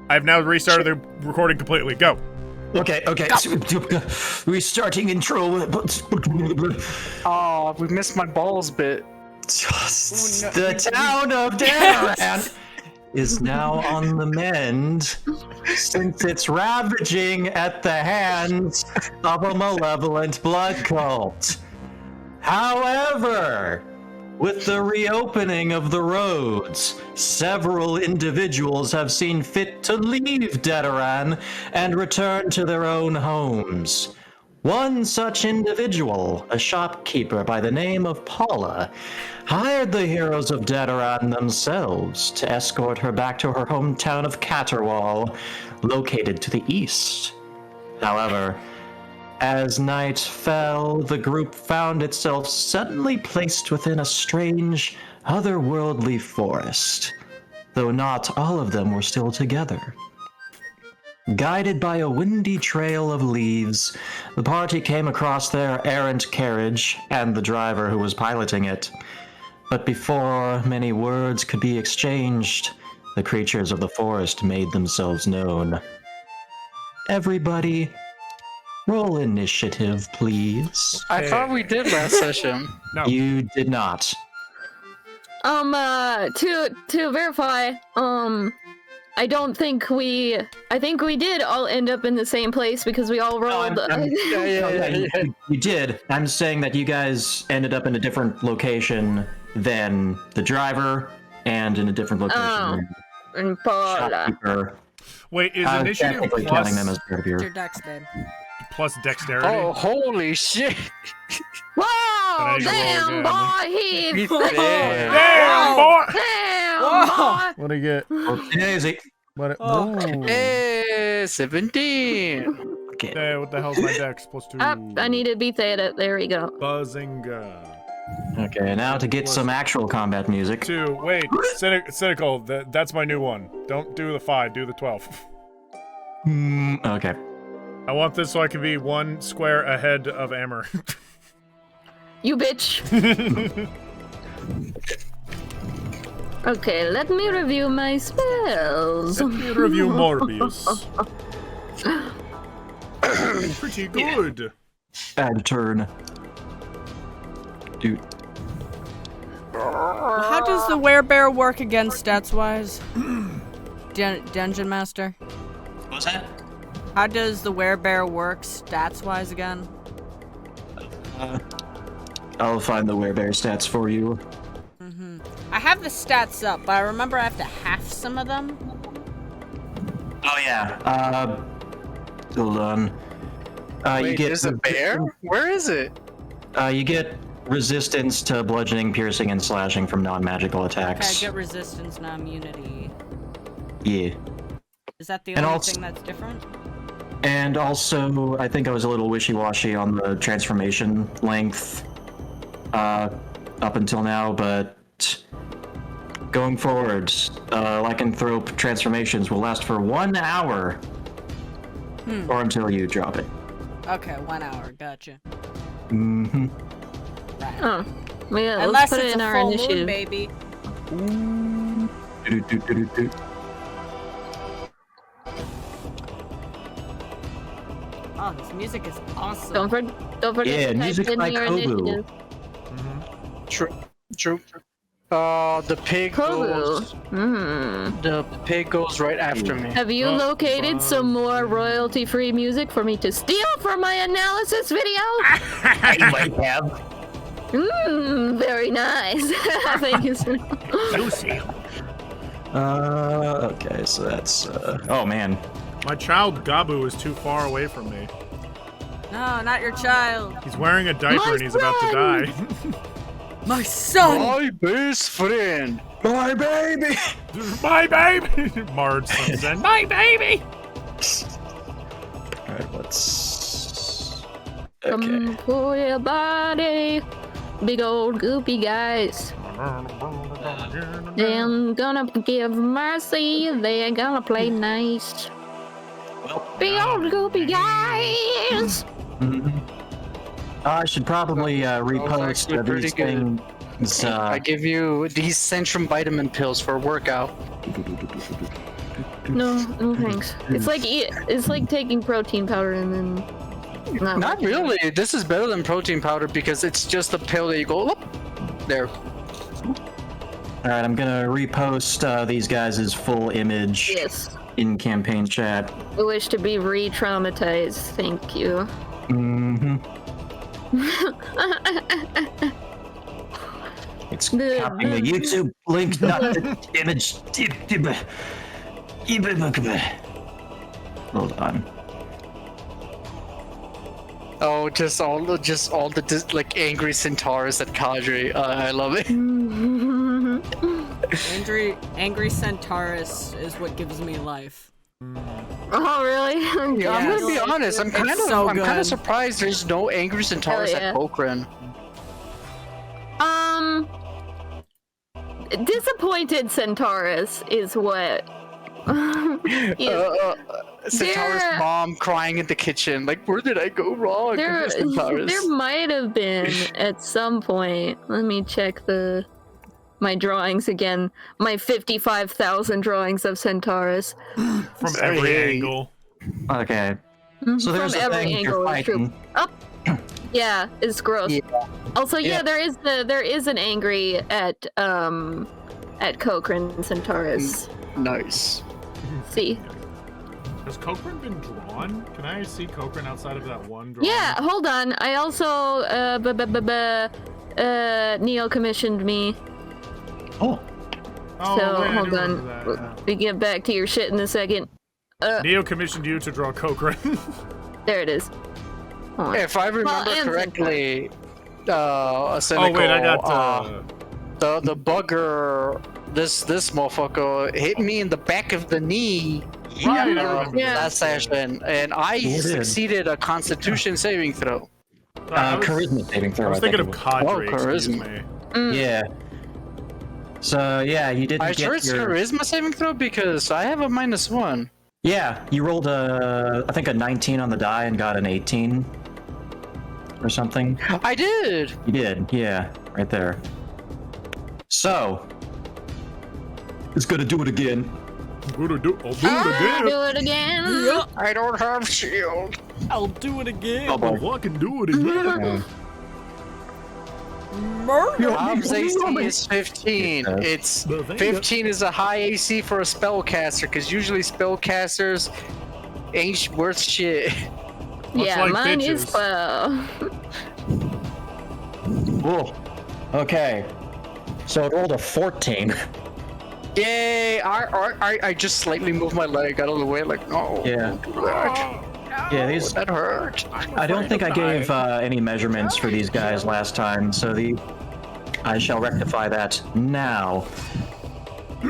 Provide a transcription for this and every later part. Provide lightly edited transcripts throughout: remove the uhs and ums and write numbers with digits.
I've now restarted the recording completely. Go. Okay. Restarting intro. Oh, we missed my balls bit. The town of Danaran is now on the mend since it's ravaging at the hands of a malevolent blood cult. However, with the reopening of the roads, several individuals have seen fit to leave Danaran and return to their own homes. One such individual, a shopkeeper by the name of Paula, hired the heroes of Danaran themselves to escort her back to her hometown of Caterwall, located to the east. However, as night fell, the group found itself suddenly placed within a strange, otherworldly forest, though not all of them were still together. Guided by a windy trail of leaves, the party came across their errant carriage and the driver who was piloting it. But before many words could be exchanged, the creatures of the forest made themselves known. Everybody, roll initiative, please. I thought we did last session. No. You did not. To verify, I think we did all end up in the same place because we all rolled. You did. I'm saying that you guys ended up in a different location than the driver and in a different location than and Paula. shopkeeper. Wait, is initiative Technically plus, counting them as part of your... Your dex dead. plus dexterity? Oh, holy shit! Whoa! But I Damn, roll boy! He's Whoa, dead. Damn, boy! Damn, Whoa. boy! What do you get? Easy. What? Oh. Ooh. Hey, 17. Okay. Hey, what the hell's my dex? Plus 2. I need to beat that. There we go. Buzzinga. Okay, now to get some actual combat music. 2. Wait, cynical. That's my new one. Don't do the 5. Do the 12. Okay. I want this so I can be 1 square ahead of Amber. You bitch. Okay, let me review my spells. Let me review Morbius. Pretty good. Add turn. Dude. How does the werebear work again stats-wise? Dungeon Master? What's that? How does the werebear work stats-wise again? I'll find the werebear stats for you. I have the stats up, but I remember I have to half some of them. Oh yeah. Hold on. Wait, you get there's a bear? Where is it? You get resistance to bludgeoning, piercing, and slashing from non-magical Okay, I attacks. get resistance, not immunity. Yeah. Is that the And only also- thing that's different? And also, I think I was a little wishy-washy on the transformation length up until now, but going forward, lycanthrope transformations will last for 1 hour or until you drop it. Okay, 1 hour, gotcha. Mm-hmm. Right. Oh, yeah, let's Unless put it's it in a our full initiative. moon, baby. Do-do-do-do-do. Oh, this music is awesome. Don't forget Yeah, to type music in by your Kobu. initiative. True. The pig goes. Kobu. The pig goes right after me. Have you located some more royalty-free music for me to steal for my analysis video? I might have. Very nice. Thank you, sir. Juicy. Okay, so that's, oh man. My child Gabu is too far away from me. No, not your child. He's wearing a diaper My and he's about to die. My son! My best friend. My baby! My baby! Marge said, my baby! Alright, let's... Okay. Come for your body, big old goopy guys. They're gonna give mercy, they're gonna play nice. Well, Big old goopy guys! I should probably repost actually pretty these good. things. I give you these Centrum vitamin pills for a workout. No, thanks. It's like taking protein powder and then not Not really. This is better than protein powder because it's just a pill that you go, whoop, there. Alright, I'm gonna repost these guys' full image Yes. in campaign chat. I wish to be re-traumatized. Thank you. Mm-hmm. It's copying a YouTube link, not the image. Hold on. Oh, just all the like angry centaurs at Cadre. I love it. Angry Centaurus is what gives me life. Oh really? Yeah, I'm Yes. gonna be honest. I'm kind so of good. surprised there's no angry centaurs Hell yeah. at Cochrane. Disappointed Centaurus is what. Centaurus There- mom crying in the kitchen, like, where did I go wrong? There Centaurus. might have been at some point. Let me check my drawings again. My 55,000 drawings of Centaurus. From every Hey. angle. Okay. So there's From a every thing you're angle is true. fighting. Yeah, it's gross. Yeah. Also, Yeah. there is an angry at Cochrane Centaurus. Nice. See. Has Cochrane been drawn? Can I see Cochrane outside of that one drawing? Yeah, hold on. I also Neo commissioned me. Oh. Oh, So wait, I hold do on. remember that, We get back to your shit in a second. yeah. Neo commissioned you to draw Cochrane. There it is. Hold on. If I remember and correctly, a cynical, Oh wait, I got the bugger. This motherfucker hit me in the back of the knee. Right, I remember Yeah. Last session, and I did. succeeded a Constitution saving throw. I was, Charisma saving throw. I was thinking of think Cadre, excuse charisma. me. Yeah. So yeah, you didn't I get sure it's your. charisma saving throw because I have a -1. Yeah, you rolled I think a 19 on the die and got an 18 or something. I did. You did, yeah, right there. So, it's gonna do it again. I'll do it again. Do it again. I don't have shield. I'll do it again. Oh boy. Fucking do it again. Bob's AC is 15. It It's No, thank you. 15 is a high AC for a spellcaster because usually spellcasters ain't worth shit. Yeah, like mine is bitches. 12. Cool. Okay. So it rolled a 14. Yay! I just slightly moved my leg out of the way, like, no. Yeah. Don't do that. Yeah, these. That hurt. I don't think I gave any measurements for these guys last time, so I shall rectify that now.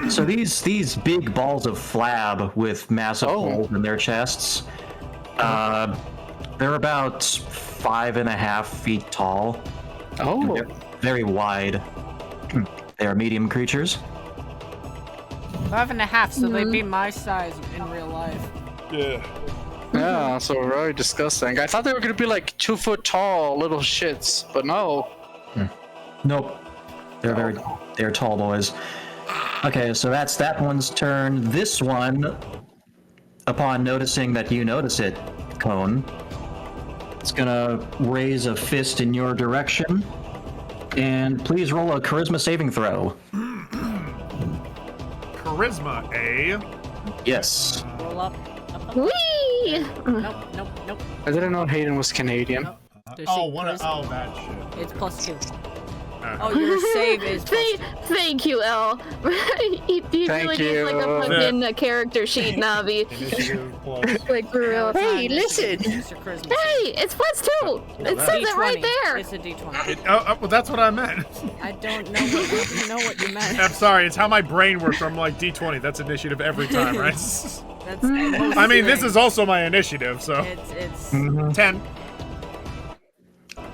So these big balls of flab with massive holes in their chests, they're about 5.5 feet tall. Oh. They're very wide. They are medium creatures. 5.5, so they'd be my size in real life. Yeah. Yeah, so very disgusting. I thought they were gonna be like 2 foot tall little shits, but no. Nope. They're tall boys. Okay, so that's that one's turn. This one, upon noticing that you notice it, Cone, it's gonna raise a fist in your direction. And please roll a charisma saving throw. Charisma, eh? Yes. Roll up. Whee! Nope. I didn't know Hayden was Canadian. There's Oh, charisma. that shit. It's +2. Oh, your save is +2. Thank you, El. you really need like a fucking character sheet, Navi. Initiative plus. Like for real. Hey, listen! It's your charisma. Hey, it's +2. It says it right there. It's a D20. Well, that's what I meant. I don't know what you meant. I'm sorry, it's how my brain works. I'm like, D20, that's initiative every time, right? That's I mean, this is also my initiative, so. It's 10.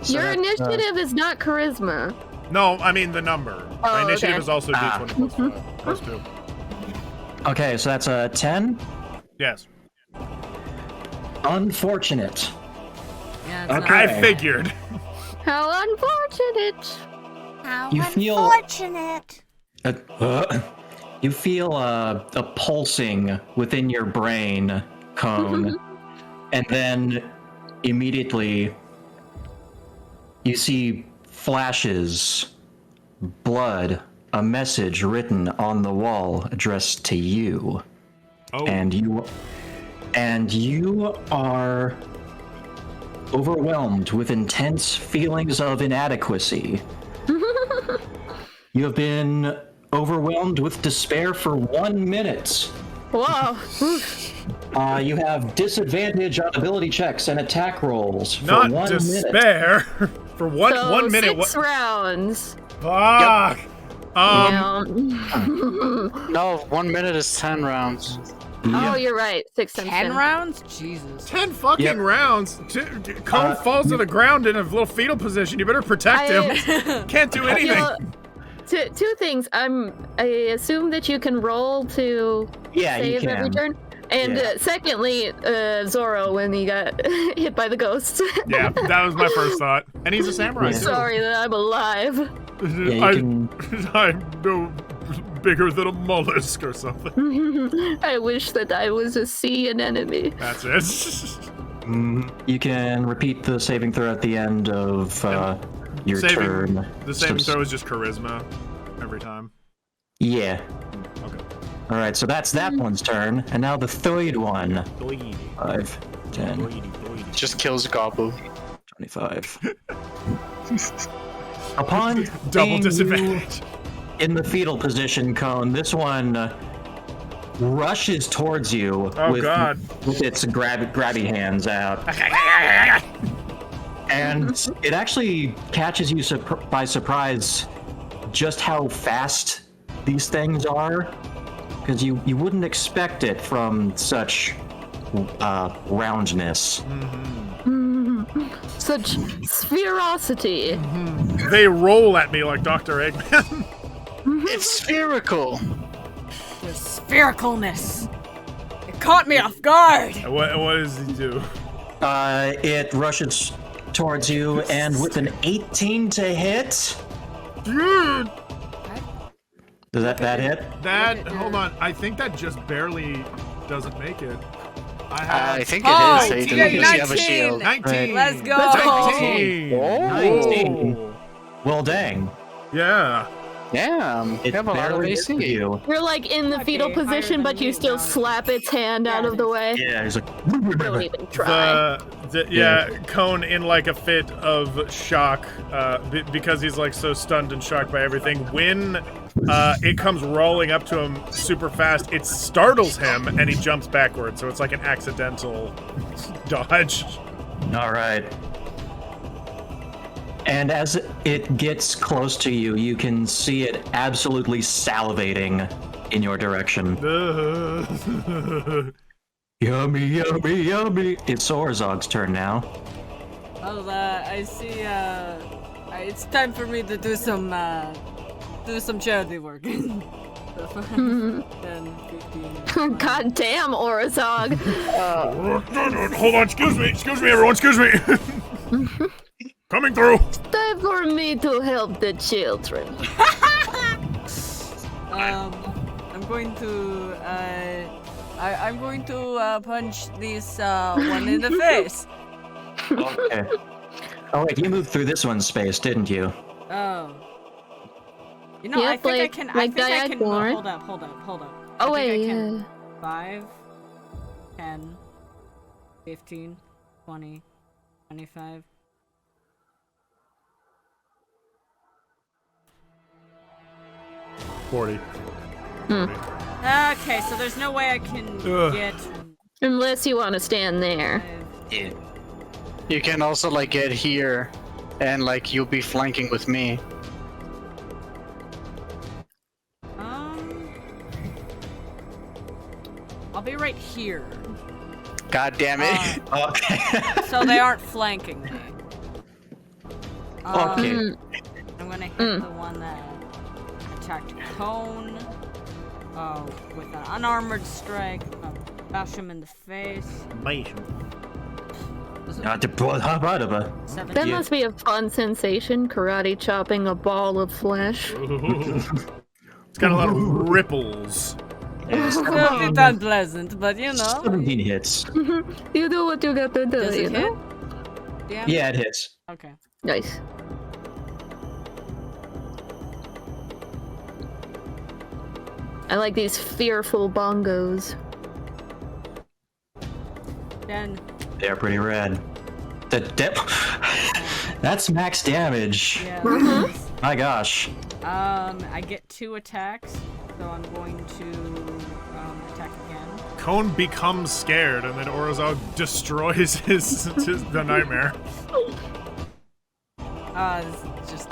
So Your that's, initiative is not charisma. No, I mean the number. My Oh, initiative okay. is also D20 plus 2. Okay, so that's a 10. Yes. Unfortunate. yeah, it's Okay. I figured. How unfortunate. How You feel- unfortunate. You feel a pulsing within your brain, Cone, and then immediately you see flashes, blood, a message written on the wall addressed to you. Oh. And you are overwhelmed with intense feelings of inadequacy. You have been overwhelmed with despair for 1 minute. Wow. You have disadvantage on ability checks and attack rolls for Not 1 minute. despair. For one So 1 minute. 6 rounds. Fuck. Yeah. No, 1 minute is 10 rounds. Oh, you're right. 6 times 10 rounds? Jesus. 10 fucking Yep. rounds. Cone falls to the ground in a little fetal position. You better protect him. Can't do anything. You know, two things. I assume that you can roll to Yeah, you save every can. turn. And Yeah. secondly, Zoro when he got hit by the ghosts. Yeah, that was my first thought. And he's a samurai Yeah. too. Sorry that I'm alive. Yeah, you can. I'm no bigger than a mollusk or something. I wish that I was a sea anemone. That's it. You can repeat the saving throw at the end of your turn. The saving throw is just charisma every time. Yeah. Okay. All right, so that's that one's turn, and now the third one. Bleedy, 5, 10, bleedy. Just kills Gabu. 25. Upon Double seeing disadvantage. you in the fetal position, Cone, this one rushes towards you Oh, with, God. with its grabby hands out. And it actually catches you by surprise just how fast these things are, because you wouldn't expect it from such roundness. Such spherosity. They roll at me like Dr. Eggman. It's spherical. The sphericalness. It caught me off guard. What does he do? It rushes towards you, and with an 18 to hit, Dude, does that hit? hold on. I think that just barely doesn't make it. I think Oh, it is, Aiden, yeah, because you have a 19. shield. 19. Let's go. 19. Oh. 19. Well, dang. Yeah. Damn, you It have a lot of barely hits AC. you. You're like in the fetal Okay, higher position, than but you me still now. slap its hand out of the way. Yeah, he's like. Don't even try. Cone in like a fit of shock because he's like so stunned and shocked by everything. When it comes rolling up to him super fast, it startles him and he jumps backwards. So it's like an accidental dodge. All right. And as it gets close to you, you can see it absolutely salivating in your direction. Yummy, yummy, yummy. It's Orzog's turn now. Well, I see, it's time for me to do some charity work. 10, 15. God damn, Orazog. Hold on, excuse me, everyone, excuse me. Coming through. Time for me to help the children. I'm going to, I'm going to, punch this, one in the face. Okay. Oh wait, you moved through this one's space, didn't you? Oh. You know, I Yep, think I like- can, like I think I can, Diagonal. hold up. Oh I think wait, I can. yeah. 5, 10, 15, 20, 25. $40. Okay, so there's no way I can Ugh. get. Unless you want to stand there. You can also like get here, and like you'll be flanking with me. I'll be right here. God damn it! Okay. So they aren't flanking me. Okay. I'm gonna hit the one that attacked Cone with an unarmored strike. Bash him in the face. Not to pull up out of a. 17. That must be a fun sensation, karate chopping a ball of flesh. It's got a lot of ripples. Yes. It's a bit unpleasant, but you know. 17 hits. You do what you got to do, Does you it know? hit? Damn. Yeah, it hits. Okay. Nice. I like these fearful bongos. 10. They're pretty rad. That's max damage. Yeah. My gosh. I get 2 attacks, so I'm going to attack again. Cone becomes scared, and then Orazog destroys the nightmare. It's just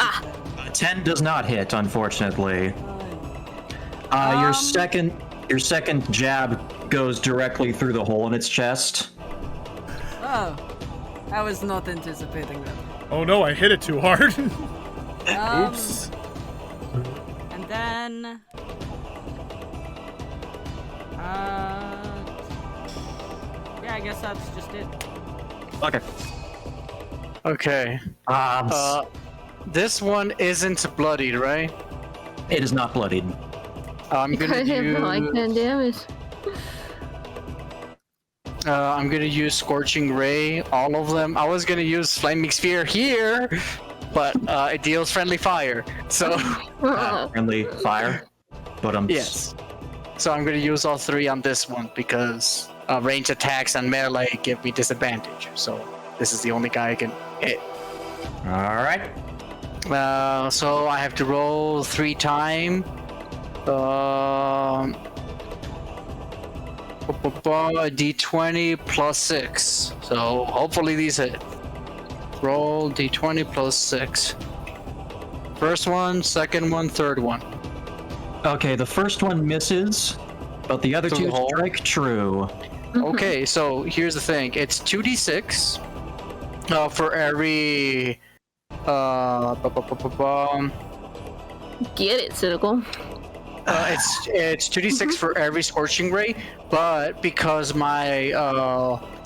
10 does not hit, unfortunately. Your second jab goes directly through the hole in its chest. Oh, I was not anticipating that. Oh no, I hit it too hard. Oops. And then, yeah, I guess that's just it. Okay. Okay. This one isn't bloodied, right? It is not bloodied. I'm I gonna have like use. 10 damage. I'm gonna use Scorching Ray, all of them. I was gonna use Flaming Sphere here, but it deals friendly fire. So Friendly fire. But yes. So I'm gonna use all 3 on this one because range attacks and melee give me disadvantage. So this is the only guy I can hit. All right. So I have to roll 3 times. D20 plus 6. So hopefully these hit. Roll D20 plus 6. First one, second one, third one. Okay, the first one misses, but the other Through two the hole? strike true. Okay, so here's the thing. It's 2d6 for every Get it, Citical. it's 2d6 for every Scorching Ray, but because my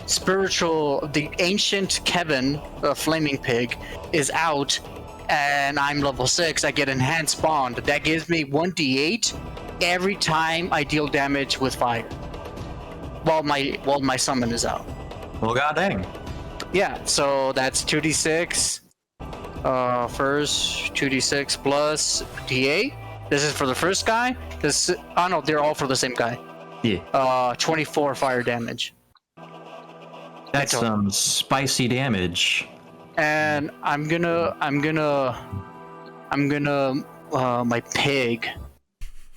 the ancient Kevin, Flaming Pig, is out, and I'm level 6, I get Enhanced Bond. That gives me 1d8 every time I deal damage with fire. While my summon is out. Well, god dang. Yeah, so that's 2d6. First 2d6 plus d8. This is for the first guy. Oh no, they're all for the same guy. Yeah. 24 fire damage. That's some spicy damage. And I'm gonna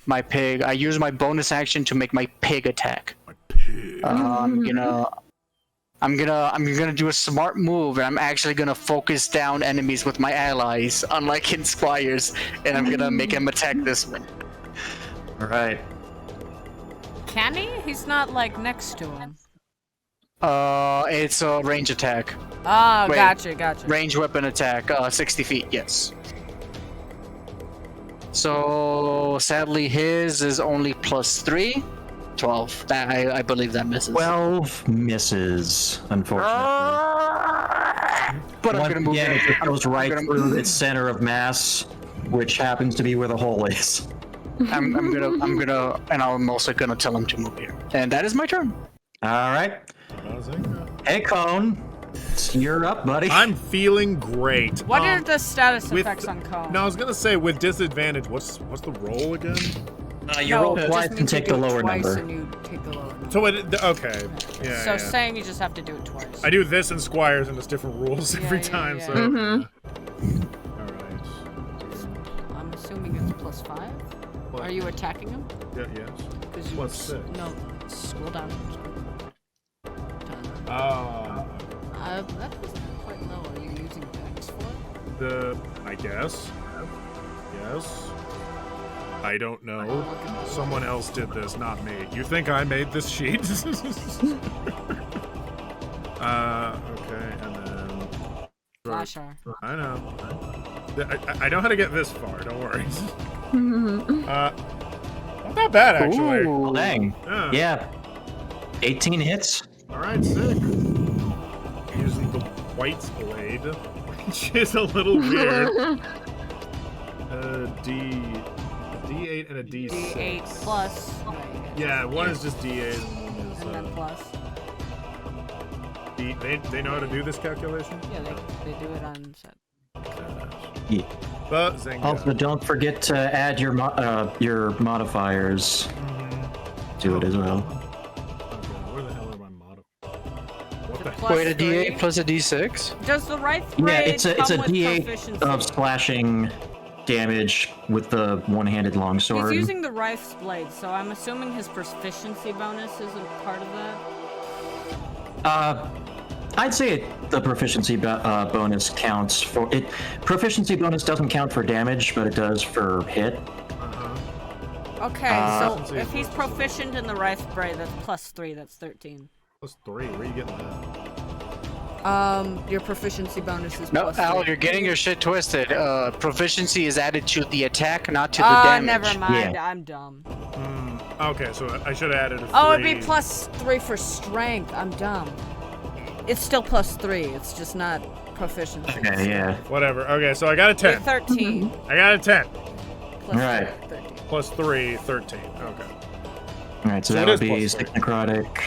my pig. I use my bonus action to make my pig attack. I'm gonna do a smart move, and I'm actually gonna focus down enemies with my allies, unlike in Squires, and I'm gonna make him attack this one. All right. Can he? He's not like next to him. It's a range attack. Oh, Wait. gotcha. Range weapon attack, 60 feet, yes. So, sadly, his is only plus 3. 12. That, I believe that misses. 12 misses, unfortunately. but I'm Once gonna move again, it just goes right gonna- through its center of mass, which happens to be where the hole is. I'm gonna, and I'm also gonna tell him to move here. And that is my turn. All right. Hey, Cone. You're up, buddy. I'm feeling great. What are the status with- effects on Cone? No, I was gonna say with disadvantage. What's the roll again? You roll it just twice means and take you the do it lower twice number. And you take the lower number. So okay, yeah. So yeah. saying you just have to do it twice. I do this in Squires, and it's different rules every yeah, time. yeah. So. All right. I'm assuming it's plus 5. What? Are you attacking him? Yeah, yes. Because you Plus 6. No, scroll down. Oh. That was quite low. Are you using Dex for it? I guess. Yes. I don't know. Someone else did this, not me. You think I made this sheet? Okay, and then... Flasher. I know. I know how to get this far, don't worry. Not that bad, actually. Well, dang. Yeah. Yeah. 18 hits. Alright, sick. Using the white blade, which is a little weird. D8 and a D6. D8 plus. Yeah, one is just D8 and one is. And then plus. They know how to do this calculation? Yeah, they do it on set. Yeah. But Zynga. Also, don't forget to add your modifiers to it as well. Where the hell are my modifiers? What the hell? Plus Wait, a three? D8 plus a D6? Does the right Yeah, blade it's a come with D8 proficiency? of slashing damage with the one-handed longsword. He's using the Rife's blade, so I'm assuming his proficiency bonus is a part of that. I'd say the proficiency bonus counts for it. Proficiency bonus doesn't count for damage, but it does for hit. Okay, so Proficiency if is he's what? proficient in the Rife blade, that's plus 3, that's 13. Plus 3. Where are you getting that? Your proficiency bonus is No, plus Al, 3. you're getting your shit twisted. Proficiency is added to the attack, not to the Ah, damage. never mind, Yeah. I'm dumb. Okay, so I should have added a 3. Oh, it'd be plus 3 for strength, I'm dumb. It's still plus 3, it's just not proficiency. Okay, yeah. Whatever. Okay, so I got a 10. 13. I got a 10. Plus Right. 13. Plus 3, 13. Okay. Alright, so So it that is would be plus 6 necrotic.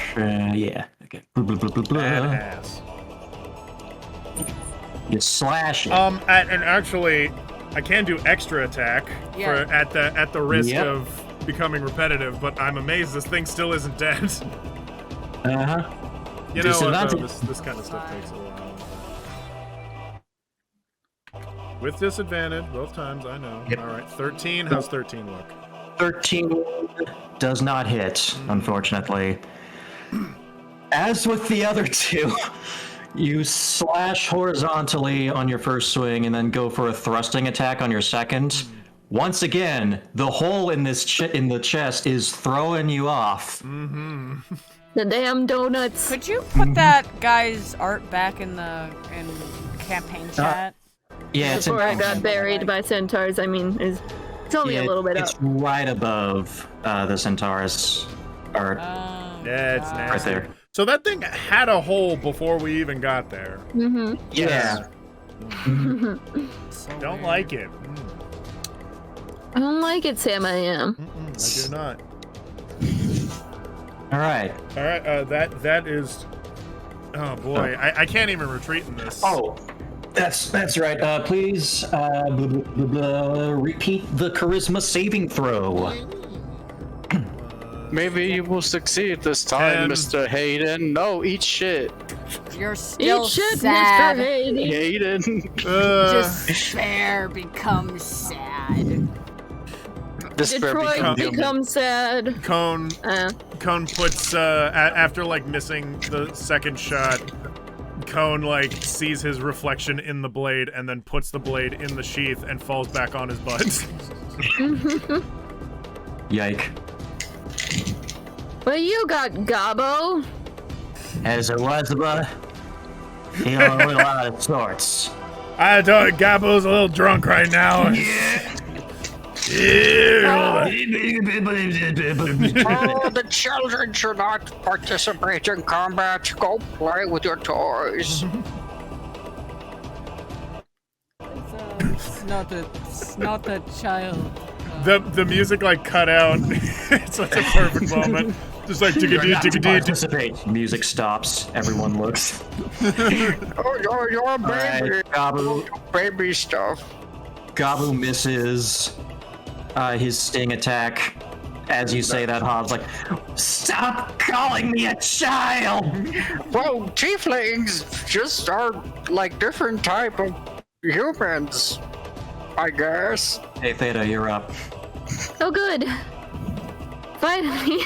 Yeah. Okay. Blah, blah, blah, blah, blah. Badass. You slash it. And actually, I can do extra attack Yeah. for at the risk Yep. of becoming repetitive, but I'm amazed this thing still isn't dead. Uh-huh. You know what, though, Disadvantage. this kind of stuff takes a while. With disadvantage, both times, I know. Yep. Alright, 13. How's 13 look? 13 does not hit, unfortunately. As with the other two, you slash horizontally on your first swing and then go for a thrusting attack on your second. Once again, the hole in this in the chest is throwing you off. The damn donuts. Could you put that guy's art back in the campaign chat? Yeah, it's, Before I got buried by centaurs, I mean, it's only a little bit up. it's right above the Centaurus art. Yeah, it's God. Right nasty. there. So that thing had a hole before we even got there. Yeah. So Don't weird. like it. I don't like it, Sam. I am. I do not. All right. All right, that is. Oh boy, I can't even retreat in this. Oh, that's right. Please repeat the charisma saving throw. Maybe you will succeed this time, 10. Mr. Hayden. No, eat shit. You're still Eat shit, sad. Mr. Hayden. Hayden. Despair becomes sad. Despair Detroit become human. becomes sad. Cone puts after like missing the second shot. Cone like sees his reflection in the blade and then puts the blade in the sheath and falls back on his butt. Yike. What you got, Gobbo? As it was, but feeling a little out of sorts. I thought Gabbo's a little drunk right now. Yeah. Oh, the children should not participate in combat. Go play with your toys. It's not a child. The music like cut out. It's such a perfect moment. Just like diggity diggity. Participate. Music stops. Everyone looks. Oh, you're a baby. Alright, Gabu. Baby stuff. Gabu misses his sting attack. As you say that, Hobbs like, stop calling me a child! Well, tieflings just are like different type of humans, I guess. Hey, Theta, you're up. Oh, good. Finally.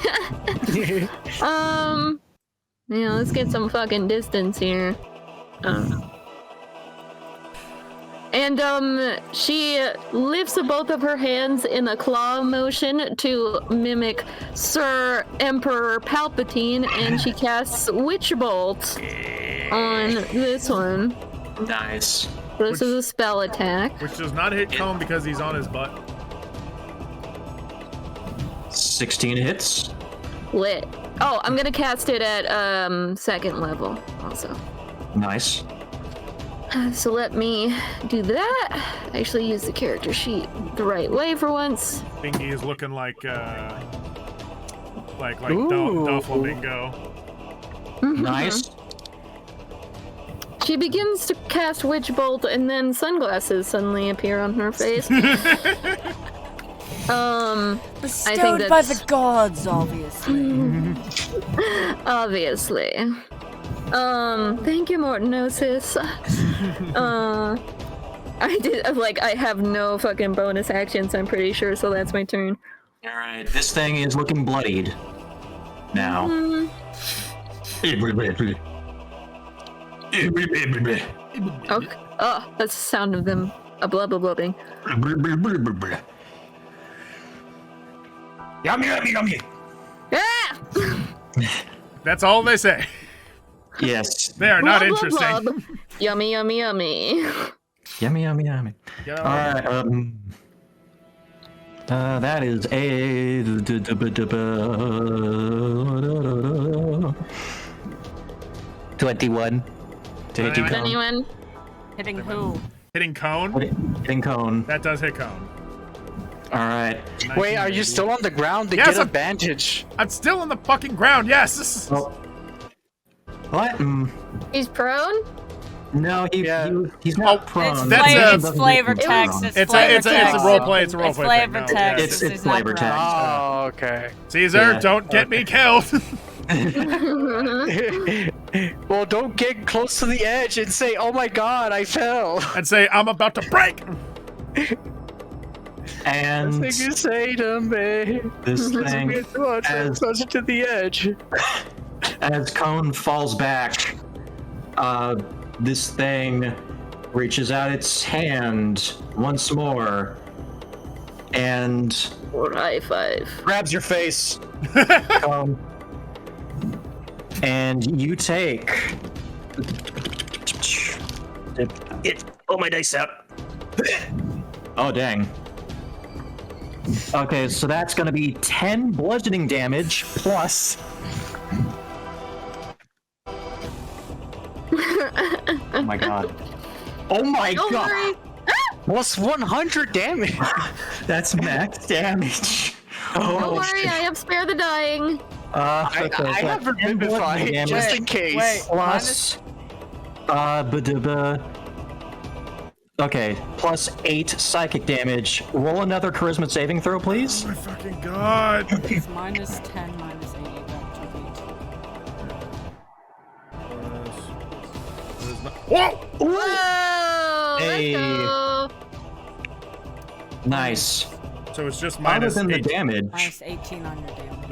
Yeah, let's get some fucking distance here. And she lifts both of her hands in a claw motion to mimic Sir Emperor Palpatine, and she casts Witch Bolt on this one. Nice. So this is a spell attack. Which does not hit Cone because he's on his butt. 16 hits. Lit. Oh, I'm gonna cast it at second level also. Nice. So let me do that. Actually use the character sheet the right way for once. Bingy is looking like Ooh. Doflamingo. Nice. She begins to cast Witch Bolt, and then sunglasses suddenly appear on her face. Bestowed by the gods, obviously. Obviously. Thank you, Mortinosis. I have no fucking bonus actions, I'm pretty sure, so that's my turn. Alright, this thing is looking bloodied. Now. Okay. Oh, that's the sound of them blubbing. Yummy, yummy, yummy. Ah! That's all they say. Yes. They are not Blub, blub, interesting. blub. Yummy, yummy, yummy. Yummy, yummy, yummy. Yeah. Alright, that is a 21 to hit you, Cone. Anyone? Hitting who? Hitting cone. Hitting Cone. That does hit cone. Alright. Wait, are you still on the ground to Yes, get I'm- advantage? I'm still on the fucking ground. Yes. Oh. What? He's prone? No, Yeah. he's not Oh, prone. that's He a- Doesn't flavor get text. prone. It's flavor a text. role play. It's a role It's play. flavor thing. No, text. yes. It's He's not flavor prone. text. Oh, okay. Caesar, Yeah. don't get me killed. Well, don't get close to the edge and say, "Oh my God, I fell." And say I'm about to break. And Thing you say to me. this thing, Get closer to the edge. as Cone falls back, this thing reaches out its hand once more and Or high five. Grabs your face. Cone. And you take pull my dice out. Oh dang. Okay, so that's gonna be 10 bludgeoning damage plus. Oh my god. Oh my Don't god. worry. What's 100 damage? That's max damage. Don't Oh, worry, I have spare the dying. I have Revivify just in case. Wait, plus okay, plus 8 psychic damage. Roll another charisma saving throw, please. Oh my fucking god. It's minus 10, minus 8. Whoa! Whoa! Hey. Let's go. Nice. So it's just Other minus than the 8. damage, Minus 18 on your damage.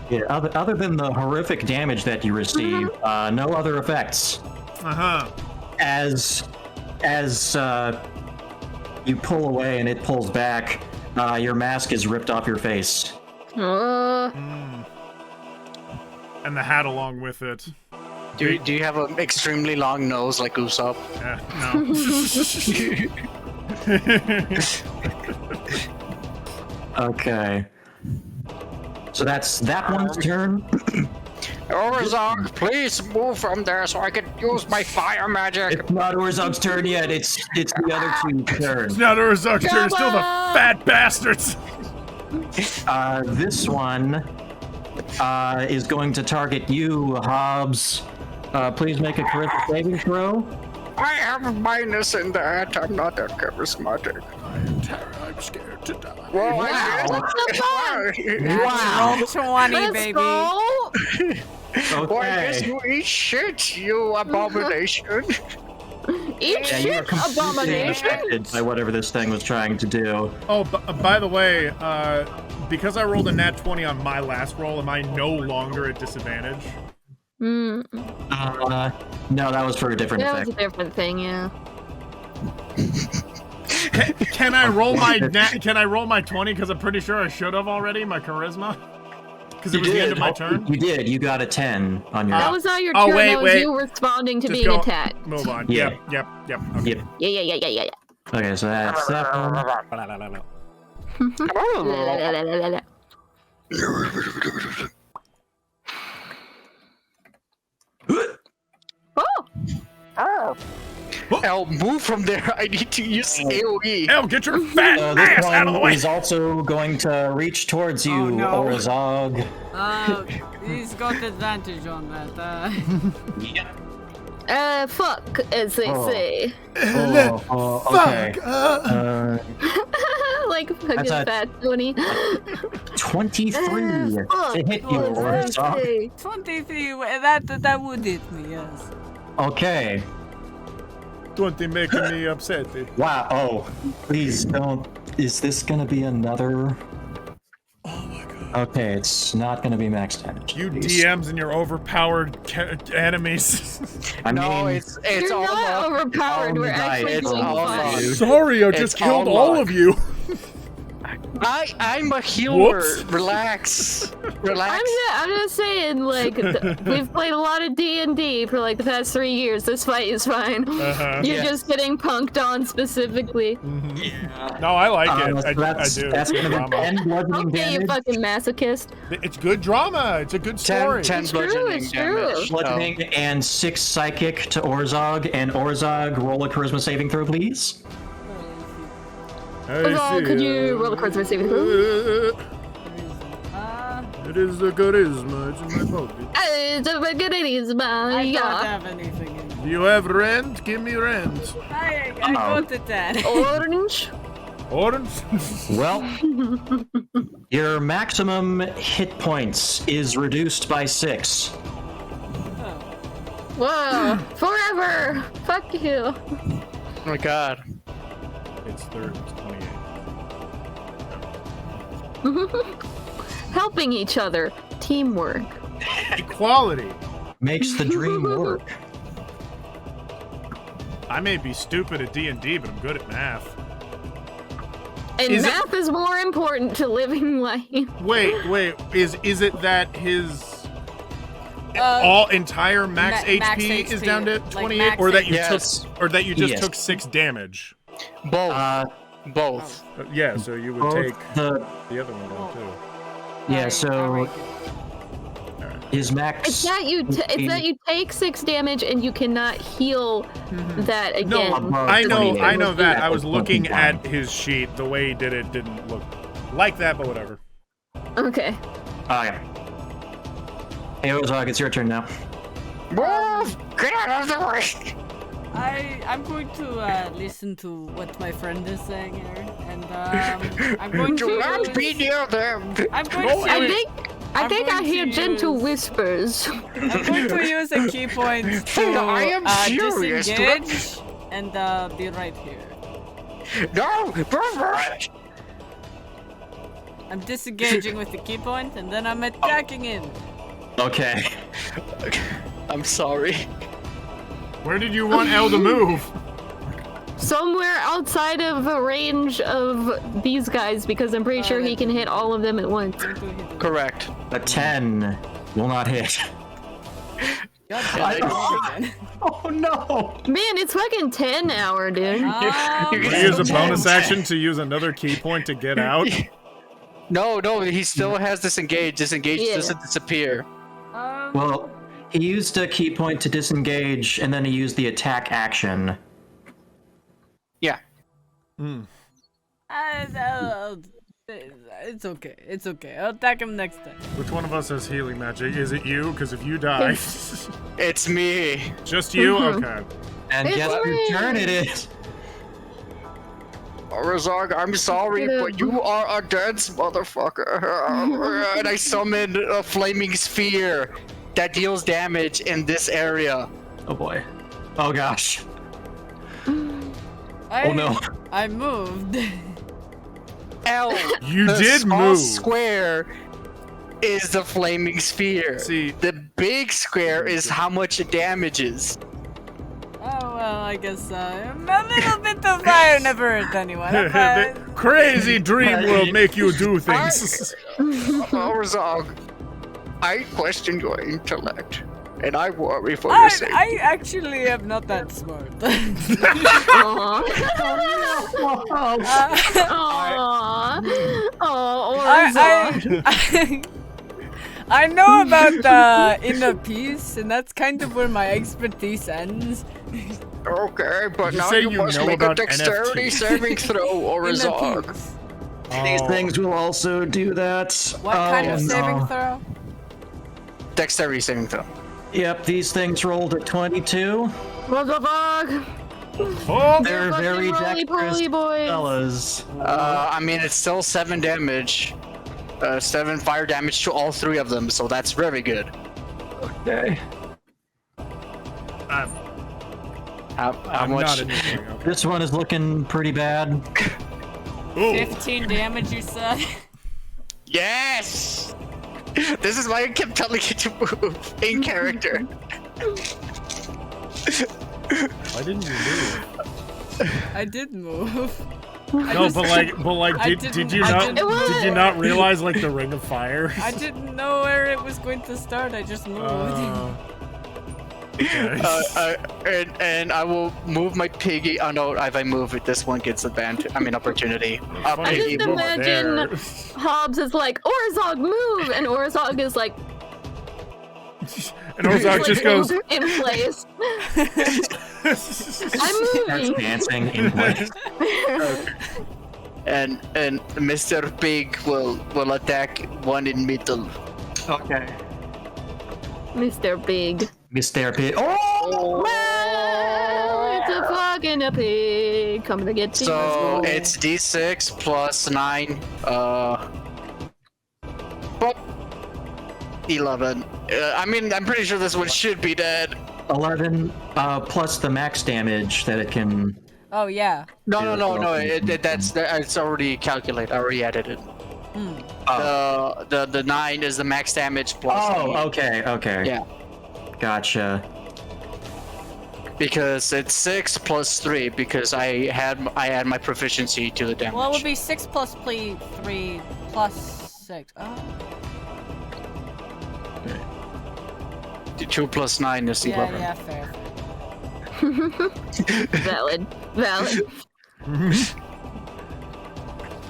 Yeah. other than the horrific damage that you receive, no other effects. Uh-huh. As you pull away and it pulls back, your mask is ripped off your face. And the hat along with it. Do you have an extremely long nose like Usopp? Yeah, no. Okay. So that's that one's turn. Orzog, please move from there so I can use my fire magic. It's not Orzog's turn yet. It's the other two turns. It's not Urzog's turn, it's still the on! fat bastards. This one is going to target you, Hobbs. Please make a charisma saving throw. I have a minus in that. I'm not that charismatic. I'm scared to die. Well, Wow. What the fuck? Wow. Roll 20, Let's baby. go. Well, I guess Okay. you eat shit, you abomination. Eat Yeah, you are shit, completely abomination. unaffected by whatever this thing was trying to do. Oh, by the way, because I rolled a nat 20 on my last roll, am I no longer at disadvantage? No, that was for a different That was effect. a different thing, yeah. Can I roll my Can I roll my 20? Because I'm pretty sure I should have already. My charisma. Because it was the end of my turn. You did. You got a 10 on your. That was not your Oh, turn. wait, That was wait. you responding to Just being go- attacked. Move on. Yeah. Yep. Okay. Yep. Yeah. Okay, so that's that one. Oh! El, move from there. I need to use AoE. El, get your fat This ass out of the one way! is also going to reach towards you, Oh, no. Orzog. He's got advantage on that. Fuck, as they say. Okay. Like fucking That's a- fat Tony. 23 Fuck, to hit you, as they Orzog. say. 23, that would hit me, yes. Okay. 20 making me upset. Wow. Oh, please don't. Is this gonna be another? Oh my god. Okay, it's not gonna be max damage. You please. DMs and your overpowered enemies. I No, mean, it's You're all not luck. overpowered. We're All actually it's doing all fine. fun. Sorry, I just It's killed all all luck. of you. I'm a healer. Whoops. Relax. Relax. I'm just saying, like, we've played a lot of D&D for like the past 3 years. This fight is fine. Uh-huh. You're just getting punked on specifically. No, I like so it. I that's, do. That's It's gonna be drama. 10 bludgeoning Okay, you damage. fucking masochist. It's good drama. It's a good story. 10 It's true, bludgeoning it's true. damage. Bludgeoning and 6 psychic to Orzog. And Orzog, roll a charisma saving throw, please. Although, could you roll a charisma saving throw? It is the charisma. It's in my pocket. It's a good idea, I don't yeah. have anything in Do you have rent? Give me rent. I got the 10. Orange. Orange? Well, your maximum hit points is reduced by 6. Whoa, forever. Fuck you. Oh my god. It's 28. Helping each other. Teamwork. Equality. Makes the dream work. I may be stupid at D&D, but I'm good at math. And Is it- math is more important to living life. Wait. Is it that his all entire max max HP is HP, down to like 28, max or that you Yes. took, or that you just Yes. took 6 damage? Both. Both. Yeah, so you would Both take the the other one down too. yeah. So his max. It's that you. It's that you take 6 damage and you cannot heal that again. No, above I know 28. that. I was That's looking fine. at his sheet. The way he did it didn't look like that, but whatever. Okay. Yeah. Hey, Ozog, it's your turn now. Move! Get out of the way! I'm going to listen to what my friend is saying here, and I'm going Do not be to. near them! I'm going I to. think. I I'm think I going hear to gentle use- whispers. I'm going to use a key point to I am furious. disengage and be right here. No! Perfect! I'm disengaging with the key point, and then I'm attacking him. Okay. I'm sorry. Where did you want Elle to move? Somewhere outside of the range of these guys, because I'm pretty sure he can hit all of them at once. Going to hit him. Correct. A 10 will not hit. God damn it. Oh no! Man, it's fucking 10 hour, dude. Would you use a bonus action to use another key point to get out? No, he still has disengage. Disengage Yeah. doesn't disappear. Well, he used a key point to disengage, and then he used the attack action. Yeah. It's okay. It's okay. I'll attack him next time. Which one of us has healing magic? Is it you? Because if you die, It's me. just you? Okay. And It's guess me! whose turn it is? Razarg, I'm sorry, but you are a dense motherfucker. And I summon a flaming sphere that deals damage in this area. Oh boy. Oh gosh. I, Oh no. I moved. L. You the did small move. square is the flaming sphere. See- the big square is how much it damages. Oh well, I guess a little bit of fire never hurt anyone. The crazy dream will make you do things. Razarg, I question your intellect, and I worry for your I safety. actually am not that smart. Aww. Aww. Oh, Orzog. I know about the inner peace, and that's kind of where my expertise ends. Okay, but Did you now say you you must know make a about dexterity NFT? saving throw or Inner resolve. peace. These things will also do that. What kind of saving no. throw? Dexterity saving throw. Yep, these things rolled at 22. What the fuck? Oh, They're fucking very roly-poly dexterous boys. fellas. I mean, it's still 7 damage. 7 fire damage to all 3 of them, so that's very good. Okay. I'm How much? not in this thing. Okay. This one is looking pretty bad. Ooh. 15 damage, you said? Yes! This is why I kept telling you to move in character. Why didn't you move? I did move. No, but like, I did didn't- you I not? didn't- Did you not realize like the ring of fire? I didn't know where it was going to start, I just moved. Okay. And I will move my piggy. Oh no, if I move it, this one gets advantage. I mean, opportunity. I Piggy, just move. imagine there. Hobbs is like, Orzog, move! And Orzog is like, And Ozark like, just goes. in place. I'm Starts moving. dancing in place. And Mr. Pig will attack one in middle. Okay. Mr. Big. Mr. Pig. Oh! Well, it's a fucking a pig coming to get you. So it's D6 plus 9. But 11. I mean, I'm pretty sure this one should be dead. 11 plus the max damage that it can. Oh, yeah. No. It's already calculated. I already added it. The 9 is the max damage plus. Oh, okay. Yeah, Gotcha. because it's 6 plus 3 because I add my proficiency to the damage. Well, it would be 6 plus 3 plus 6. Oh. 2 plus 9 is 11. Yeah, fair. Valid.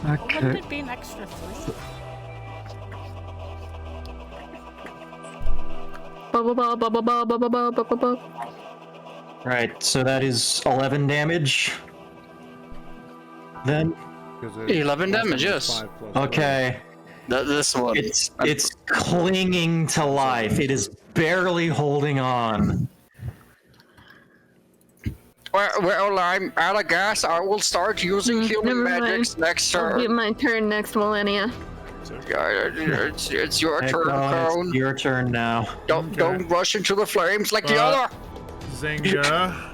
Wouldn't it be an extra 3? Right, so that is 11 damage. Then, 11 damage, yes. okay. This one. It's clinging to life. It is barely holding on. Well, I'm out of gas. I will start using healing never magics next I'll get turn. my turn next millennia. It's your turn, Echo, Cone. it's your turn now. Don't rush into the flames like the Uh, other. Zynga.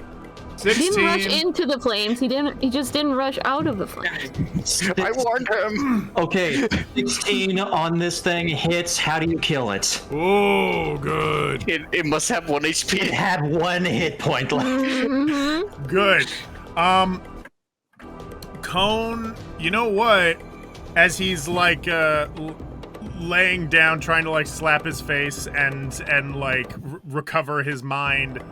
He didn't rush 16. into the flames. He just didn't rush out of the flames. I warned him. Okay, 16 on this thing hits. How do you kill it? Oh, good. It must have 1 It HP. had 1 hit point left. Good. Cone, you know what? As he's like laying down, trying to like slap his face and like recover his mind,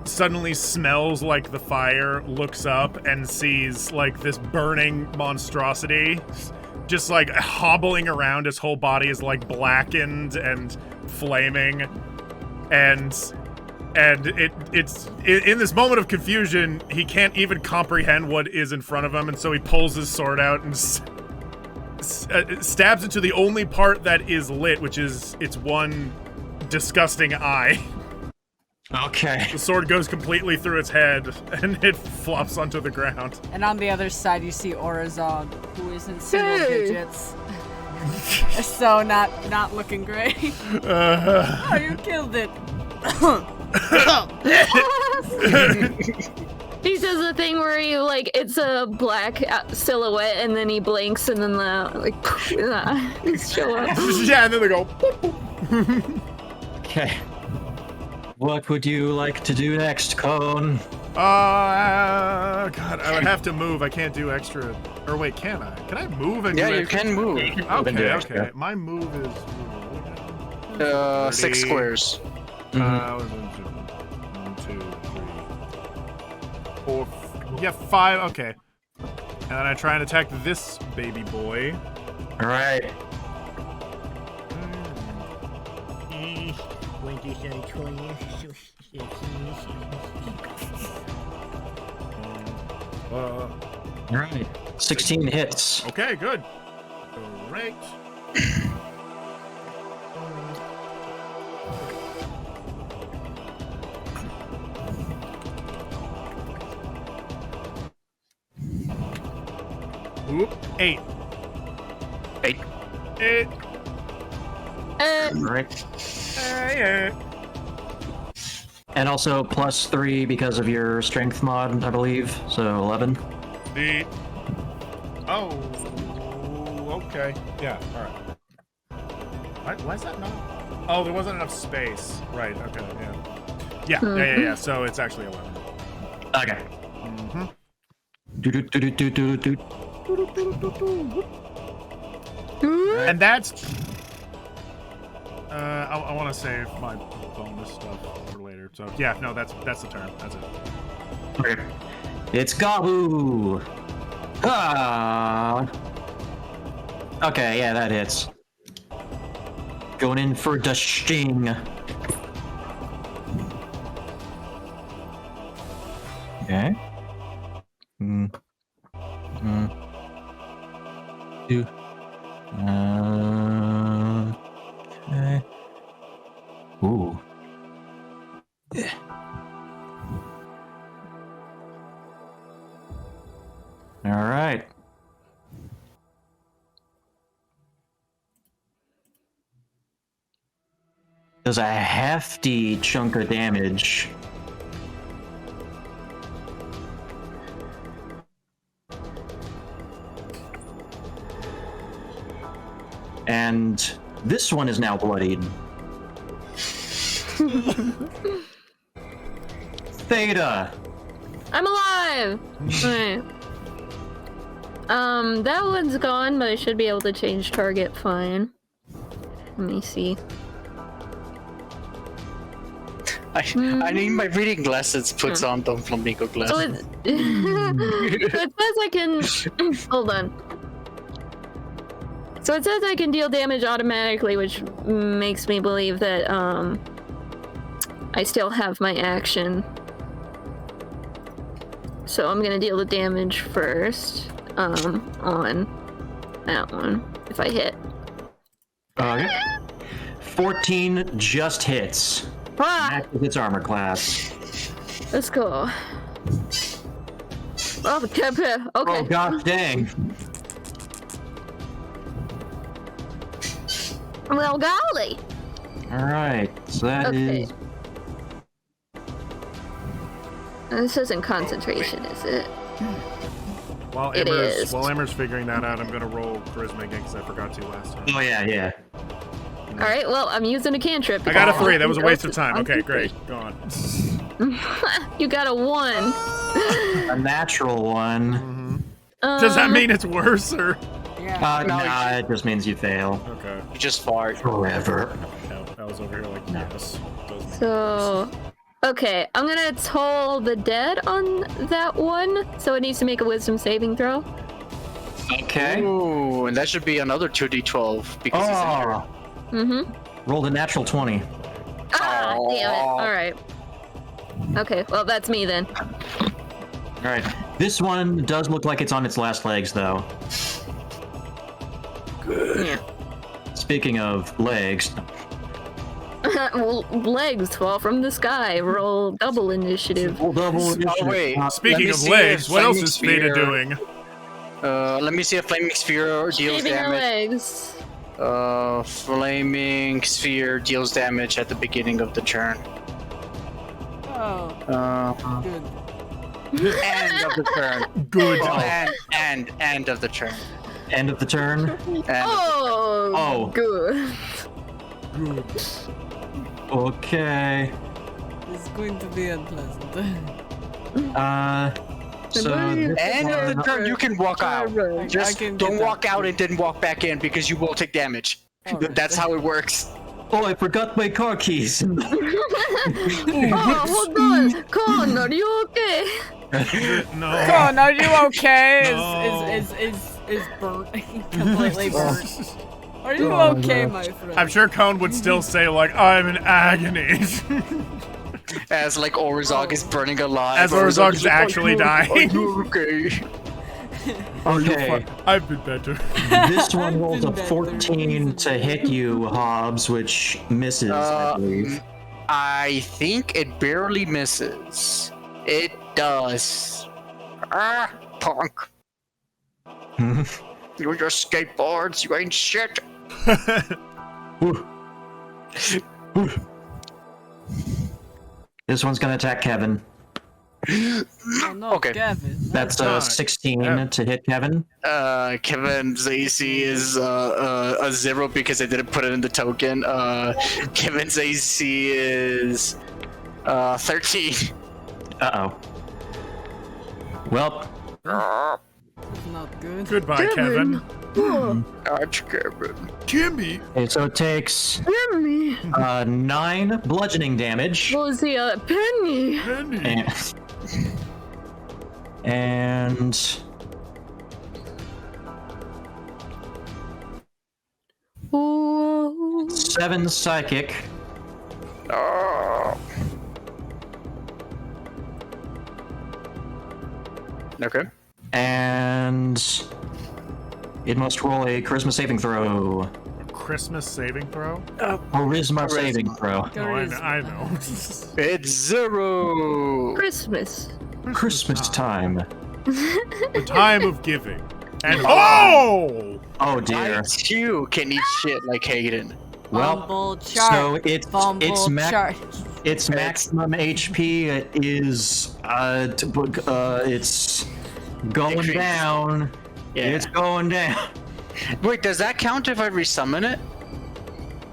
suddenly smells like the fire, looks up and sees like this burning monstrosity just like hobbling around. His whole body is like blackened and flaming, and it's in this moment of confusion, he can't even comprehend what is in front of him, and so he pulls his sword out and stabs into the only part that is lit, which is its one disgusting eye. Okay. The sword goes completely through its head, and it flops onto the ground. And on the other side, you see Orazog, who is in single digits. So not looking great. Oh, you killed it. He does the thing where he like it's a black silhouette and then he blinks and then the like the eyes show up. Yeah, and then they go. Boop, boop. Okay. What would you like to do next, Cone? God, I would have to move. I can't do extra. Or wait, can I? Can I move and Yeah, do you extra? can move. Okay, okay. My move is 6 30. squares. What is it? 1, 2, 3, 4. Yeah, 5. Okay. And then I try and attack this baby boy. All right. All right. 16 hits. Okay, good. Great. Oop, 8. 8. 8. All right. And also +3 because of your strength mod, I believe. So 11. Oh, okay. Yeah, alright. Why is that not? Oh, there wasn't enough space. Right, okay, yeah. Yeah. So it's actually 11. Okay. Mm-hmm. And that's... I want to save my bonus stuff for later. So, yeah, no, that's the turn. That's it. Okay. It's Gabu! Ah. Okay, yeah, that hits. Going in for the sting. Okay. Two. Okay. Ooh. Yeah. All right. Does a hefty chunk of damage. And this one is now bloodied. Theta. I'm alive! Alright. That one's gone, but I should be able to change target fine. Let me see. I need my reading glasses puts on the flamingo So glasses. it says I can... Hold on. So it says I can deal damage automatically, which makes me believe that, I still have my action. So I'm gonna deal the damage first, on that one, if I hit. Okay. 14 just hits. Ah! Matches its armor class. Let's go. Oh, okay. Oh gosh dang. Well, golly. Alright, so that is... This isn't concentration, is it? While It is. Emmer's figuring that out, I'm gonna roll charisma again because I forgot to last time. Oh yeah. Alright, well, I'm using a cantrip. I got a 3. That was a waste of time. Okay, great. Go on. You got a 1. A natural one. Does that mean it's worse, or? Yeah. Nah, it just means you fail. Okay. You just fart. Forever. I was over here like, yes. So... Okay, I'm gonna toll the dead on that one, so it needs to make a wisdom saving throw. Okay. Ooh, and that should be another 2d12 because he's in here. Rolled a natural 20. Ah, damn it. Alright. Okay, well, that's me then. Alright. This one does look like it's on its last legs, though. Yeah. Speaking of legs... Legs fall from the sky. Roll double initiative. Double Oh wait. Speaking of legs, what else is Feta doing? Let me see if flaming sphere deals Shaving her damage. legs. Flaming sphere deals damage at the beginning of the turn. Oh, good. End of the turn. Good. Oh, and end of the turn. End of the turn. Oh, good. Okay. It's going to be unpleasant. So... End of the turn, you can walk out. Just can don't get walk that. out and then walk back in because you will take damage. That's how it works. Oh, I forgot my car keys. Oh, hold on. Con, are you okay? No. Con, are you okay? No. Is burnt. Completely burnt. Are you okay, my friend? I'm sure Cone would still say, like, I'm in agony. As like Orzog is burning alive. As Orzog is actually dying. Okay. Okay, I've been better. this one rolls a 14 to hit you, Hobbs, which misses, I believe. I think it barely misses. It does. Ah, punk. You and your skateboards, you ain't shit. This one's gonna attack Kevin. Oh, no, Okay. Gavin. That's a 16 to hit Kevin. Kevin's AC is a 0 because I didn't put it in the token. Kevin's AC is 13. Uh-oh. Well, That's not good. Goodbye, Kevin. Ouch, Kevin. Jimmy. okay, so it takes Penny. 9 bludgeoning damage. What was he? Penny. Penny. And 7 psychic. Oh. Okay. And it must roll a charisma saving throw. Christmas saving throw? Charisma saving throw. No, I know. It's 0. Christmas. Christmas time. The time of giving. And oh! Oh dear. You can eat shit like Hayden. Well, Fumble chart. so its chart. its maximum HP is it's going Decrease. down. Yeah. It's going down. Wait, does that count if I resummon it?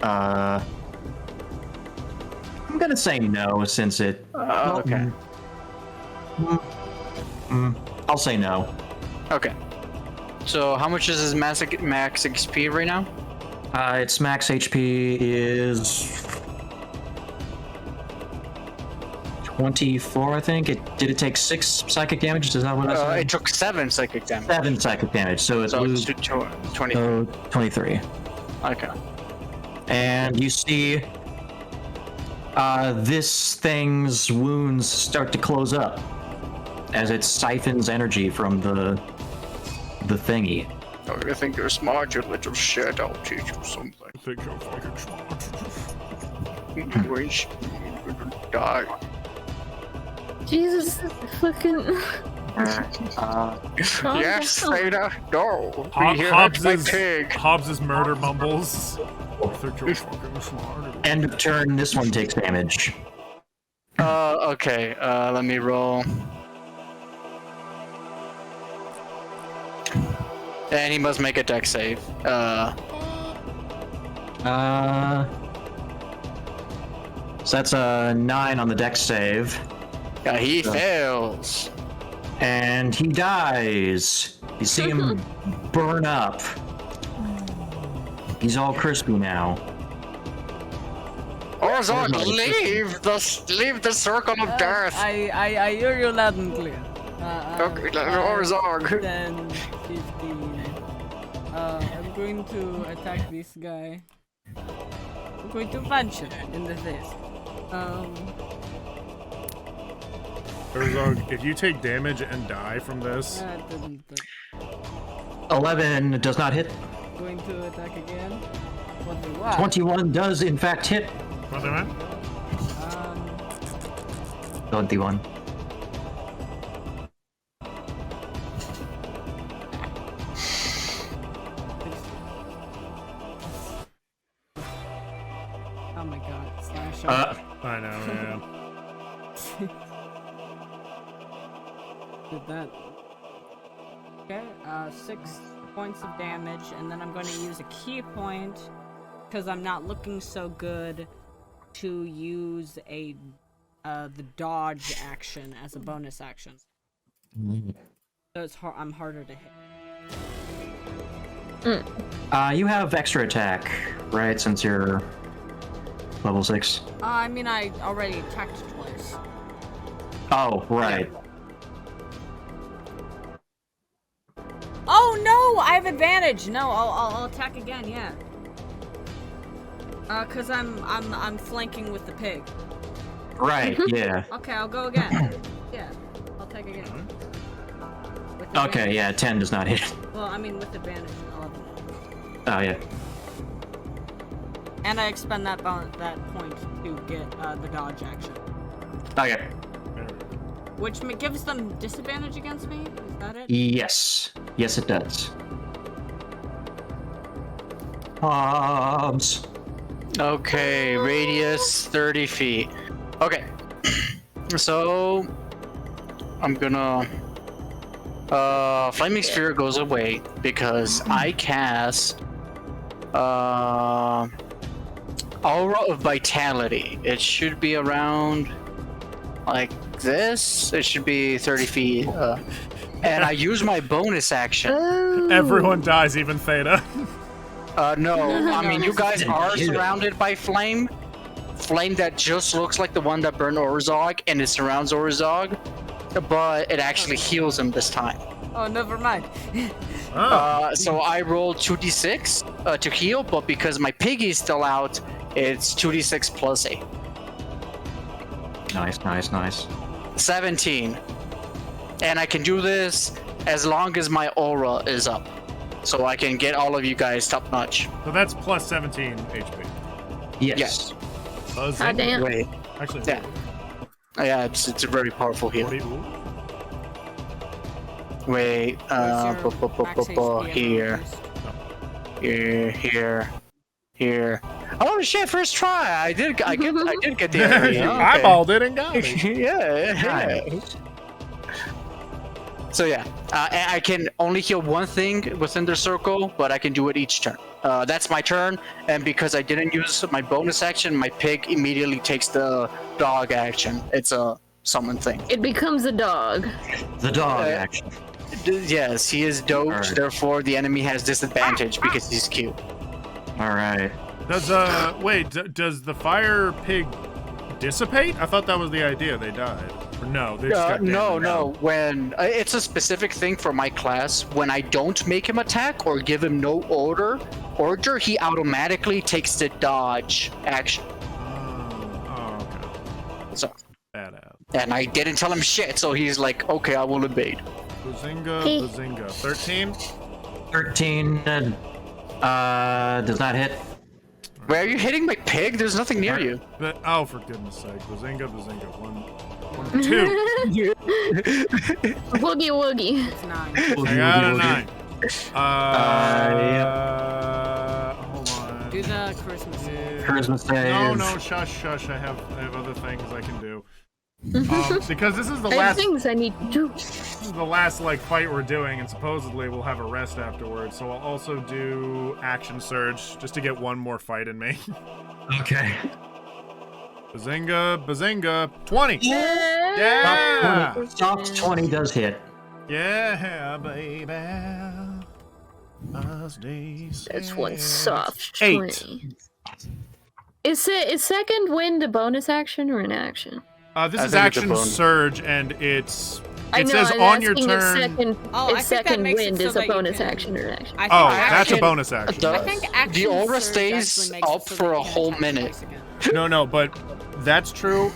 I'm gonna say no since it. Okay. I'll say no. Okay. So how much is his max XP right now? Its max HP is 24, I think. Did it take 6 psychic damage? Is that what I said? It took 7 psychic damage. 7 psychic damage, so it's So it's 20. 23. Okay. And you see this thing's wounds start to close up as it siphons energy from the thingy. Oh, you think you're smart, you little shit? I'll teach you something. I think you're fucking smart. You ain't shit. You're gonna die. Jesus, fucking. Yes, Theta. No. We hear Hobbs my is pig. Hobbs's murder mumbles. I think you're fucking smart. End of turn, this one takes damage. Okay. Let me roll. And he must make a dex save. So that's a 9 on the dex save. Yeah, he fails. And he dies. You see him burn up. He's all crispy now. Orzog, leave the circle of death. I hear you loud and clear. Okay, Orzog. 10, 15. I'm going to attack this guy. I'm going to punch him in the face. Herzog, if you take damage and die from this, That doesn't. 11 does not hit. Going to attack again. What the what? 21 does in fact hit. brother man. 21. Oh my god, slash. I know, yeah. Did that. Okay, 6 points of damage, and then I'm going to use a key point because I'm not looking so good to use the dodge action as a bonus action. So I'm harder to hit. You have extra attack, right? Since you're level 6. I mean, I already attacked twice. Oh, right. Oh no! I have advantage. No, I'll attack again. Yeah. Cause I'm flanking with the pig. Right, yeah. Okay, I'll go again. Yeah, I'll take again. With Okay, advantage. yeah, 10 does not hit. Well, I mean with advantage, 11. Oh, yeah. And I expend that point to get the dodge action, Okay. which gives them disadvantage against me. Is that it? Yes. Yes, it does. Hobbs. Okay, radius 30 feet. Okay. So I'm gonna Flaming Sphere goes away because I cast Aura of Vitality. It should be around like this. It should be 30 feet. And I use my bonus action. Everyone dies, even Theta. No, I mean, you guys are surrounded by flame. Flame that just looks like the one that burned Orzog, and it surrounds Orzog, but it actually heals him this time. Oh, never mind. So I rolled 2d6 to heal, but because my piggy's still out, it's 2d6 plus 8. Nice. 17. And I can do this as long as my aura is up. So I can get all of you guys top notch. So that's plus 17 HP. Yes. God damn. Wait. Actually, Yeah. Yeah, it's a very powerful heal. 40. Ooh. Wait, What's your max HP here. Oh shit! First try, I did get the area. Okay. Eyeballed it and got it. yeah. So yeah, I can only heal one thing within the circle, but I can do it each turn. That's my turn, and because I didn't use my bonus action, my pig immediately takes the dog action. It's a summon thing. It becomes a dog. The dog action. Yes, he is doge, Alright. Therefore the enemy has disadvantage because he's cute. Alright. Does does the fire pig dissipate? I thought that was the idea. They died. Or no, they just got No. damaged. When it's a specific thing for my class. When I don't make him attack or give him no order, he automatically takes the dodge action. Oh, okay. So, Badass. and I didn't tell him shit, so he's like, okay, I will evade. Bazinga. 13. 13 does not hit. Where are you hitting my pig? There's nothing near you. But oh, for goodness sake, Bazinga. 1, 2. Woogie woogie. It's 9. I got a 9. Hold on. Do the Christmas. Charisma save. No, shush. I have other things I can do. Because this is the I have last. things I need to do. This is the last fight we're doing, and supposedly we'll have a rest afterwards. So I'll also do action surge just to get one more fight in me. Okay. Bazinga, 20. Yeah. Soft 20 does hit. Yeah, baby. That's one soft 8. 20. Is second wind a bonus action or an action? This I is think it's a action bonus. surge, and it says I'm on your asking turn. If second, Oh, I if think that second makes it wind so is that a you bonus can- action or an action. I think Oh, action- that's a bonus action. I think action The aura surge stays actually makes it up so for that a you can whole attack minute. twice again. No, but that's true.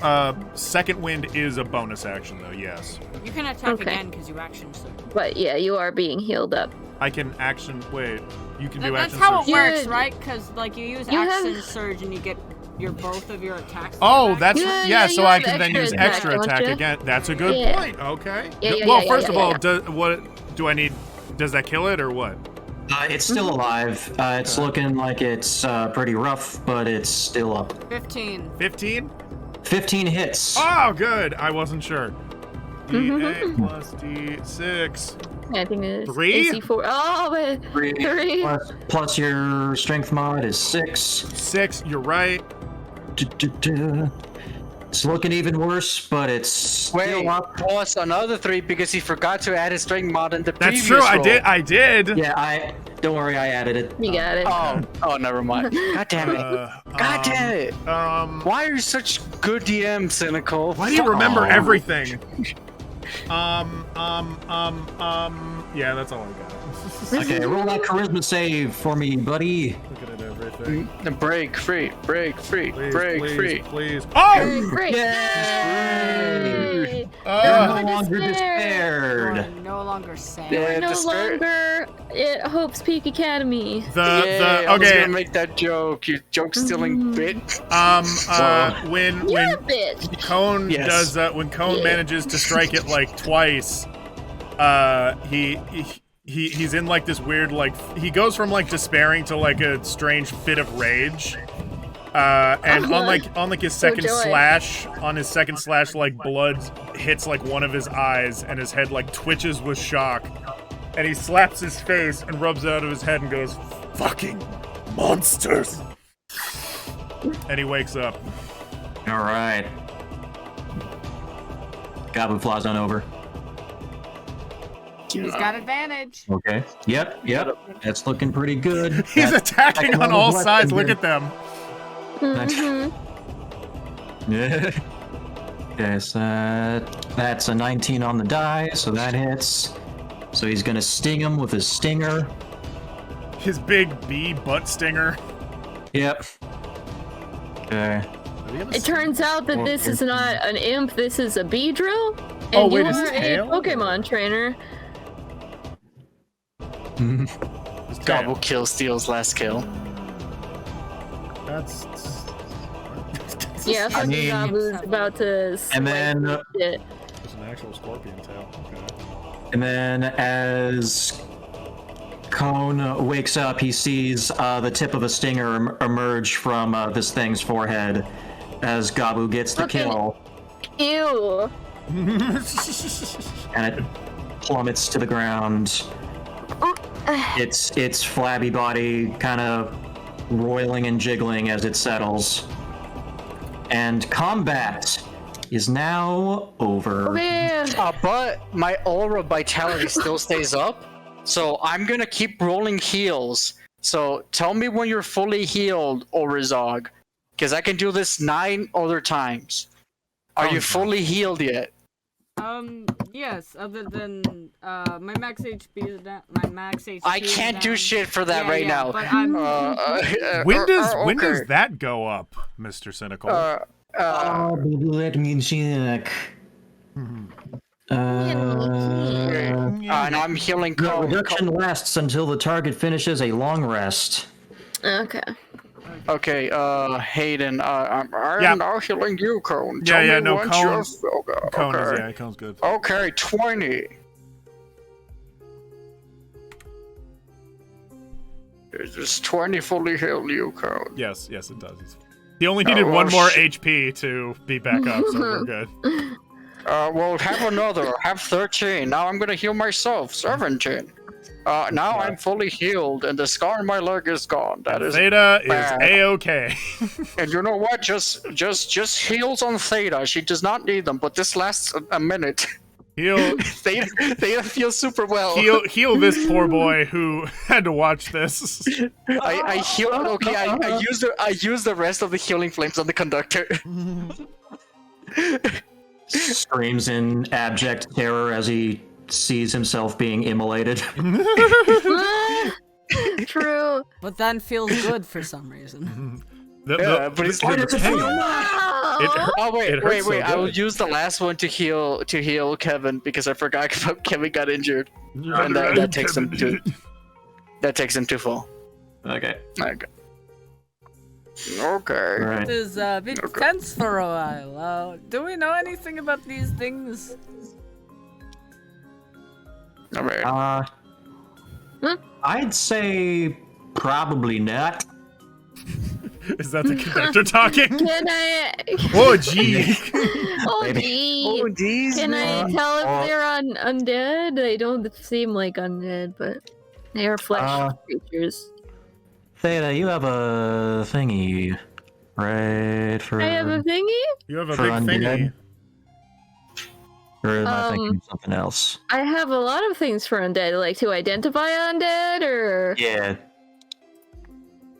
Second wind is a bonus action, though. Yes, You can attack Okay. again because you action surge. But yeah, you are being healed up. I can action. Wait, you can do That's action how surge. it works, Yeah. right? Because like you use You action have- surge and you get both of your attacks. Oh, back. that's Yeah, so you I have can then extra use attack, extra don't attack you? again. That's a good Yeah. point. Okay. Yeah, Well, yeah, first of all, yeah. what do I need? Does that kill it or what? It's still alive. It's looking like it's pretty rough, but it's still up. 15. 15? 15 hits. Oh, good. I wasn't sure. D8 plus D6. I think it's 3? AC4. Oh, but 3. Plus your strength mod is 6. 6. You're right. It's looking even worse, but it's still Wait, up. plus another 3 because he forgot to add his strength mod in the previous That's true. roll. I did. Yeah, don't worry, I added it. You got it. Oh, never mind. God damn it. God damn it. Why are you such good DM, Cynical? Why do you remember Aw. everything? Yeah, that's all I got. Okay, roll that charisma save for me, buddy. Looking at everything. Break free, break free, Please, break please, free. please. Oh! Great. Yay! Yay! You're No no longer You despaired. are no longer sad. Yeah. No Despair- longer at Hope's Peak Academy. I was Okay. gonna make that joke. You joke stealing bit. When You're a bitch. Cone Yes. does when Cone manages to strike it like twice, he's in like this weird he goes from like despairing to like a strange fit of rage. And on his second joy. slash, like blood hits like one of his eyes and his head like twitches with shock. And he slaps his face and rubs it out of his head and goes, "Fucking monsters!" And he wakes up. All right. Gabu flies on over. He's got advantage. Okay. Yep. That's looking pretty good. He's That's attacking second on one all was sides. less Look than at them. good. Okay, so that's a 19 on the die, so that hits. So he's gonna sting him with his stinger. His big bee butt stinger. Yep. Okay. It turns out that this is not an imp, this is a Beedrill. And Oh, wait, you his are tail? a Pokemon trainer. His tail. Gobble kill steals last kill. That's. Yeah, fucking mean- Gabu's about to And then- swipe it. It's an actual scorpion tail. Okay. And then as Cone wakes up, he sees the tip of a stinger emerge from this thing's forehead as Gabu gets the Okay. kill, Ew. and it plummets to the ground. Its flabby body kind of roiling and jiggling as it settles. And combat is now over. Man. But my aura vitality still stays up, so I'm gonna keep rolling heals. So tell me when you're fully healed, Orizog, because I can do this 9 other times. Are you fully healed yet? Yes, other than, my max HP is down, my max HP I is can't do down. shit for that right now. But I'm, When does okay. that go up, Mr. Cynical? Let me check. And I'm healing The Cone. reduction lasts until the target finishes a long rest. Okay. Okay, Hayden, I'm Yeah. now healing you, Cone. Yeah, Tell yeah, me no, once Cone- you're- Cone is, okay. yeah, Cone's good. Okay, 20. Does 20 fully heal you, Cone? Yes, it does. He only needed well, one more shit. HP to be back up, so we're good. Well, have another. Have 13. Now I'm gonna heal myself. 17. Now I'm fully healed, and the scar on my leg is gone. That is Theta is bad. A-okay. And you know what? Just heals on Theta. She does not need them, but this lasts a minute. Heal Theta feels super well. heal this poor boy who had to watch this. I heal. Okay, I use the rest of the healing flames on the conductor. Screams in abject terror as he sees himself being immolated. True. but then feels good for some reason. Yeah, but it's like- the pain. It hurt- Oh wait, it wait, hurts so wait! I will good. use the last one to heal Kevin because I forgot Kevin got injured, and that takes him to full. Okay. Okay. Okay. All right. It is a bit Okay. tense for a while. Do we know anything about these things? I mean, I'd say probably not. Is that the conductor talking? Can I? Oh, gee. Oh, Maybe. gee. geez, Can I tell if they're undead? They don't seem like undead, but they are flesh creatures. Theta, you have a thingy, right? For I have a thingy? You have a For big undead? thingy. or am I thinking of something else? I have a lot of things for undead, like to identify undead, or Yeah.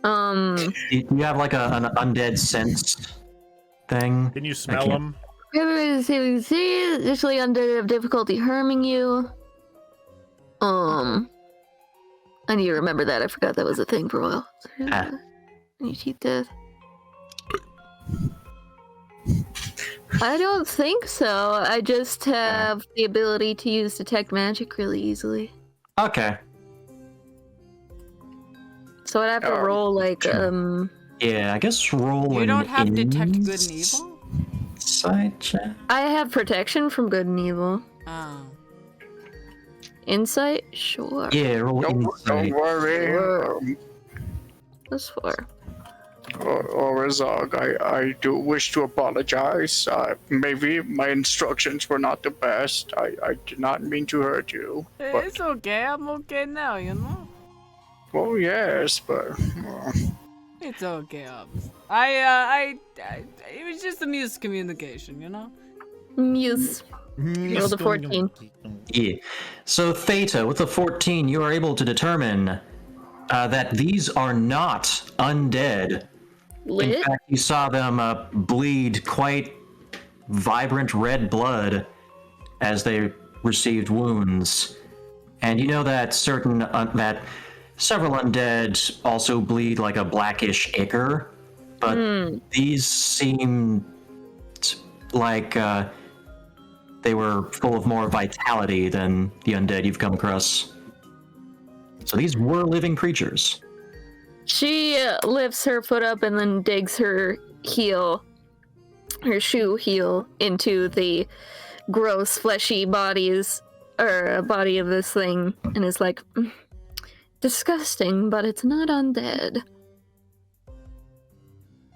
Do you have like an undead sense thing? Can you smell can't- them? Everybody's saving the additionally undead have difficulty harming you. I need to remember that. I forgot that was a thing for a while. Any cheat death? I don't think so. I just have the ability to use detect magic really easily. Okay. So I'd have to roll like Yeah, I guess roll. You don't have detect good and evil? Side check. I have protection from good and evil. Oh. Insight? Sure. Yeah, roll Don't insight. worry. Plus 4. Orazog, I do wish to apologize. Maybe my instructions were not the best. I did not mean to hurt you. But, It's okay. I'm okay now, you know? well, yes, but... It's okay, Hobbs. It was just a miscommunication, you know? Muse. Roll the 14. Yeah. So Theta, with the 14, you are able to determine that these are not undead. Lit? In fact, you saw them bleed quite vibrant red blood as they received wounds. And you know that that several undead also bleed like a blackish ichor, but these seem like they were full of more vitality than the undead you've come across. So these were living creatures. She lifts her foot up and then digs her shoe heel, into the gross, fleshy body of this thing, and is like, disgusting, but it's not undead.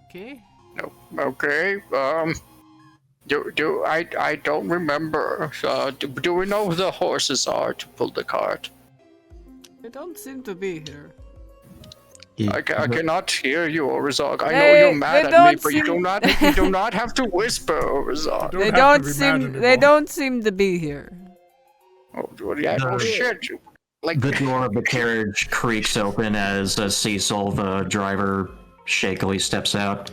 Okay. No, okay, I don't remember. Do we know who the horses are to pull the cart? They don't seem to be here. I cannot hear you, Orazog. I know They- you're mad they at me, don't but you do not have to whisper, Orazog. They don't seem to be here. Oh, yeah, oh shit. Like, The door of the carriage creaks open as Cecil, the driver, shakily steps out.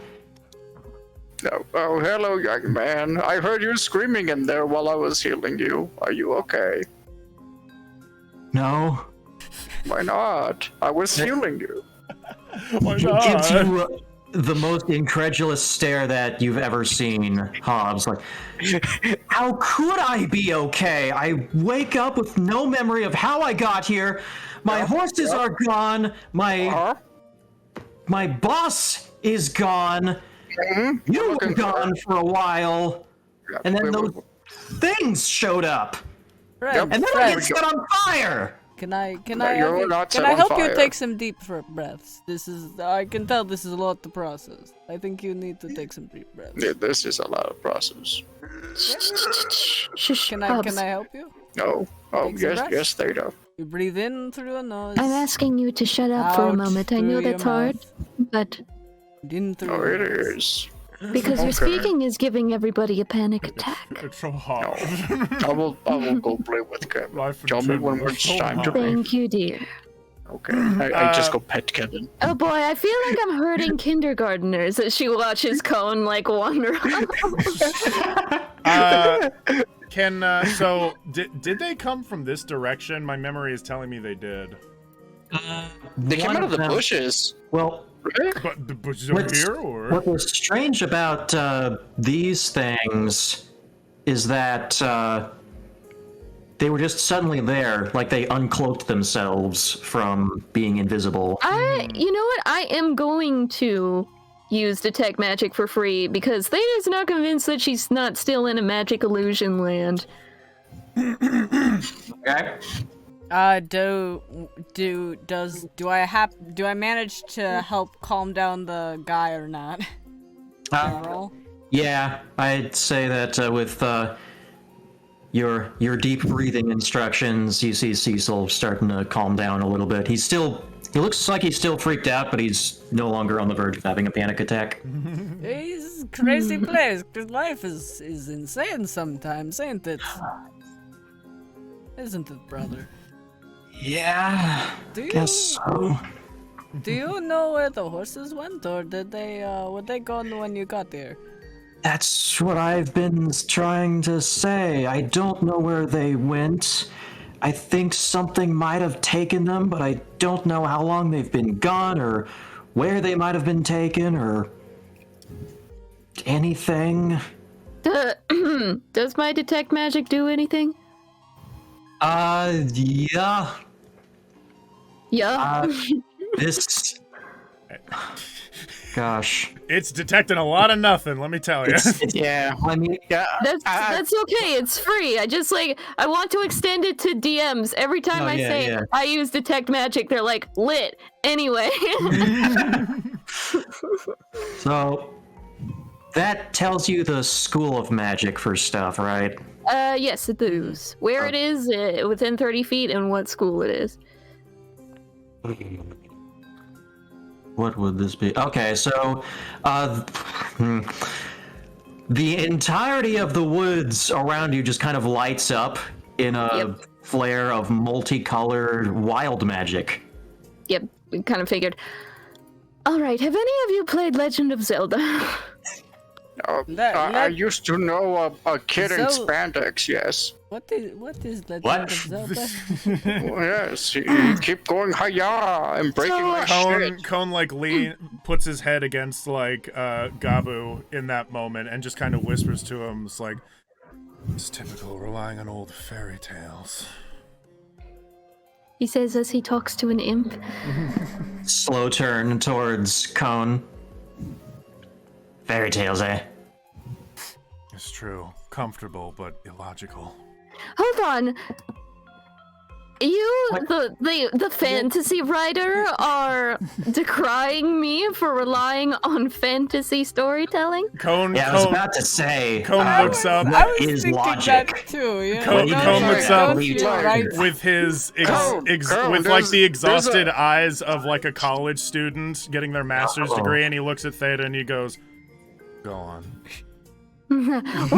oh, hello, young man. I heard you screaming in there while I was healing you. Are you okay? No. Why not? I was healing you. Why He gives not? you the most incredulous stare that you've ever seen, Hobbs. Like, how could I be okay? I wake up with no memory of how I got here. My horses are gone. My boss is gone. You were gone for a while. And then those things showed up. Fred, And then I Fred, get set on fire. can I you're not set on help you fire. take some deep breaths? I can tell this is a lot to process. I think you need to take some deep breaths. Yeah, this is a lot of process. Shush, Can Hobbs. I help you? No. Oh, Take some yes, breaths. yes, Theta. You breathe in through your nose. I'm asking you to shut up for a out moment. I know through that's your hard, mouth. but In through Oh, your it nose. is. because your Okay. speaking is giving everybody a panic attack. It's so hot. I will go play with Kevin. Life in Tell me Finland when is it's so time to hot. leave. Thank you, dear. Okay. I just go pet Kevin. Oh boy, I feel like I'm hurting kindergartners as she watches Cone like wander off. So did they come from this direction? My memory is telling me they did. They came One out of the them- bushes. Well, Right? But the bushes over What's- here, or what was strange about these things is that they were just suddenly there, like they uncloaked themselves from being invisible. You know what? I am going to use detect magic for free because Theta's not convinced that she's not still in a magic illusion land. Okay. Do I manage to help calm down the guy or not? Roll. Yeah, I'd say that with your deep breathing instructions, you see Cecil starting to calm down a little bit. He looks like he's still freaked out, but he's no longer on the verge of having a panic attack. It's a crazy place. Life is insane sometimes, ain't it? Isn't it, brother? Yeah, guess so. Do you know where the horses went, or did they were they gone when you got there? That's what I've been trying to say. I don't know where they went. I think something might have taken them, but I don't know how long they've been gone or where they might have been taken or anything. Does my detect magic do anything? Yeah. Yeah. This. Gosh. It's detecting a lot of nothing, let me tell you. Yeah. I mean, That's okay. It's free. I just I want to extend it to DMs. Every time Oh, I yeah, say yeah. I use detect magic, they're like lit. Anyway. so that tells you the school of magic for stuff, right? Yes, it does. Where it is, within 30 feet, and what school it is. What would this be? Okay, so the entirety of the woods around you just kind of lights up in a flare of multicolored wild magic. Yep, we kind of figured. All right, have any of you played Legend of Zelda? I used to know a kid in spandex, yes. What is Legend What? of Zelda? Oh, yes, he keep going hi-ya and breaking my shit. Cone like puts his head against like Gabu in that moment and just kind of whispers to him, it's like, it's typical relying on old fairy tales. He says as he talks to an imp. Slow turn towards Cone. Fairy tales, eh? It's true. Comfortable, but illogical. Hold on. You, the fantasy writer, are decrying me for relying on fantasy storytelling? Cone, Yeah, I was about to say. Cone looks up. I was is thinking logic. that too. You know? Cone looks up Right. with his Cone, with like the there's exhausted eyes of like a college student getting their master's degree, and he looks at Theta and he goes, "Go on." What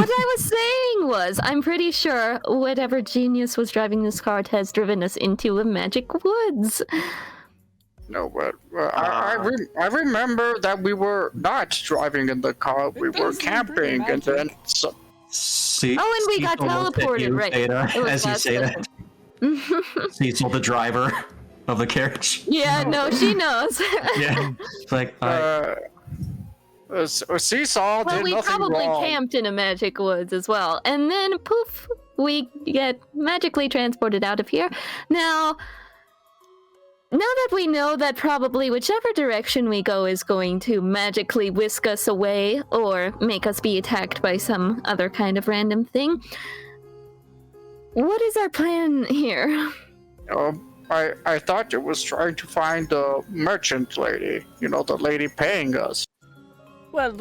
I was saying was, I'm pretty sure whatever genius was driving this cart has driven us into a magic woods. No, but I remember that we were not driving in the car. We were camping, and then See, Oh, and we got Cecil looks at teleported, you, right. Theta, It was as you last say time. that. Cecil, the driver of the carriage. Yeah, no, she knows. Yeah. It's like, Seesaw Well, did we nothing probably wrong. camped in a magic woods as well. And then, poof, we get magically transported out of here. Now that we know that probably whichever direction we go is going to magically whisk us away or make us be attacked by some other kind of random thing, what is our plan here? I thought it was trying to find the merchant lady. You know, the lady paying us. Well,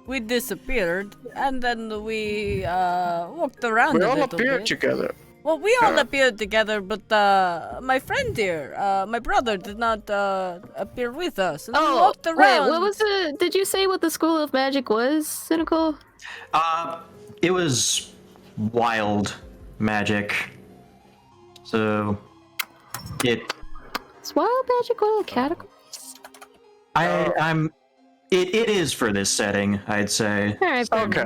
we disappeared, and then we walked around We a all little appeared bit. together. Well, we all appeared together, but my friend here, my brother, did not appear with us. And we walked around. Wait, what was the... Did you say what the School of Magic was, Cynical? it was wild magic. So, Is wild magic one of the categories? it is for this setting, I'd say. Alright, Okay.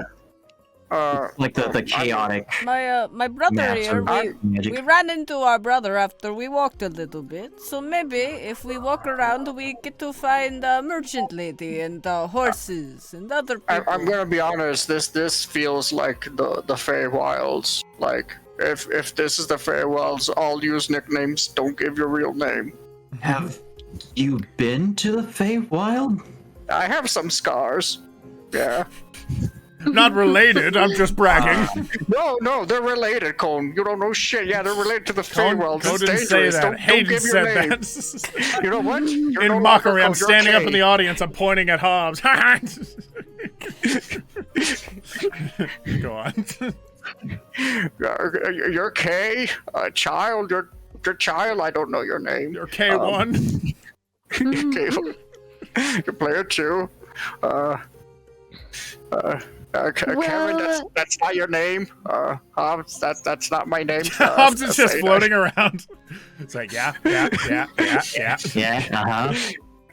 Like the chaotic. My brother maps here, of magic. we ran into our brother after we walked a little bit. So maybe if we walk around, we get to find a merchant lady and horses and other people. I'm gonna be honest. This feels like the Feywilds. Like if this is the Feywilds, all use nicknames. Don't give your real name. Have you been to the Feywild? I have some scars. Yeah. Not related, I'm just bragging. No, they're related, Cone. You don't know shit. Yeah, they're related to the Cone Feywilds. didn't It's say dangerous. that. Don't Hayden give your said name. that. You know what? You're no In longer mockery, I'm Cone, you're standing up Kay. in the audience. I'm pointing at Hobbs. Go on. You're Kay, a child. You're child. I don't know your name. You're K1. Kay, you're player 2. Kevin, that's not your name. Hobbs, that's not my name. Hobbs is just say floating around. It's like, yeah. Yeah,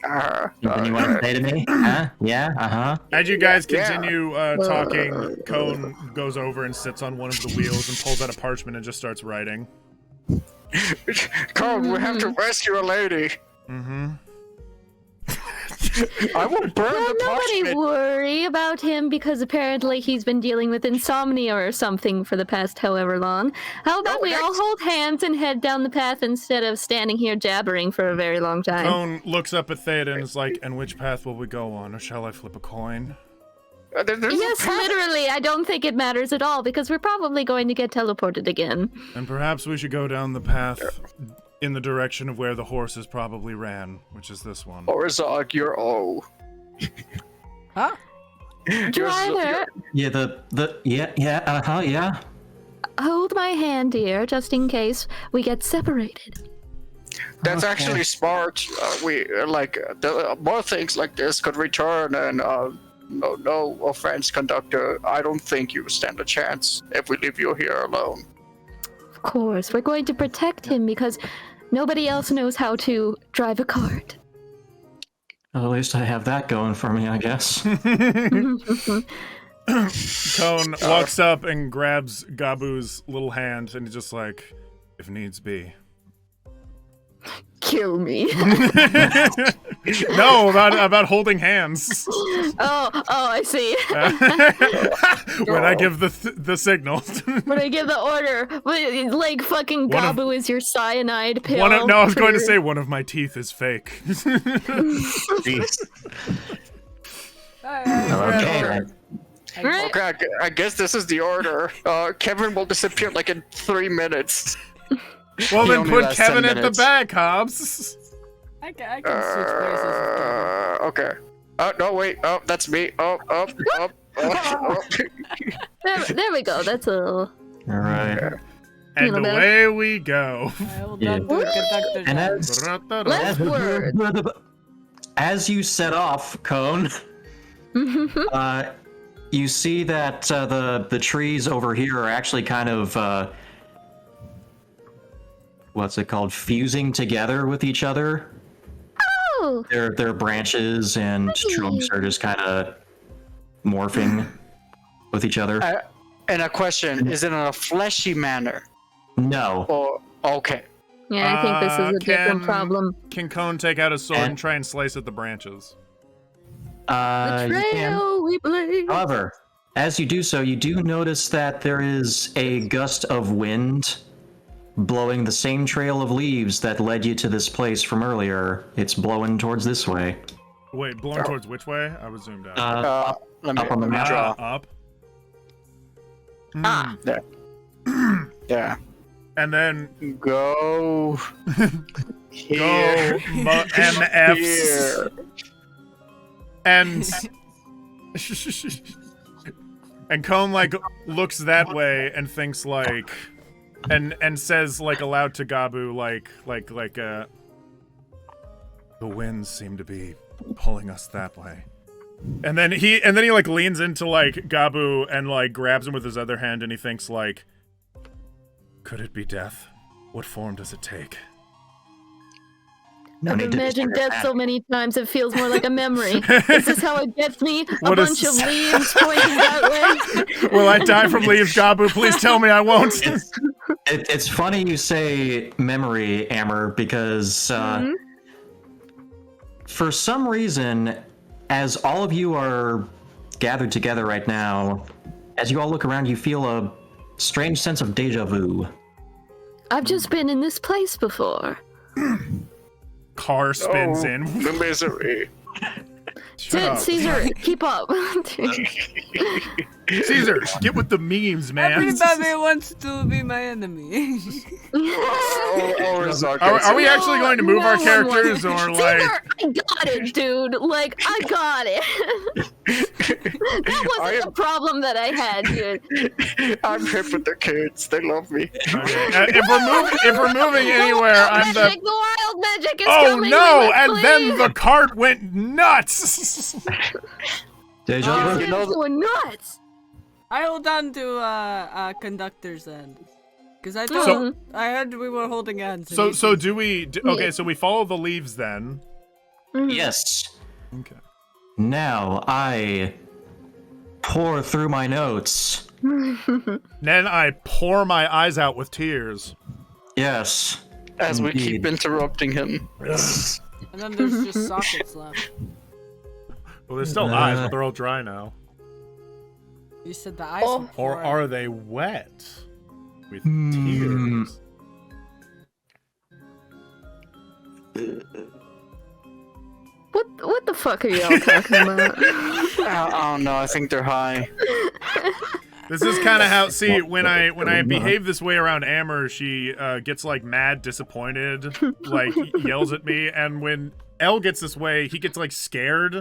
Something you want to say to me? Huh? Yeah? Uh-huh. As you guys continue talking, Cone goes over and sits on one of the wheels and pulls out a parchment and just starts writing. Cone, we have to rescue a lady. Mm-hmm. I will burn Well, the nobody parchment. worry about him because apparently he's been dealing with insomnia or something for the past however long. How about we all hold hands and head down the path instead of standing here jabbering for a very long time? Cone looks up at Theta and is like, and which path will we go on, or shall I flip a coin? Yes, literally, I don't think it matters at all because we're probably going to get teleported again. And perhaps we should go down the path in the direction of where the horses probably ran, which is this one. Orzog, you're O. Huh? Driver, Yeah, yeah. hold my hand, dear, just in case we get separated. That's Okay. actually smart. More things like this could return, and no offense, conductor. I don't think you stand a chance if we leave you here alone. Of course, we're going to protect him because nobody else knows how to drive a cart. Well, at least I have that going for me, I guess. Cone walks up and grabs Gabu's little hand and he's just like, if needs be. Kill me. No, about holding hands. Oh, I see. When I give the signal. When I give the order, like fucking One of- Gabu is your cyanide pill. No, I was going to say one of my teeth is fake. Jeez. Okay. Okay. Right? Okay, I guess this is the order. Kevin will disappear like in 3 minutes. Well, He then only put lasts Kevin 10 at the minutes. back, Hobbs. I can switch places. Okay. Oh no, wait. Oh, that's me. Oh. There we go. That's a little. All right. And Feel bad. away we go. Hold Yeah. on to the conductor's And hand. Leftward. as you set off, Cone, you see that the trees over here are actually kind of what's it called? Fusing together with each other. Oh, Their branches and trunks are just kind of morphing with each other. And a question: is it in a fleshy manner? No. Or okay? yeah. I think this is a different problem. Can Cone take out his sword and try and slice at the branches? The You can. trail we blaze. However, as you do so, you do notice that there is a gust of wind blowing the same trail of leaves that led you to this place from earlier. It's blowing towards this way. Wait, blowing towards which way? I was zoomed out. Let me up on the map. draw. Up. There. Yeah. And then Go. go Here. MFs. Here. And and Cone like looks that way and thinks like and says like aloud to Gabu the winds seem to be pulling us that way. And then he like leans into like Gabu and like grabs him with his other hand and he thinks like, could it be death? What form does it take? No I've need to be imagined death so dramatic. many times it feels more like a memory. Is this how it gets me? A What is bunch of this? leaves pointing that way? Will I die from leaves, Gabu? Please tell me I won't. It's funny you say memory, Amber, because for some reason, as all of you are gathered together right now, as you all look around, you feel a strange sense of deja vu. I've just been in this place before. Car spins in. The misery. Shut up. Caesar, keep up. Caesar, get with the memes, man. Everybody wants to be my enemy. Are we actually going to move our No one characters wants- or like? Caesar, I got it, dude. Like, I got it. That wasn't the problem that I had, dude. I'm hip with the kids. They love me. Okay. If we're moving anywhere, I'm Magic, the. the wild magic is Oh coming. no! we must And then flee. the cart went nuts. Deja vu? You know, Going nuts. I hold on to conductor's end. Because I So- I heard we were holding hands. So do we? Okay, so we follow the leaves then. Yes. Okay. Now I pour through my notes. Then I pour my eyes out with tears. Yes. As we Indeed. keep interrupting him. And then there's just sockets left. Well, there's still eyes, but they're all dry now. You said the ice. Oh. Or are they wet with tears? What the fuck are y'all talking about? I don't know. I think they're high. This is kind of how. See, when I behave this way around Amber, she gets like mad, disappointed, like yells at me, and when L gets this way, he gets like scared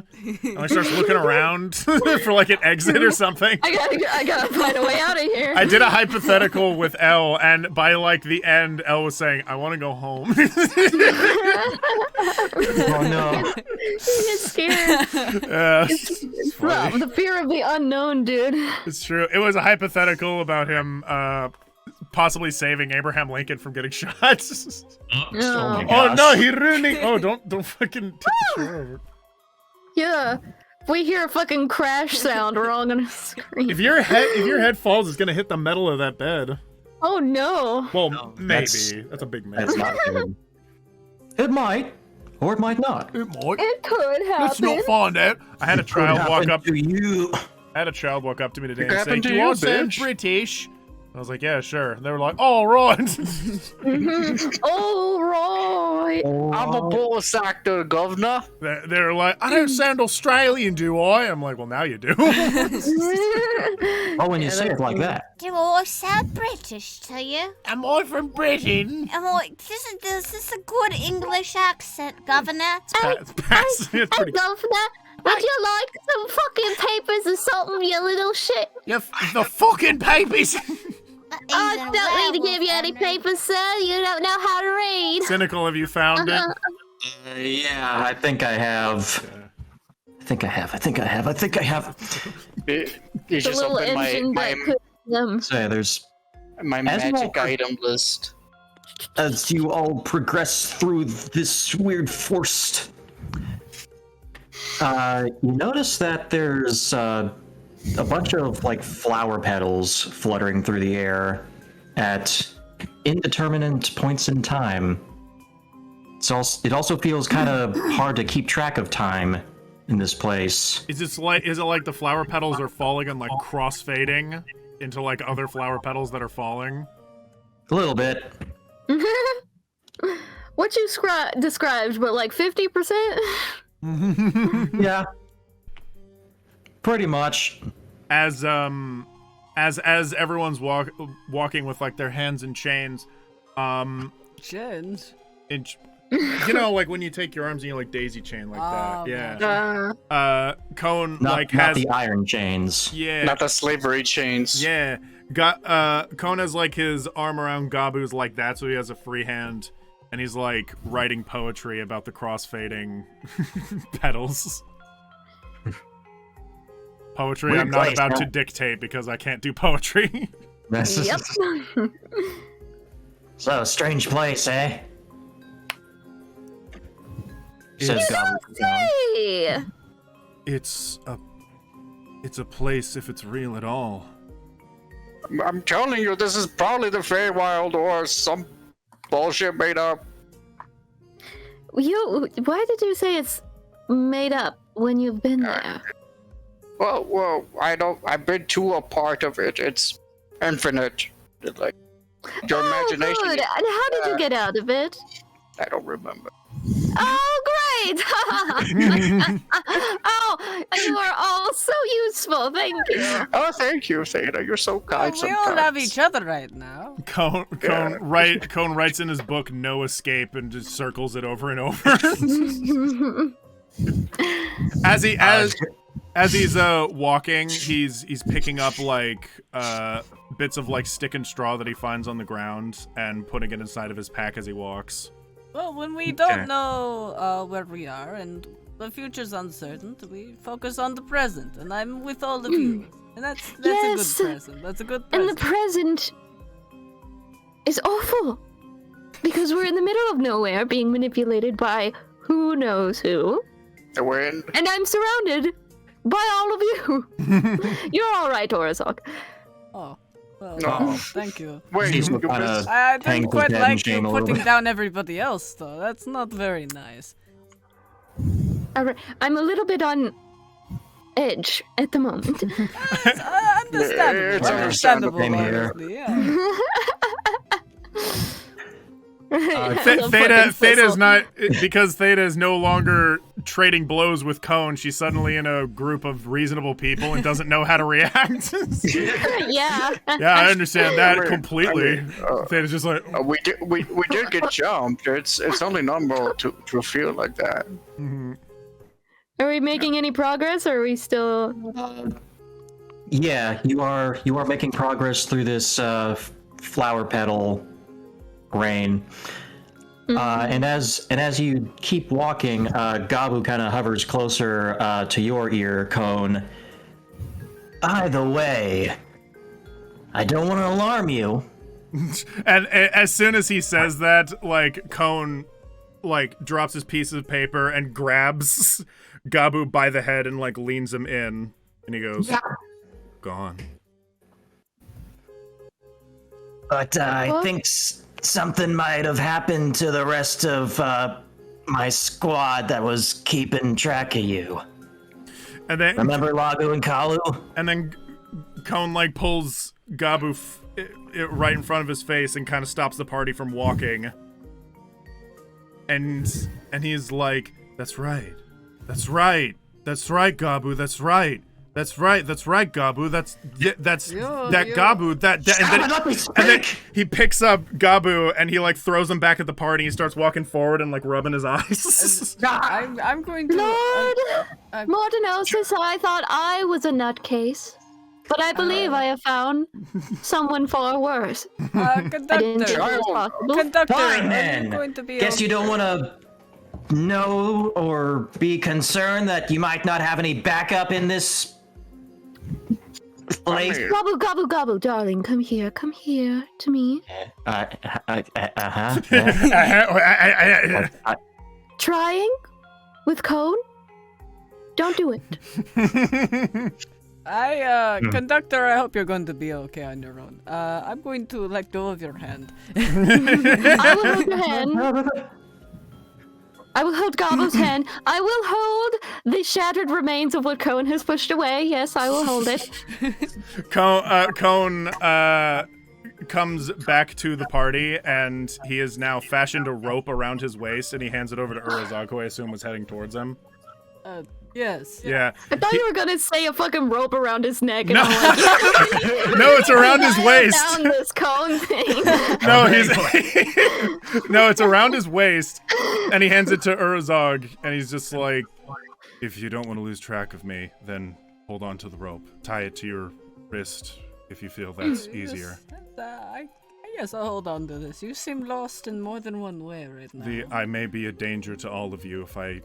and like starts looking around for like an exit or something. I gotta find a way out of here. I did a hypothetical with L, and by like the end, L was saying, "I want to go home." Oh no. He gets scared. It's funny. The fear of the unknown, dude. It's true. It was a hypothetical about him possibly saving Abraham Lincoln from getting shot. No. Oh no, he ruining. Oh, don't fucking tip the show over. Yeah. If we hear a fucking crash sound, we're all gonna scream. If your head falls, it's gonna hit the metal of that bed. Oh no. Well, maybe. that's- That's a big That's maybe. not good. It might, or it might not. It might. It could happen. Let's not find out. I had a child walk up. to you. I had a child walk up to me today It and say, happened to "Do you, you all sound bitch?" British?" I was like, "Yeah, sure." And they were like, "All right." All right. I'm a voice actor, governor. They're like, "I don't sound Australian, do I?" I'm like, "Well, now you do." Oh, when you say it like that. Do I sound British to you? Am I from Britain? Am I, is this a good English accent, Governor? It's passing. It's Hey, pretty. Governor, would you like some fucking papers or something, you little shit? The fucking papers. I don't need to give you any papers, sir. You don't know how to read. Cynical, have you found it? Yeah, I think I have. I think I have. You The just little opened engine that could Say, there's my As you magic all- item list. as you all progress through this weird forest, you notice that there's a bunch of like flower petals fluttering through the air at indeterminate points in time. It also feels kind of hard to keep track of time in this place. Is it like the flower petals are falling and like cross-fading into like other flower petals that are falling? A little bit. What you described, but like 50%? Yeah. Pretty much. As everyone's walking with like their hands in chains, Chins. you know, like when you take your arms and you like daisy chain like that. Oh, Yeah. Cone Not, like not has the iron chains. yeah. Not the slavery chains. Yeah. Cone has like his arm around Gabu's like that, so he has a free hand, and he's like writing poetry about the crossfading petals. Poetry Weird I'm not place, about huh? to dictate because I can't do poetry. Yep. So, strange place, eh? Says Goblin. Hey! It's a place if it's real at all. I'm telling you, this is probably the Feywild or some bullshit made up. Why did you say it's made up when you've been there? Well, I've been to a part of it. It's infinite. Like, your imagination. Good. And how did you get out of it? I don't remember. Oh, great! Oh, you are all so useful. Thank you. Oh, thank you, Theta. You're so kind We sometimes. all have each other right now. Cone writes in his book "No Escape" and just circles it over and over. As he's walking, he's picking up like bits of like stick and straw that he finds on the ground and putting it inside of his pack as he walks. Well, when we don't know where we are and the future's uncertain, we focus on the present, and I'm with all of you. And that's Yes. a good present. That's a good And present. the present is awful. Because we're in the middle of nowhere being manipulated by who knows who. The wind. And I'm surrounded by all of you. You're all right, Orazok. Oh. Well, No. thank you. Wait, He's you kinda missed- I hang didn't his quite head like and you shame a little putting bit. down everybody else, though. That's not very nice. I'm a little bit on edge at the moment. It's understandable. It's Understandable, Same here. honestly, yeah. Theta is not, because Theta is no longer trading blows with Cone. She's suddenly in a group of reasonable people and doesn't know how to react. Yeah. Yeah, I understand that I mean, completely. Theta's just like, we did get jumped. It's only normal to feel like that. Are we making any progress, or are we still? Yeah, you are making progress through this flower petal rain. And as you keep walking, Gabu kind of hovers closer to your ear, Cone. By the way, I don't want to alarm you. and as soon as he says that, like, Cone, like, drops his piece of paper and grabs Gabu by the head and, like, leans him in. And he goes, gone. But I What? think something might have happened to the rest of my squad that was keeping track of you. And then, Remember Lagu and Kalu? and then Cone, like, pulls Gabu right in front of his face and kind of stops the party from walking. And he's like, that's right. That's right. That's right, Gabu. That's right. That's right. That's right, Gabu. That's Gabu. And then he picks up Gabu and he like throws him back at the party. He starts walking forward and like rubbing his eyes. I'm going to. Lord Mortenosis, I thought I was a nutcase, but I believe I have found someone far worse. I didn't think it was possible. Conductor, Fine are you then. going to be Guess you don't want to know or be concerned that you might not have any backup in this place. Gabu, Gabu, Gabu, darling, come here to me. Trying with Cone? Don't do it. Conductor, I hope you're going to be okay on your own. I'm going to let go of your hand. I will hold your hand. I will hold Gabu's hand. I will hold the shattered remains of what Cone has pushed away. Yes, I will hold it. Cone comes back to the party, and he has now fashioned a rope around his waist, and he hands it over to Urazog, who I assume was heading towards him. Yes. Yeah. I thought you were gonna say a fucking rope around his neck, and No. I'm like, No, it's around his waist. down this Cone thing. No, no, it's around his waist, and he hands it to Urazog, and he's just like, if you don't want to lose track of me, then hold on to the rope. Tie it to your wrist if you feel that's easier. I guess I'll hold on to this. You seem lost in more than one way right now. I may be a danger to all of you if I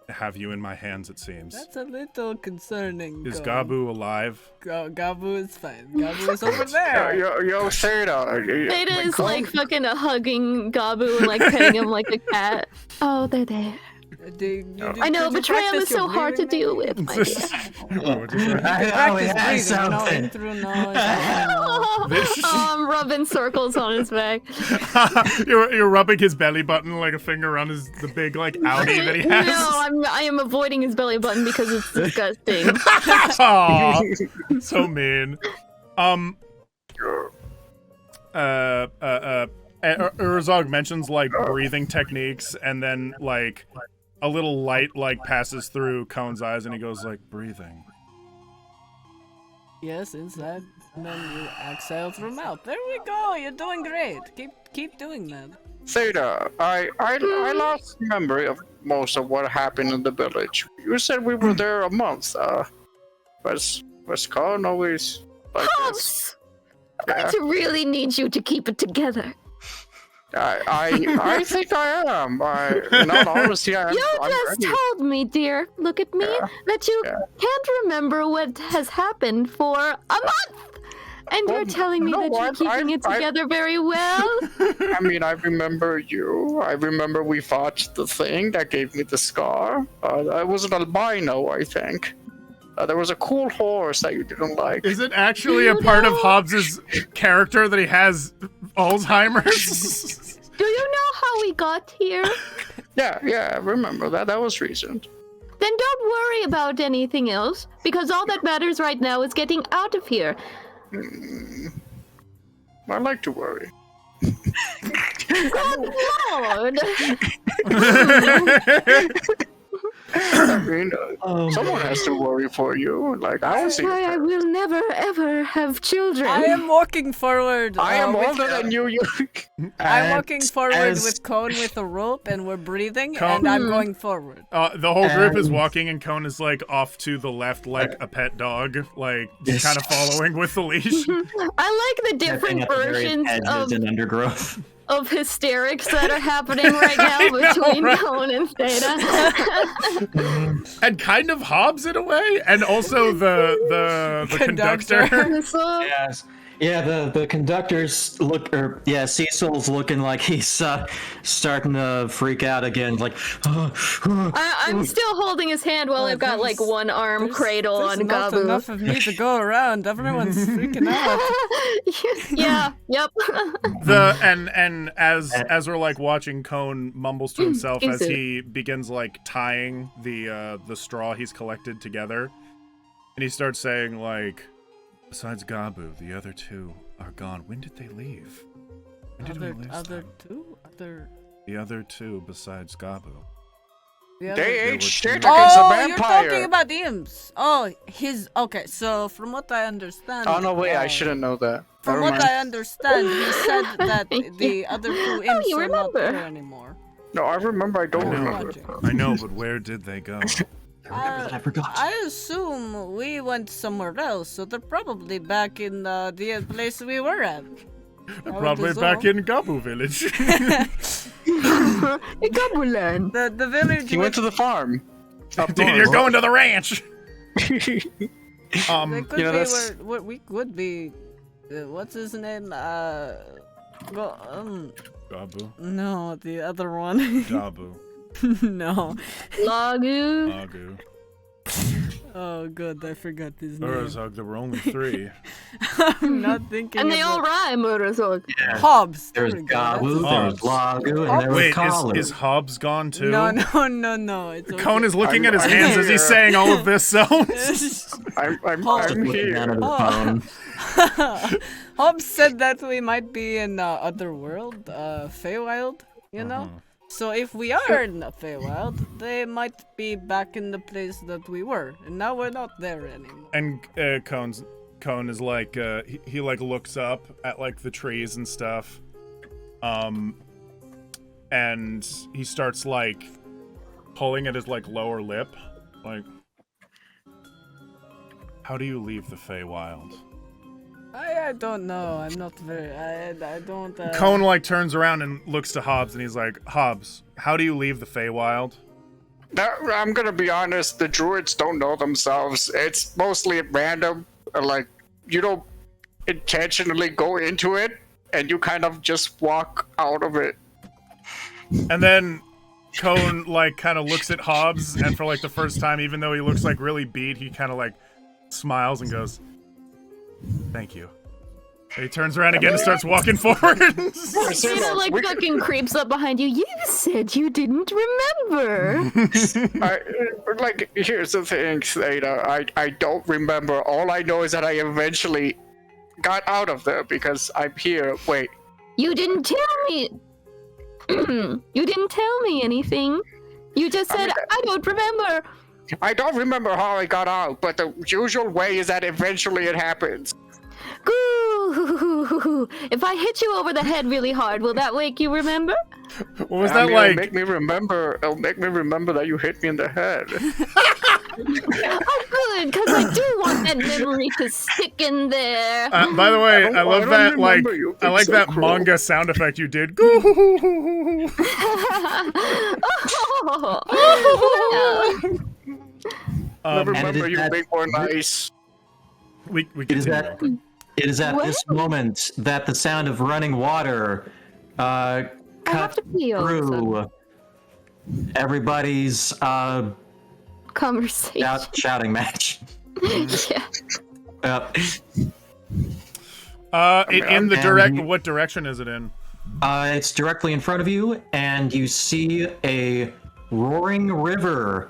have you in my hands, it seems. That's a little concerning. Is Gabu alive? Gabu is fine. Gabu is over there. Yo, Theta. Theta is like fucking hugging Gabu and like petting him like a cat. Oh, they're there. I know, betrayal is so hard to deal with, my dear. I'm rubbing circles on his back. You're rubbing his belly button like a finger around the big like outie that he has. No, I am avoiding his belly button because it's disgusting. Aw, so mean. Urazog mentions like breathing techniques, and then like a little light like passes through Cone's eyes, and he goes like, breathing. Yes, inside, and then you exhale through mouth. There we go. You're doing great. Keep doing that. Theta, I lost memory of most of what happened in the village. You said we were there a month. Was Cone always like this? I'm going to really need you to keep it together. I think I am. In all honesty, I'm just ready. told me, dear, look at me, that you can't remember what has happened for a month. And you're telling me no, that you're keeping it together very well? I mean, I remember you. I remember we fought the thing that gave me the scar. I was an albino, I think. There was a cool horse that you didn't like. Is it actually a part of Hobbs's character that he has Alzheimer's? Do you know how we got here? Yeah, I remember that. That was recent. Then don't worry about anything else, because all that matters right now is getting out of here. I like to worry. Good Lord! I mean, someone has to worry for you. Like, I was That's why I will never, ever have children. I am walking forward. I am older than you. I'm walking forward with Cone with a rope, and we're breathing, Cone- and I'm going forward. The whole group is walking, and Cone is like off to the left, like a pet dog, like just kind of following with the leash. I like the different versions and undergrowth. of hysterics that are happening right now between Cone and Theta. And kind of Hobbs in a way, and also the conductor. Yes. Yeah, the conductor's Cecil's looking like he's starting to freak out again. Like, I'm still holding his hand while I've got like one arm cradle on There's not Gabu. enough of me to go around. Everyone's freaking out. Yeah, yep. And as we're like watching, Cone mumbles to himself as he begins like tying the straw he's collected together, and he starts saying like, besides Gabu, the other two are gone. When did they leave? When did we lose them? The other two besides Gabu. They ate shit against Oh, a you're vampire. talking about Imps. Oh, okay. So from what I understand. Oh no, wait! I shouldn't know that. From Never what mind. I understand, he said that the other two imps you are not remember. there anymore. No, I remember. I don't I know. remember. I know, but where did they go? I forgot. I assume we went somewhere else, so they're probably back in the place we were at. Probably back in Gabu village. Gabuland. The village. He went to the farm. Up Dude, north. you're going to the ranch. They could you know, be that's- where we could be. What's his name? Gabu. No, the other one. Gabu. No. Lagu. Gabu. Oh, good. I forgot his name. Urazog, there were only 3. I'm not thinking. And they of all rhyme, Urazog. Hobbs. There's there we go. Gabu, Hobbs. there's Lagu, and there was Wait, Collar. is Hobbs gone too? No. It's okay. Cone is looking at his I'm hands as he's here. saying all of this sounds. I'm Looking down here. at his phone. Hobbs said that we might be in Otherworld, Feywild, you know? So if we are in the Feywild, they might be back in the place that we were, and now we're not there anymore. And Cone is like, he like looks up at like the trees and stuff, and he starts like pulling at his like lower lip, like, how do you leave the Feywild? I don't know. I'm not very. I don't. Cone like turns around and looks to Hobbs, and he's like, Hobbs, how do you leave the Feywild? I'm gonna be honest. The druids don't know themselves. It's mostly at random. Like, you don't intentionally go into it, and you kind of just walk out of it. And then Cone like kind of looks at Hobbs, and for like the first time, even though he looks like really beat, he kind of like smiles and goes, "Thank you." And he turns around again and starts walking forward. Theta like fucking creeps up behind you. You said you didn't remember. Like, here's the thing, Theta. I don't remember. All I know is that I eventually got out of there because I'm here. Wait. You didn't tell me. You didn't tell me anything. You just said, I don't remember. I don't remember how I got out, but the usual way is that eventually it happens. Goo. If I hit you over the head really hard, will that make you remember? What was I that mean, like? It'll make me remember that you hit me in the head. Oh, good, because I do want that memory to stick in there. By the way, I love don't that like remember you. I It's like so that cruel. manga sound effect you did. I and remember it is you that- being more nice. We It is continue. that It is at this moment that the sound of running water cuts through everybody's conversation. Shouting match. Yeah. In the direct. What direction is it in? It's directly in front of you, and you see a roaring river.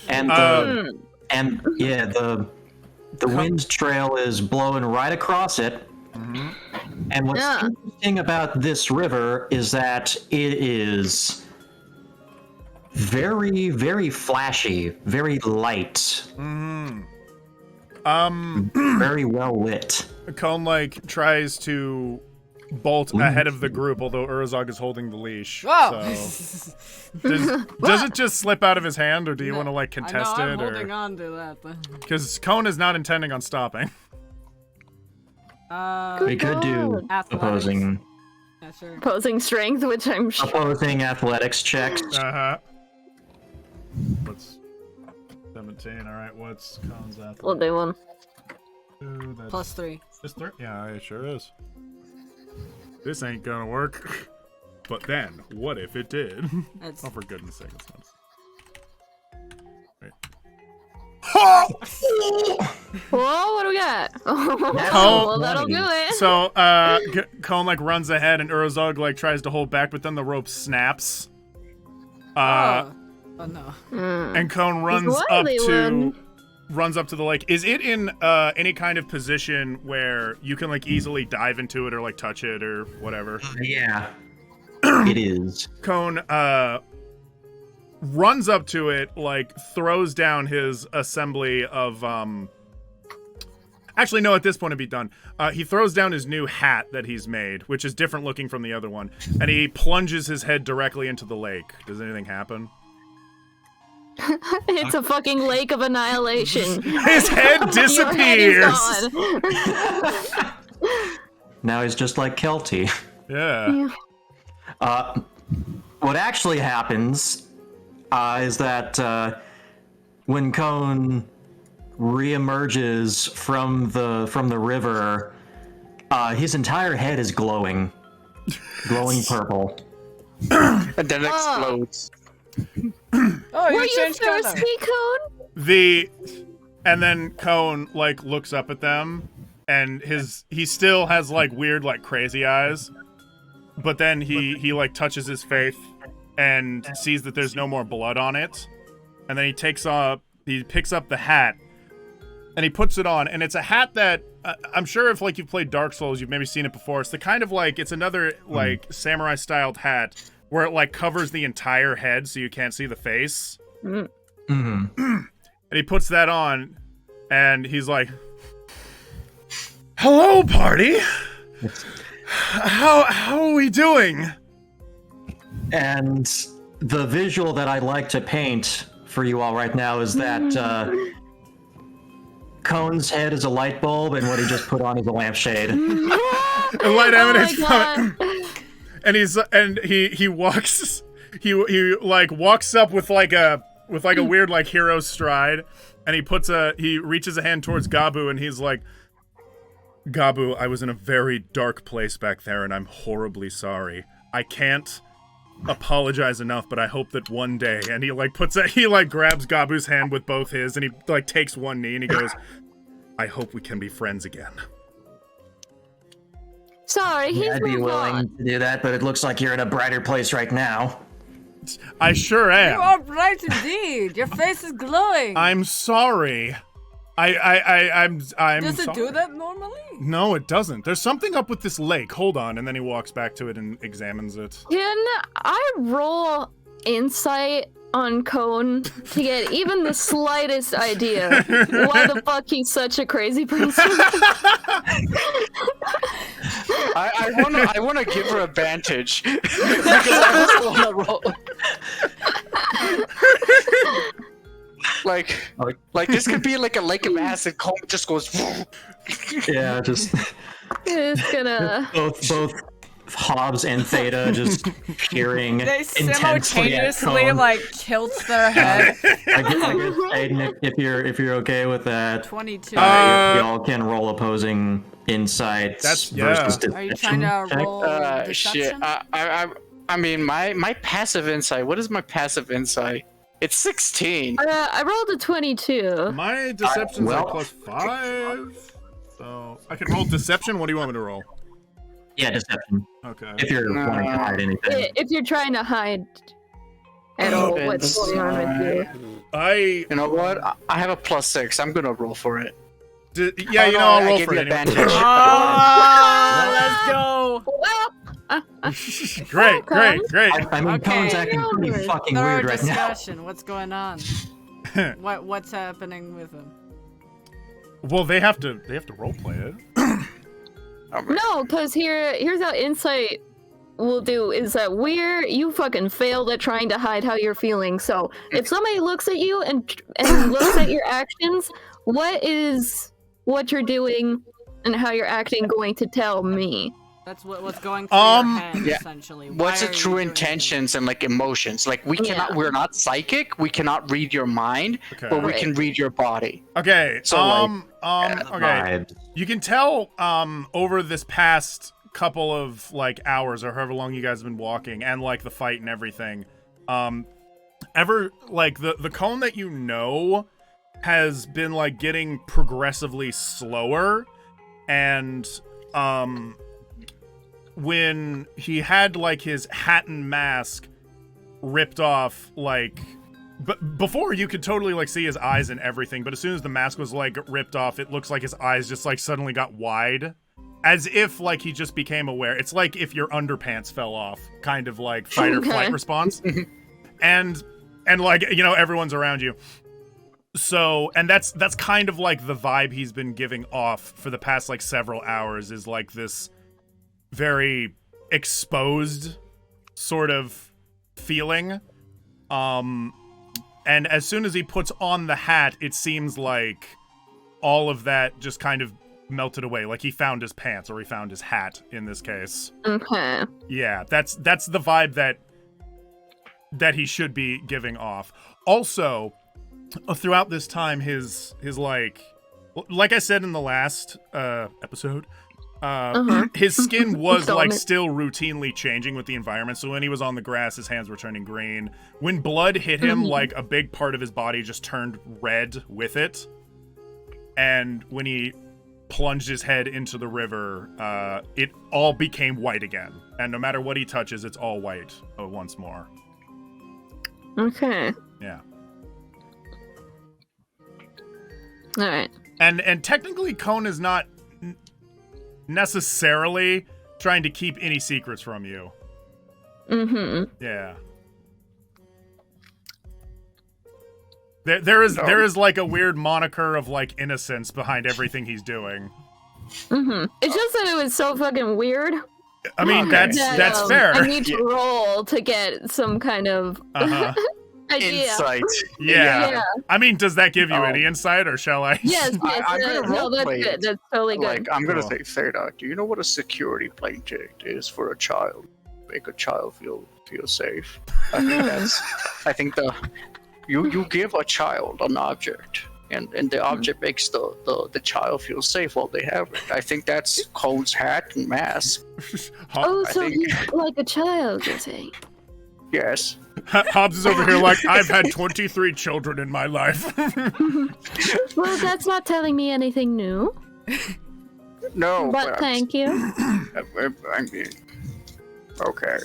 And the wind trail is blowing right across it. Mm-hmm. And what's interesting about this river is that it is very, very flashy, very light. Very well lit. Cone like tries to bolt ahead of the group, although Urzog is holding the leash. Whoa! So. Does it just slip out of his hand, or do you want to like contest it? I'm holding on to that. Because Cone is not intending on stopping. We could do opposing. Yeah, sure. Opposing strength, which I'm sure. Opposing athletics checks. What's 17? All right. What's Cone's athletics? We'll do one. +3. This 3? Yeah, it sure is. This ain't gonna work. But then, what if it did? Oh, for goodness sake, it's not. Wait. Whoa, what do we got? Well, that'll do it. So, Cone like runs ahead, and Urzog like tries to hold back, but then the rope snaps. Oh no. And Cone runs up to the lake. Is it in any kind of position where you can like easily dive into it or like touch it or whatever? Yeah. It is. Cone runs up to it, like throws down his assembly of actually no, at this point it'd be done. He throws down his new hat that he's made, which is different looking from the other one, and he plunges his head directly into the lake. Does anything happen? It's a fucking lake of annihilation. His head disappears. Your head is gone. Now he's just like Kelty. Yeah. What actually happens is that when Cone reemerges from the river, his entire head is glowing purple. And then it explodes. Oh, Were you thirsty, Cone? And then Cone like looks up at them, and he still has like weird like crazy eyes, but then he like touches his face and sees that there's no more blood on it, and then he picks up the hat and he puts it on, and it's a hat that I'm sure if like you've played Dark Souls, you've maybe seen it before. It's the kind of like it's another like samurai styled hat where it like covers the entire head so you can't see the face. And he puts that on, and he's like, "Hello, party. How are we doing?" And the visual that I like to paint for you all right now is that Cone's head is a light bulb, and what he just put on is a lampshade. And light emanates from it. And he walks up with like a weird like hero stride, and he reaches a hand towards Gabu, and he's like, "Gabu, I was in a very dark place back there, and I'm horribly sorry. I can't apologize enough, but I hope that one day," and he grabs Gabu's hand with both his, and he like takes one knee, and he goes, "I hope we can be friends again." Sorry, he's I'd be willing to do that, but it looks like you're in a brighter place right now. I sure am. You are bright indeed. Your face is glowing. I'm sorry. I'm Does it sorry. do that normally? No, it doesn't. There's something up with this lake. Hold on. And then he walks back to it and examines it. Can I roll insight on Cone to get even the slightest idea why the fuck he's such a crazy person? I wanna give her advantage because I also wanna roll. Like this could be like a lake of acid. Cone just goes. Yeah, just It's gonna. Hobbs and Theta just peering They intensely at simultaneously Cone. like tilt their head. I guess, hey, Nick, if you're okay with that, 22. y'all can roll opposing insight That's- versus yeah. Are you deception trying to check. roll Shit. deception? I mean, my passive insight. What is my passive insight? It's 16. I rolled a 22. My deception's well- like +5. So I can roll deception. What do you want me to roll? Yeah, deception. Okay. If you're wanting to hide anything. If you're trying to hide at all what's going on with you. You know what? I have a +6. I'm gonna roll for it. Yeah, you know, I'll roll for it anyway. advantage. Let's go. Well, Great. I mean, Okay. Cone's acting pretty fucking Thorough weird right now. discussion. What's going on? What's happening with him? Well, they have to role play it. no, because here's how insight will do is that you fucking failed at trying to hide how you're feeling. So if somebody looks at you and looks at your actions, what is what you're doing and how you're acting going to tell me? That's what's going through your head, yeah. essentially. What's Why the are you true doing intentions and like emotions? Like Yeah. we're not psychic. We cannot read your mind, Okay. but we Right. can read your body. Okay. So, okay. Vibes. You can tell over this past couple of like hours or however long you guys have been walking and like the fight and everything, ever like the Cone that you know has been like getting progressively slower, and when he had like his hat and mask ripped off, like before you could totally like see his eyes and everything, but as soon as the mask was like ripped off, it looks like his eyes just like suddenly got wide, as if like he just became aware. It's like if your underpants fell off, kind of like fight or flight response. and like, you know, everyone's around you. So, and that's kind of like the vibe he's been giving off for the past like several hours, is like this very exposed sort of feeling. And as soon as he puts on the hat, it seems like all of that just kind of melted away. Like he found his pants, or he found his hat in this case. Okay. Yeah, that's the vibe that he should be giving off. Also, throughout this time, his like I said in the last episode, his skin was like still routinely changing with the environment. So when he was on the grass, his hands were turning green. When blood hit him, like a big part of his body just turned red with it. And when he plunged his head into the river, it all became white again. And no matter what he touches, it's all white once more. Okay. Yeah. All right. And technically, Cone is not necessarily trying to keep any secrets from you. Mm-hmm. Yeah. There is like a weird moniker of like innocence behind everything he's doing. Mm-hmm. It's just that it was so fucking weird. I mean, that's fair. I need to roll to get some kind of idea. Insight. Yeah. I mean, does that give you any insight, or shall I? Yes, I'm gonna no, that's roleplay good. it. That's totally good. Like, I'm gonna Cool. say, Theta, do you know what a security blanket is for a child? Make a child feel safe. I think you give a child an object, and the object makes the child feel safe while they have it. I think that's Cone's hat and mask. Oh, I so think- he's like a child, you're saying? Yes. Hobbs is over here like, I've had 23 children in my life. Well, that's not telling me anything new. No, But thank you. I mean, okay.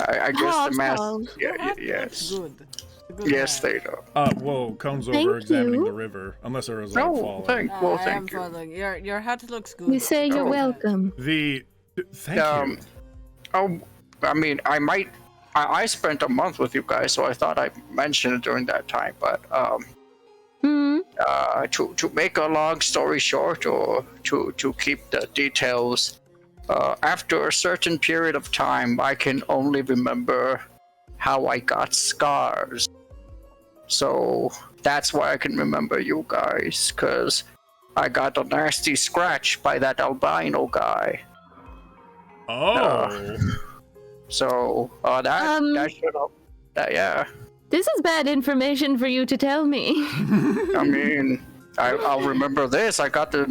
I guess the mask. Charles. Yes. Good. Yes, Theta. Whoa, Cone's Thank over examining you. the river. Unless there was like No, falling. thank you. Following. Your hat looks good. We say you're Oh. welcome. Thank you. Oh, I mean, I spent a month with you guys, so I thought I'd mention it during that time. But to make a long story short, or to keep the details, after a certain period of time, I can only remember how I got scars. So that's why I can remember you guys, because I got a nasty scratch by that albino guy. Oh. So that should help. Yeah. This is bad information for you to tell me. I mean, I'll remember this. I got a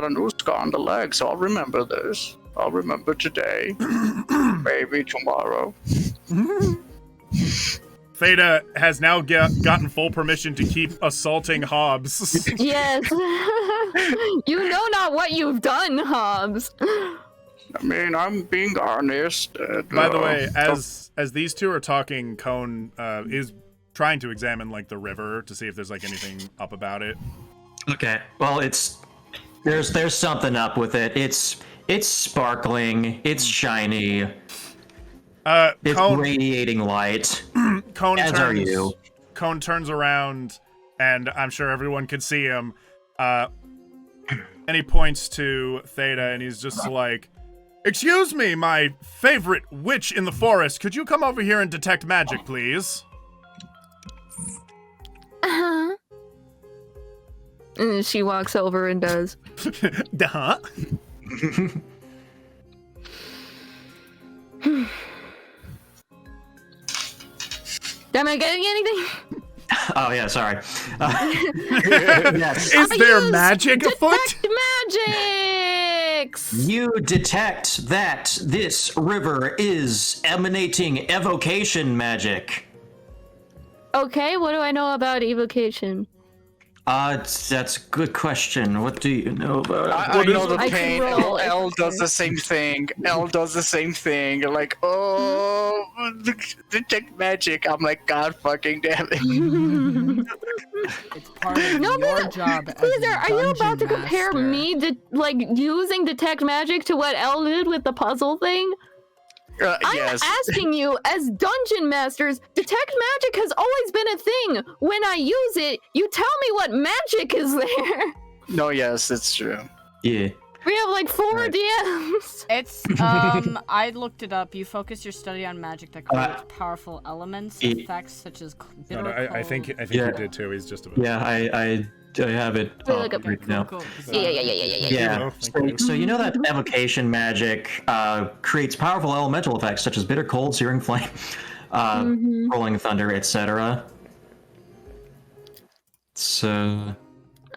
new scar on the leg, so I'll remember this. I'll remember today, maybe tomorrow. Theta has now gotten full permission to keep assaulting Hobbs. Yes. You know not what you've done, Hobbs. I mean, I'm being honest. By the way, as these two are talking, Cone is trying to examine like the river to see if there's like anything up about it. Okay. Well, there's something up with it. It's sparkling. It's shiny. It's Cone, radiating light. Cone As turns, are you. Cone turns around, and I'm sure everyone could see him. And he points to Theta, and he's just like, "Excuse me, my favorite witch in the forest. Could you come over here and detect magic, please?" Uh-huh. And she walks over and does. Duh. Am I getting anything? Oh yeah, sorry. Yes. Is there use magic afoot? Detect magics! You detect that this river is emanating evocation magic. Okay, what do I know about evocation? That's a good question. What do you know about it? I know the I pain. can roll. L does the same thing. L does the same thing. Like, detect magic. I'm like, God fucking damn it. It's part of No, your but job as Caesar, a are you about to dungeon compare master. me to like using detect magic to what Elle did with the puzzle thing? Yes. I'm asking you, as dungeon masters, detect magic has always been a thing. When I use it, you tell me what magic is there. No, yes, it's true. Yeah. We have like 4 Right. DMs. It's I looked it up. You focus your study on magic that creates powerful elements, effects such as bitter No, I think cold. he Yeah. did too. He's just a Yeah, I have it Wait, look up right now. Cool. Yeah. Yeah. So you know that evocation magic creates powerful elemental effects such as bitter cold, searing flame, rolling thunder, etc. So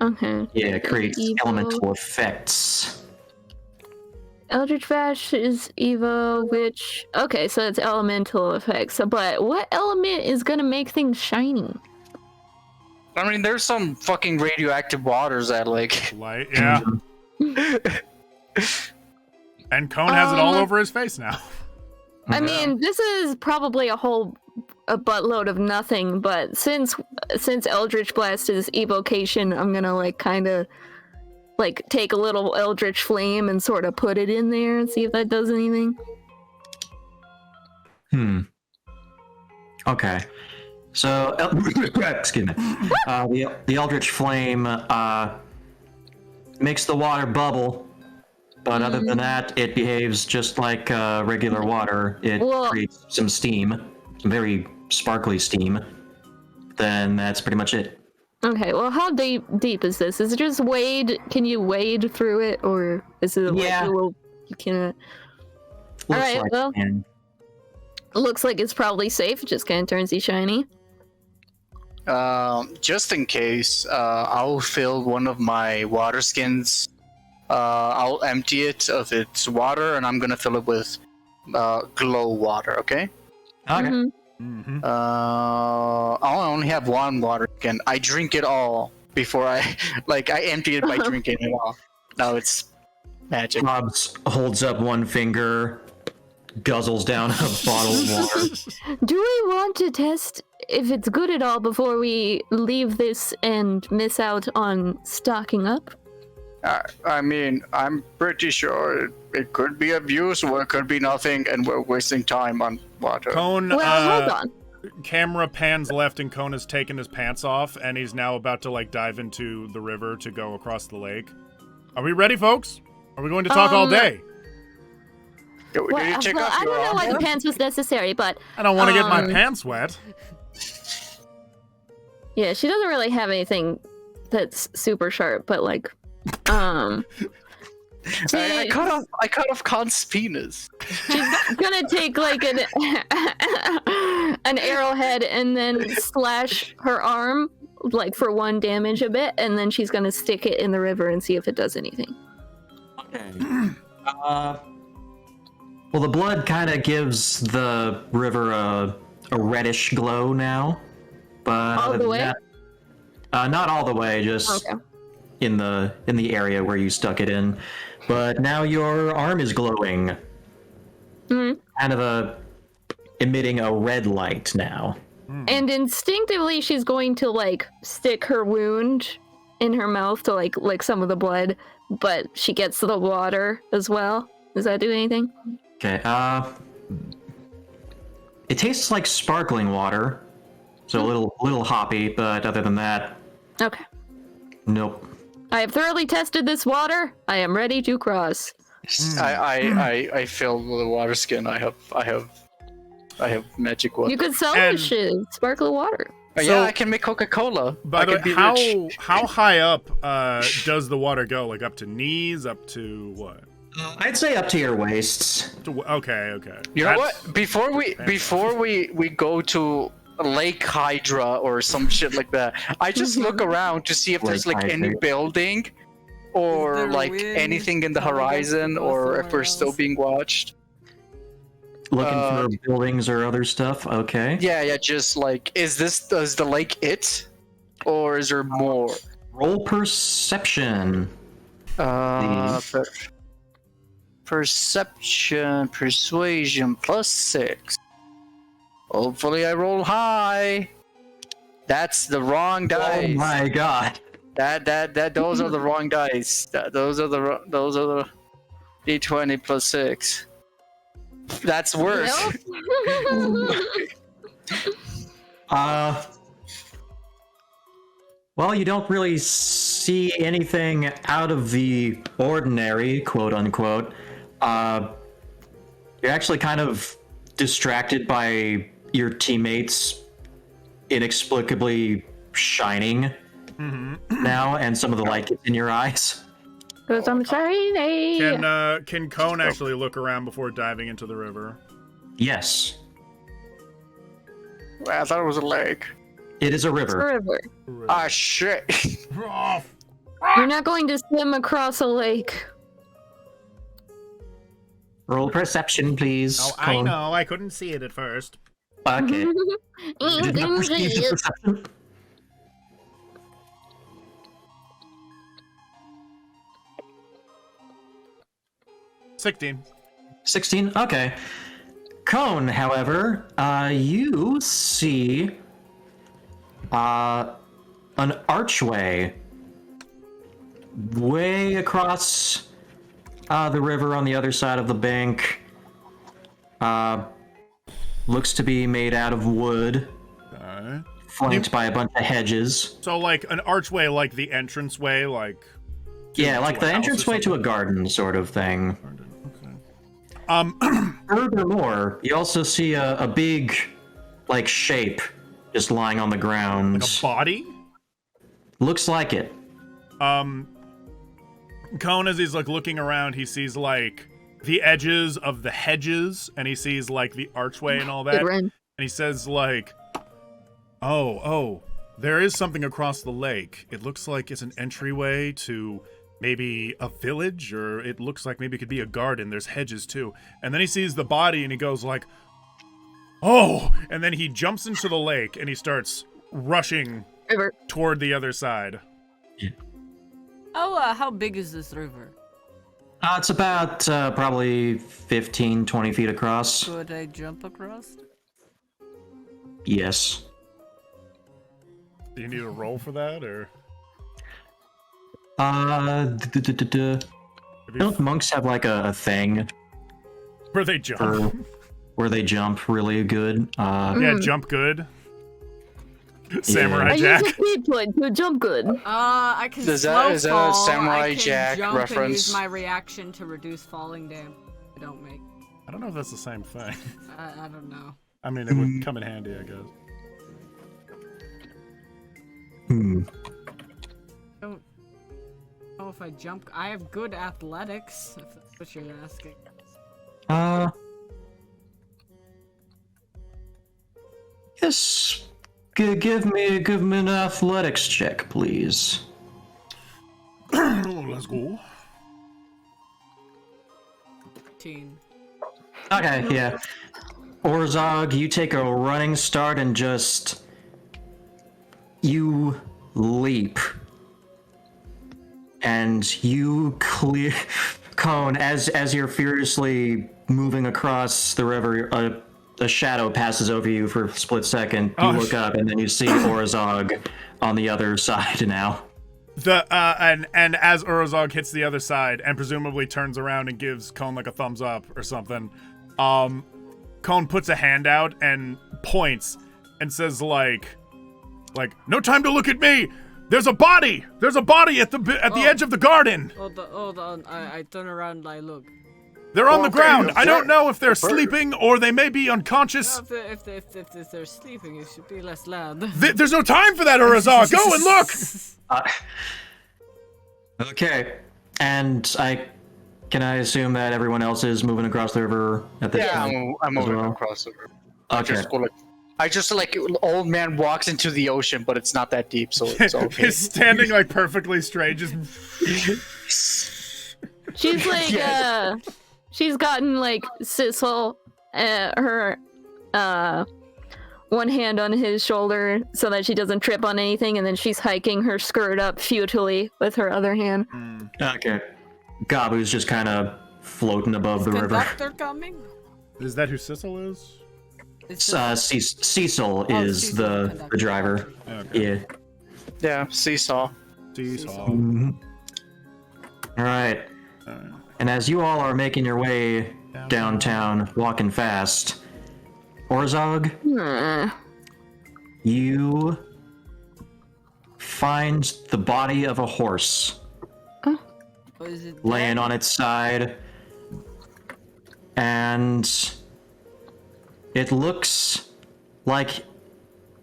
Okay. yeah, it creates Evil. elemental effects. Eldritch Bash is Evo, which... Okay, so it's elemental effects. But what element is gonna make things shiny? I mean, there's some fucking radioactive waters that, like... light. Yeah. And Cone has it all over his face now. I mean, this is probably a buttload of nothing, but since Eldritch Blast is evocation, I'm gonna like kind of like take a little Eldritch Flame and sort of put it in there and see if that does anything. Okay. So, excuse me. The Eldritch Flame makes the water bubble, but other than that, it behaves just like regular water. It Well- creates some steam, some very sparkly steam. Then that's pretty much it. Okay, well, how deep is this? Is it just wade? Can you wade through it, or is it like Yeah. a little? You cannot. Looks Alright, like well. and Looks like it's probably safe. It just kind of turns you shiny. Just in case, I'll fill one of my water skins. I'll empty it of its water, and I'm gonna fill it with glow water. Okay. Okay. Mhm. Mm-hmm. I only have one water skin. I drink it all before I empty it by drinking it all. Now it's magic. Hobbs holds up one finger, guzzles down a bottle of water. Do we want to test if it's good at all before we leave this and miss out on stocking up? I mean, I'm pretty sure it could be of use or it could be nothing, and we're wasting time on water. Cone, Well, hold on. camera pans left and Cone has taken his pants off and he's now about to like dive into the river to go across the lake. Are we ready, folks? Are we going to talk all day? Did you take off I your don't know why the armor? pants was necessary, but I don't want to get my pants wet. yeah, she doesn't really have anything that's super sharp, but like, I cut off Khan's penis. She's gonna take like an arrowhead and then slash her arm like for 1 damage a bit, and then she's gonna stick it in the river and see if it does anything. Okay. Well, the blood kind of gives the river a reddish glow now, but All the way? not all the way, just Okay. in the area where you stuck it in. But now your arm is glowing, kind of emitting a red light now. And instinctively, she's going to like stick her wound in her mouth to like lick some of the blood, but she gets the water as well. Does that do anything? Okay. It tastes like sparkling water, so a little hoppy, but other than that, Okay. nope. I have thoroughly tested this water. I am ready to cross. I filled with the water skin. I have magic water. You could sell And- this shit. Sparkling water. Yeah, So- I can make Coca-Cola. By I the could be way, rich. how high up does the water go? Like up to knees? Up to what? I'd say up to your waists. Okay. You know That's- what? Before we go to Lake Hydra or some shit like that, I just look around to see if there's Lake like any Hydra. building Is or there like wind anything in the telling us to horizon, go or if somewhere we're still else? being watched. Looking for buildings or other stuff. Okay. Yeah, just like, does the lake it, or is there more? Roll perception. Perception, persuasion +6. Hopefully I roll high. That's the wrong dice. Oh my god. Those are the wrong dice. Those are the D20 +6. That's worse. Well, you don't really see anything out of the ordinary, quote unquote. You're actually kind of distracted by your teammates inexplicably shining now, and some of the light gets in your eyes. Because I'm sorry, Can Cone actually look around before diving into the river? Yes, I thought it was a lake. it is a river. river. Ah, shit. You're not going to swim across a lake. Roll perception, please. Oh, I Cone. know. I couldn't see it at first. Okay. You did not proceed to perception. $16. 16? Okay. Cone, however, you see an archway way across the river on the other side of the bank. Looks to be made out of wood, flanked by a bunch of hedges. So, like, an archway, like the entranceway, like... Yeah, like to a the house or entranceway to a something? garden sort of thing. Okay. Furthermore, you also see a big, like, shape just lying on the ground. Like a body? Looks like it. Cone, as he's, like, looking around, he sees, like, the edges of the hedges, and he sees, like, the archway and all that. Good run. And he says, like, oh, there is something across the lake. It looks like it's an entryway to maybe a village, or it looks like maybe it could be a garden. There's hedges, too. And then he sees the body, and he goes, like, oh! And then he jumps into the lake, and he starts rushing River. toward the other side. How big is this river? It's about probably 15, 20 feet across. Could I jump across? Yes. Do you need a roll for that, or? Don't monks have like a thing Where they jump? for where they jump really good? Yeah, jump good. Samurai I Jack. use a speed point to jump good. I can Is slow that a fall. Samurai I can Jack jump and reference? use my reaction to reduce falling damage. I don't make. I don't know if that's the same thing. I don't know. I mean, it would come in handy, I guess. Don't. Oh, if I jump. I have good athletics, if that's what you're asking. Yes. Give me an athletics check, please. Let's go. 15. Okay, yeah. Orzog, you take a running start and just... You leap. And you clear... Cone, as you're furiously moving across the river, a shadow passes over you for a split second. You look up, and then you see Orzog on the other side now. And as Urozog hits the other side and presumably turns around and gives Cone like a thumbs up or something, Cone puts a hand out and points and says like, no time to look at me. There's a body. There's a body at the edge of the garden. Hold on. I turn around and I look. They're on the ground. I don't know if they're sleeping or they may be unconscious. No, if they're sleeping, it should be less loud. There's no time for that, Urozog. Go and look. Okay, and can I assume that everyone else is moving across the river at this point? Yeah, I'm moving well? across the river. Okay. I just like old man walks into the ocean, but it's not that deep, so it's okay. He's standing like perfectly straight, just. She's like, she's gotten like Sissel, her, one hand on his shoulder so that she doesn't trip on anything, and then she's hiking her skirt up futilely with her other hand. Okay. Gabu's just kind of floating above the river. Conductor coming? Is that who Sissel is? Cecil is the driver. Okay. Yeah, seesaw. Seesaw. Mm-hmm. All right. And as you all are making your way downtown, walking fast, Orzog, you find the body of a horse Is it laying on its side, and it looks like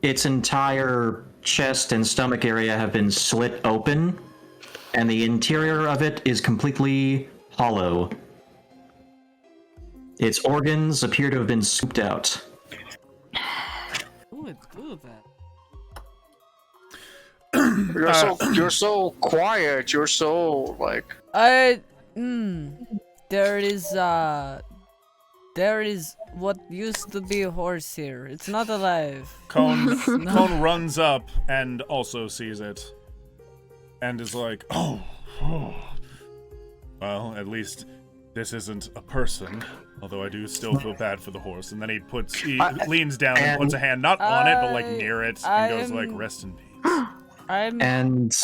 its entire chest and stomach area have been slit open, and the interior of it is completely hollow. Its organs appear to have been scooped out. Who would do that? You're so quiet. You're so like. There is what used to be a horse here. It's not alive. Cone runs up and also sees it, and is like, oh. Well, at least this isn't a person. Although I do still feel bad for the horse. And then he leans down and puts a hand not on it, but like near it, and goes like, rest in peace.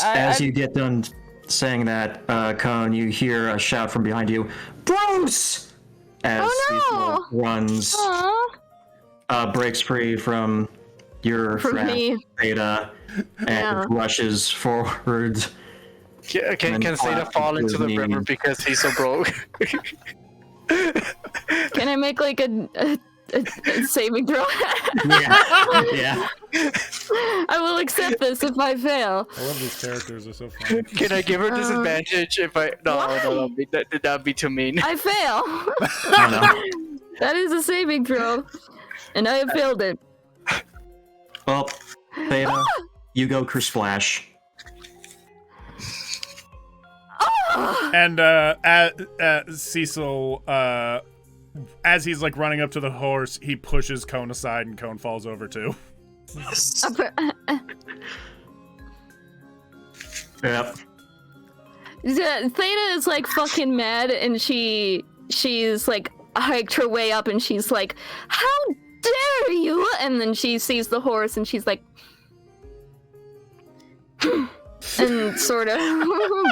As you get done saying that, Cone, you hear a shout from behind you, Bruce! As Cecil runs, breaks free from your friend, Theta, and rushes forward. Can Theta fall into the river because he's so broke? Can I make like a saving throw? Yeah. I will accept this if I fail. I love these characters, they're so funny. Can I give her disadvantage if I? No, that'd be too mean. I fail. Oh, no. That is a saving throw, and I have failed it. Well, Theta, you go Kersplash. And Cecil, as he's like running up to the horse, he pushes Cone aside, and Cone falls over too. Yep. Theta is like fucking mad, and she's like hiked her way up, and she's like, "How dare you!" And then she sees the horse, and she's like, and sort of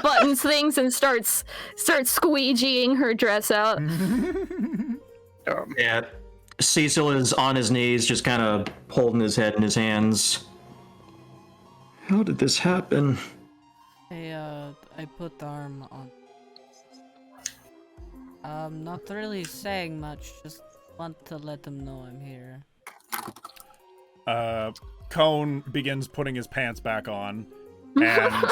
buttons things and starts squeegeeing her dress out. Yeah. Cecil is on his knees, just kind of holding his head in his hands. How did this happen? I put the arm on. Not really saying much, just want to let them know I'm here. Cone begins putting his pants back on, and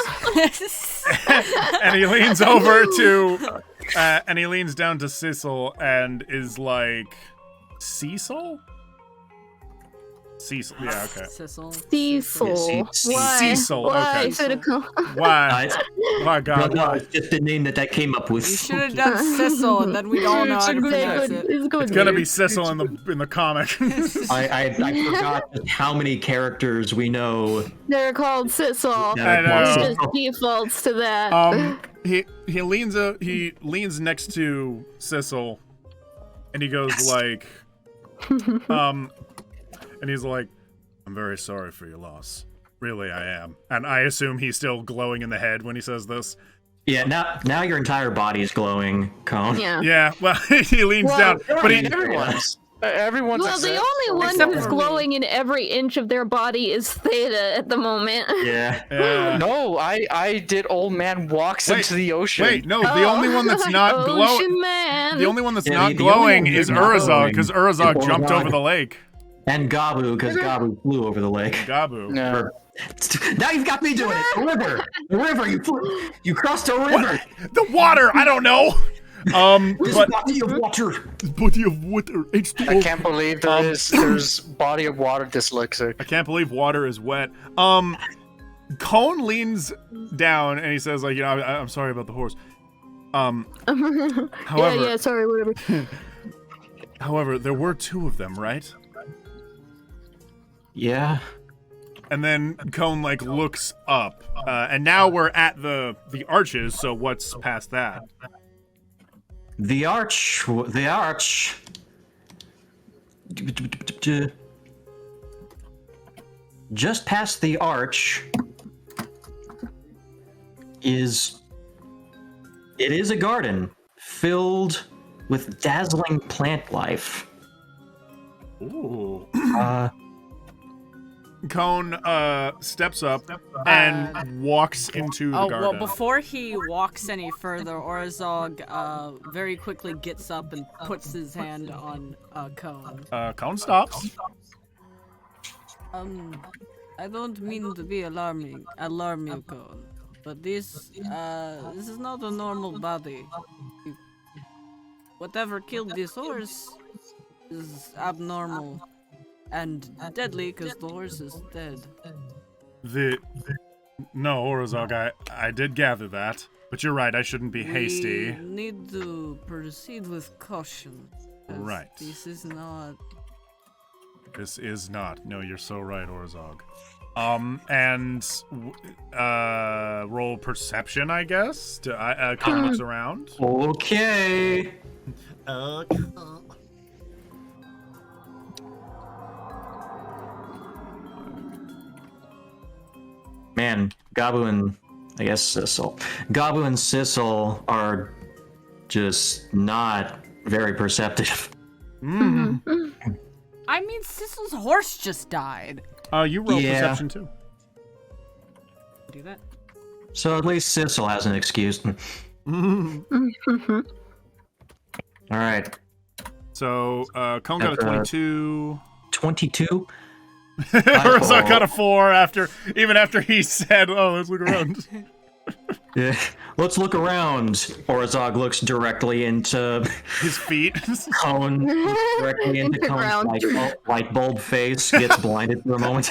and he leans over to and he leans down to Sissel and is like, Cecil? Cecil, yeah, okay. Cecil. Cecil. Why? Cecil, Why? okay. Critical. Why? Oh God, No, why? it's just the name that came up with. You should have done Cecil, and then we'd all know how to pronounce it. It's gonna be Sissel in the comic. I forgot just how many characters we know. They're called Sissel. that are I called know. Just defaults to that. He leans next to Sissel, and he goes like, and he's like, I'm very sorry for your loss. Really, I am. And I assume he's still glowing in the head when he says this. Yeah, now your entire body is glowing, Cone. Yeah. Yeah, well, he leans down, but he. Everyone's Well, the only one Except who's for me. glowing in every inch of their body is Theta at the moment. Yeah. No, I did old man walks Wait, into the ocean. Wait, no, the only one that's not glowing. Ocean Man. The only one that's Yeah, not the only glowing one is that's not Urazog, glowing because is Urazog jumped Urazog. over the lake. And Gabu, because Gabu flew over the lake. Gabu. No. Now you've got me doing it. The river. The river. You crossed a river. The water, I don't know. This But body of water. body of water, H2O. I can't believe there's body of water dyslexic. I can't believe water is wet. Cone leans down and he says, like, you know, I'm sorry about the horse. However, yeah, sorry, whatever. however, there were two of them, right? Yeah. And then Cone like looks up, and now we're at the arches. So what's past that? The arch. Just past the arch is a garden filled with dazzling plant life. Ooh. Uh, Cone steps up and walks into the Oh, garden. well, before he walks any further, Orzog very quickly gets up and puts his hand on Cone. Cone stops. I don't mean to be alarm you, Cone, but this is not a normal body. Whatever killed this horse is abnormal and deadly because the horse is dead. No, Orazog, I did gather that, but you're right. I shouldn't be hasty. We need to proceed with caution. 'cause Right. This is not. This is not. No, you're so right, Orazog. And roll perception, I guess. Cone looks around. okay. Man, Gabu and I guess Sissel. Gabu and Sissel are just not very perceptive. I mean, Sissel's horse just died. You roll Yeah. perception too. Do that. So at least Sissel has an excuse. All right, So Cone got a That's, 22. 22. Orazog got a 4 even after he said, "Oh, let's look around." Yeah. Let's look around. Orazog looks directly into His feet. Cone, directly into Cone's light bulb face, gets blinded for a moment.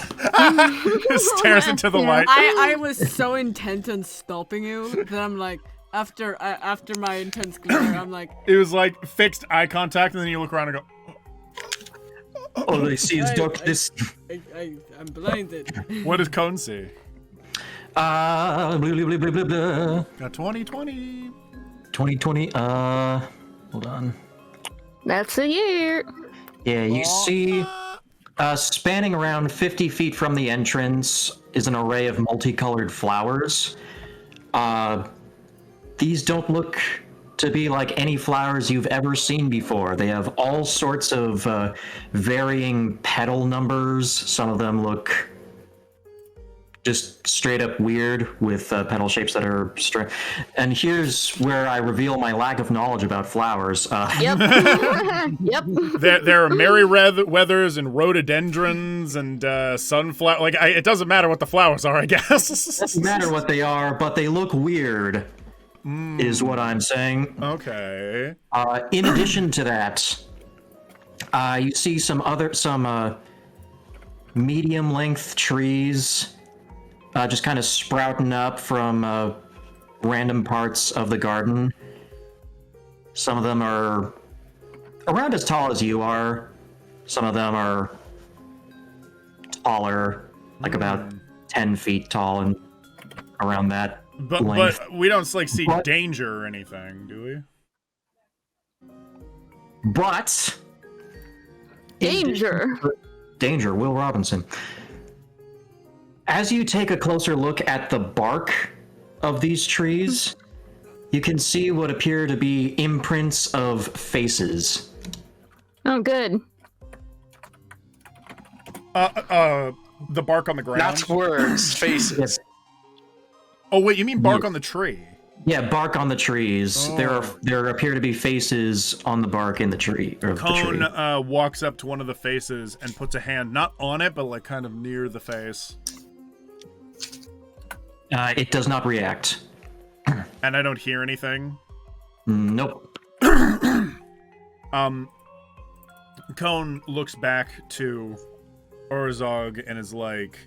Stares into the light. I was so intent on stopping you that I'm like, after my intense glare, I'm like, It was like fixed eye contact, and then you look around and go, Oh, they see his darkness. I'm blinded. "What does Cone see?" Blah, blah, blah, blah, blah, blah. Got 20/20. 2020. Hold on. That's a year. Yeah, you see, spanning around 50 feet from the entrance is an array of multicolored flowers. These don't look to be like any flowers you've ever seen before. They have all sorts of varying petal numbers. Some of them look just straight up weird with petal shapes that are straight. And here's where I reveal my lack of knowledge about flowers. Yep. Yep. There are merryweathers and rhododendrons and sunflower. Like it doesn't matter what the flowers are, I guess. Doesn't matter what they are, but they look weird. Is what I'm saying. Okay. In addition to that, you see some medium-length trees just kind of sprouting up from random parts of the garden. Some of them are around as tall as you are. Some of them are taller, like about 10 feet tall and around that length. But we don't like see danger or anything, do we? But Danger. Danger, Will Robinson. As you take a closer look at the bark of these trees, you can see what appear to be imprints of faces. Oh, good. The bark on the ground. Not words, faces. Oh wait, you mean bark on the tree? Yeah, bark on the trees. Oh. There appear to be faces on the bark in the tree. Cone walks up to one of the faces and puts a hand not on it, but like kind of near the face. It does not react. And I don't hear anything. Nope. Cone looks back to Orzog and is like,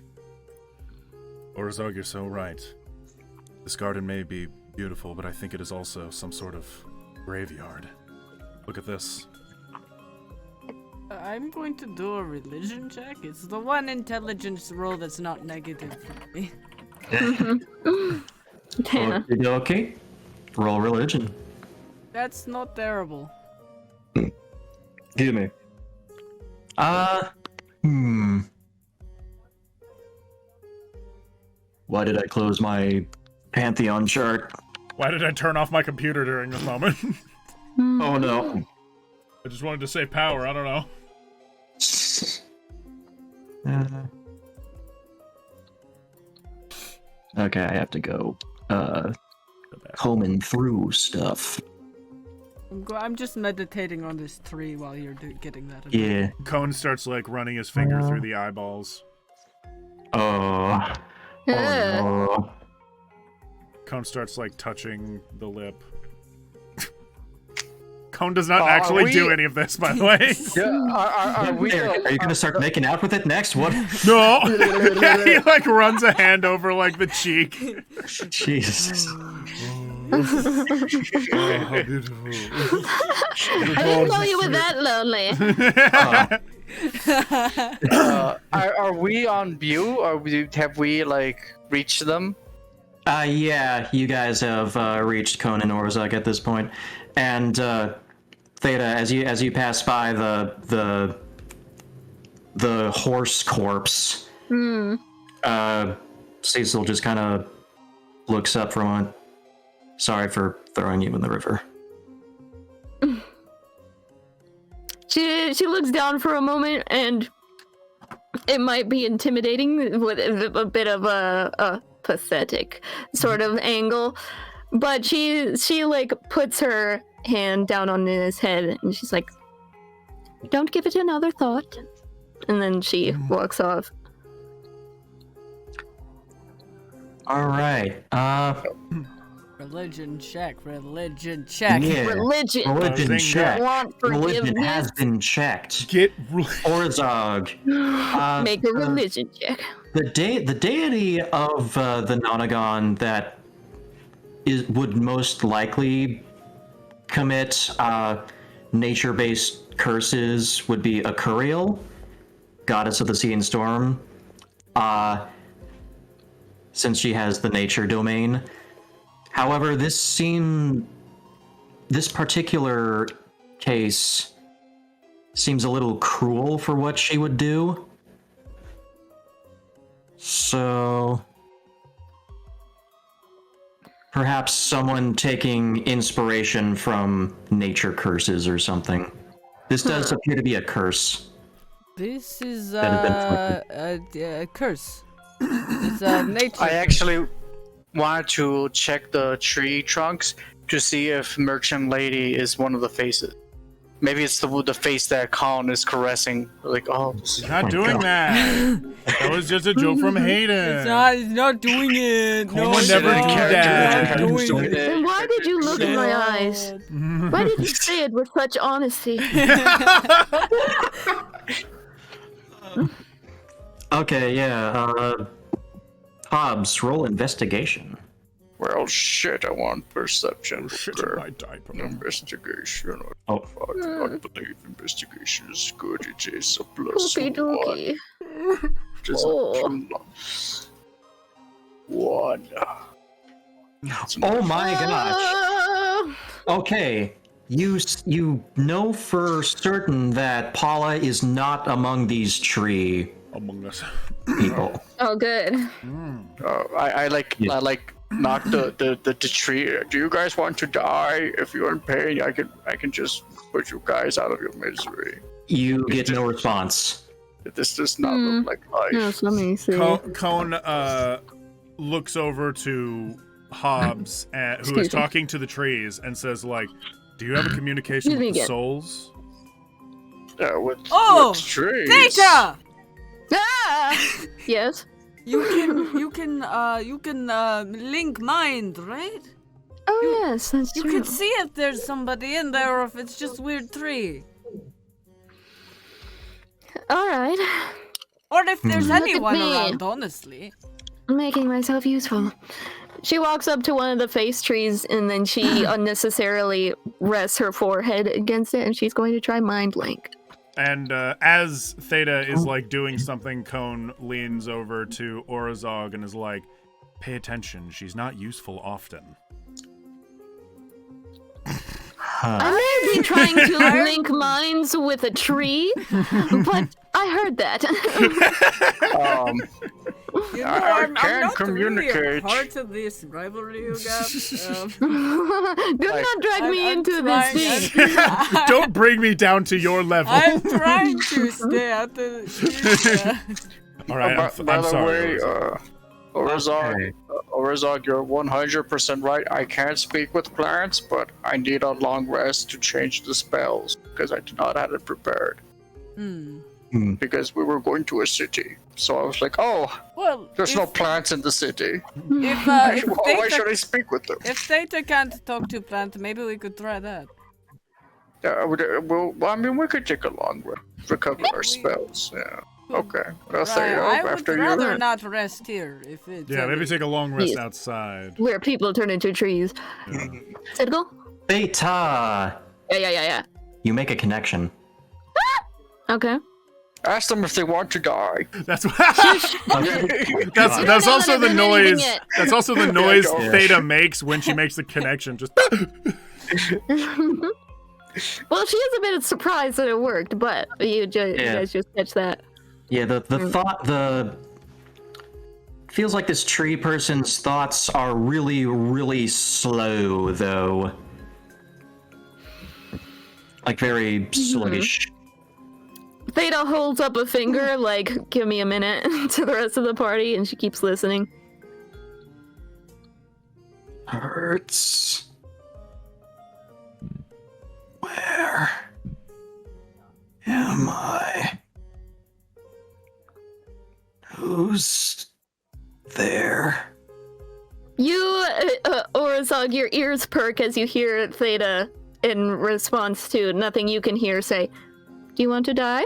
Orzog, you're so right. This garden may be beautiful, but I think it is also some sort of graveyard. Look at this. I'm going to do a religion check. It's the one intelligence roll that's not negative for me. Okay. Roll religion. That's not terrible. Give me. Why did I close my Pantheon chart? Why did I turn off my computer during this moment? Oh no. I just wanted to save power, I don't know. Okay, I have to go combing through stuff. I'm just meditating on this tree while you're getting that. Yeah. Cone starts like running his finger through the eyeballs. Oh. No. Cone starts like touching the lip. Cone does not actually do any of this, by the way. Yeah, are we? Are you gonna start making out with it next? What? No. Yeah, he like runs a hand over like the cheek. Jesus. Oh, how beautiful. I didn't know you were that lonely. Are we on view, or have we like reached them? Yeah, you guys have reached Cone and Orzog at this point, and Theta, as you pass by the horse corpse, Cecil just kind of looks up from it. Sorry for throwing you in the river. She looks down for a moment, and it might be intimidating with a bit of a pathetic sort of angle, but she like puts her hand down on his head, and she's like, "Don't give it another thought," and then she walks off. All right. Religion check. Religion check. Yeah. Religion check. Want Religion forgiveness. has been checked. Get Orzog. Make a religion check. The deity of the Nonagon that would most likely commit nature-based curses would be Akuriel, goddess of the sea and storm. Since she has the nature domain. However, this particular case seems a little cruel for what she would do. So perhaps someone taking inspiration from nature curses or something. This does appear to be a curse. This is That has been a curse. It's a nature. I actually wanted to check the tree trunks to see if Merchant Lady is one of the faces. Maybe it's the face that Colin is caressing. Like, oh, He's not doing that. That was just a joke from Hayden. He's not doing it. Colin No, would never no, do he's that. not doing it. Then why did you look in my eyes? Why did you say it with such honesty? Okay, yeah. Hobbs, roll investigation. well, shit, I want perception. Shit in my diaper. Investigation. Oh. I believe investigation is good. It is a plus Okie one. dokie. It is Oh. a plus one. Oh my gosh. Okay, you know for certain that Paula is not among these tree Among Us. people. Oh, good. I like knock the tree. Do you guys want to die? If you're in pain, I can just put you guys out of your misery. You get no response. This does not look like life. Yes, let me see. Cone looks over to Hobbs, who Excuse is me. talking to the trees, and says, like, do you have a communication Excuse me with the again. souls? With Oh, trees. Data! Ah! Yes. You can link mind, right? Oh, yes, that's You true. can see if there's somebody in there or if it's just weird tree. All right. Or if there's Look at anyone me. around, honestly. I'm making myself useful. She walks up to one of the face trees and then she unnecessarily rests her forehead against it and she's going to try mind link. And as Theta is, like, doing something, Cone leans over to Orazog and is like, pay attention, she's not useful often. I may be trying to link minds with a tree, but I heard that. You know, I I'm can not really a communicate. part of this rivalry you got. Do not drag me I'm into trying- this thing. Don't bring me down to your level. I'm trying to stay out the. All right, By I'm the sorry. way, Orazog, you're 100% right. I can't speak with plants, but I need a long rest to change the spells because I did not have it prepared. Because we were going to a city, so I was like, "Oh, Well, there's no plants in the city. if Why should I Theta, speak with them?" if Theta can't talk to plant, maybe we could try that. Well, I mean, we could take a long rest, recover our spells. Yeah. Okay. I'll say Right, I would after rather you. not rest here if it's. Yeah, maybe take a long rest Yes. outside. Where people turn into trees. Citadel? Beta! Yeah. You make a connection. Okay. Ask them if they want to die. That's Okay. that's also the they're not even noise. yet. That's also the noise go. Theta makes when she makes the connection. Just Well, she is a bit surprised that it worked, but you guys just catch that. Yeah, the thought, feels like this tree person's thoughts are really, really slow, though. Like, very sluggish. Theta holds up a finger, like, give me a minute, to the rest of the party, and she keeps listening. Hurts. Where am I? Who's there? You, Orazog, your ears perk as you hear Theta in response to nothing you can hear say, "Do you want to die?"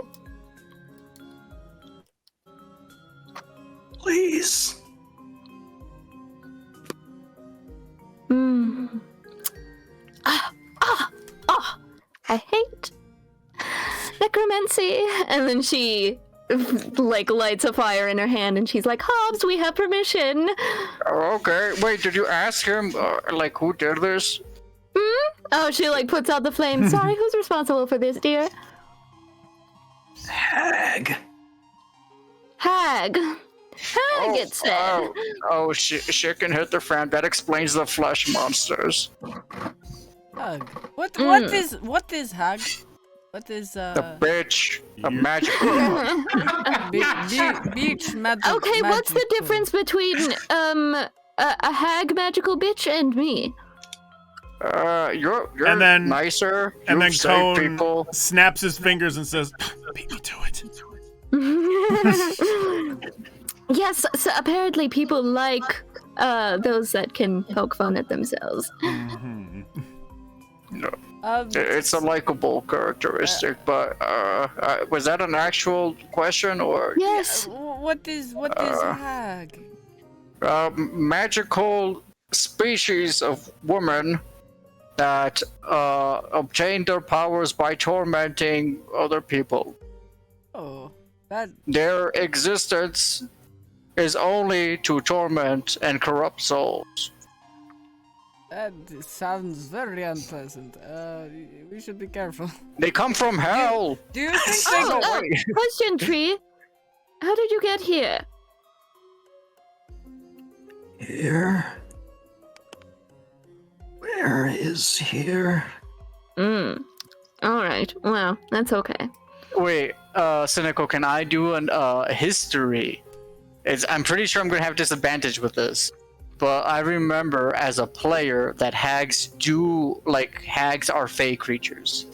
Please. I hate necromancy. And then she, like, lights a fire in her hand and she's like, "Hobbs, we have permission." Oh, okay. Wait, did you ask him, like, who did this? Oh, she, like, puts out the flame. "Sorry, who's responsible for this, dear?" Hag. Hag. Hag, it said. She can hit the fan. That explains the flesh monsters. Hag. What is hag? What is The bitch. A You- magical. beach magic? Okay, what's the magical. difference between a hag magical bitch and me? You're And then- nicer. And then You've saved Cone people. snaps his fingers and says, "Beat me to it." Yes, so apparently people like those that can poke fun at themselves. No, Um, it's a likable characteristic, but was that an actual question or Yes. what is hag? magical species of woman that obtain their powers by tormenting other people? Oh, that Their existence is only to torment and corrupt souls. that sounds very unpleasant. We should be careful. They come from hell. Do you think they Oh, go? question, Tree. How did you get here? Here? Where is here? Alright, well, that's okay. Wait, Cynical, can I do an history? I'm pretty sure I'm gonna have disadvantage with this, but I remember as a player that hags are fey creatures.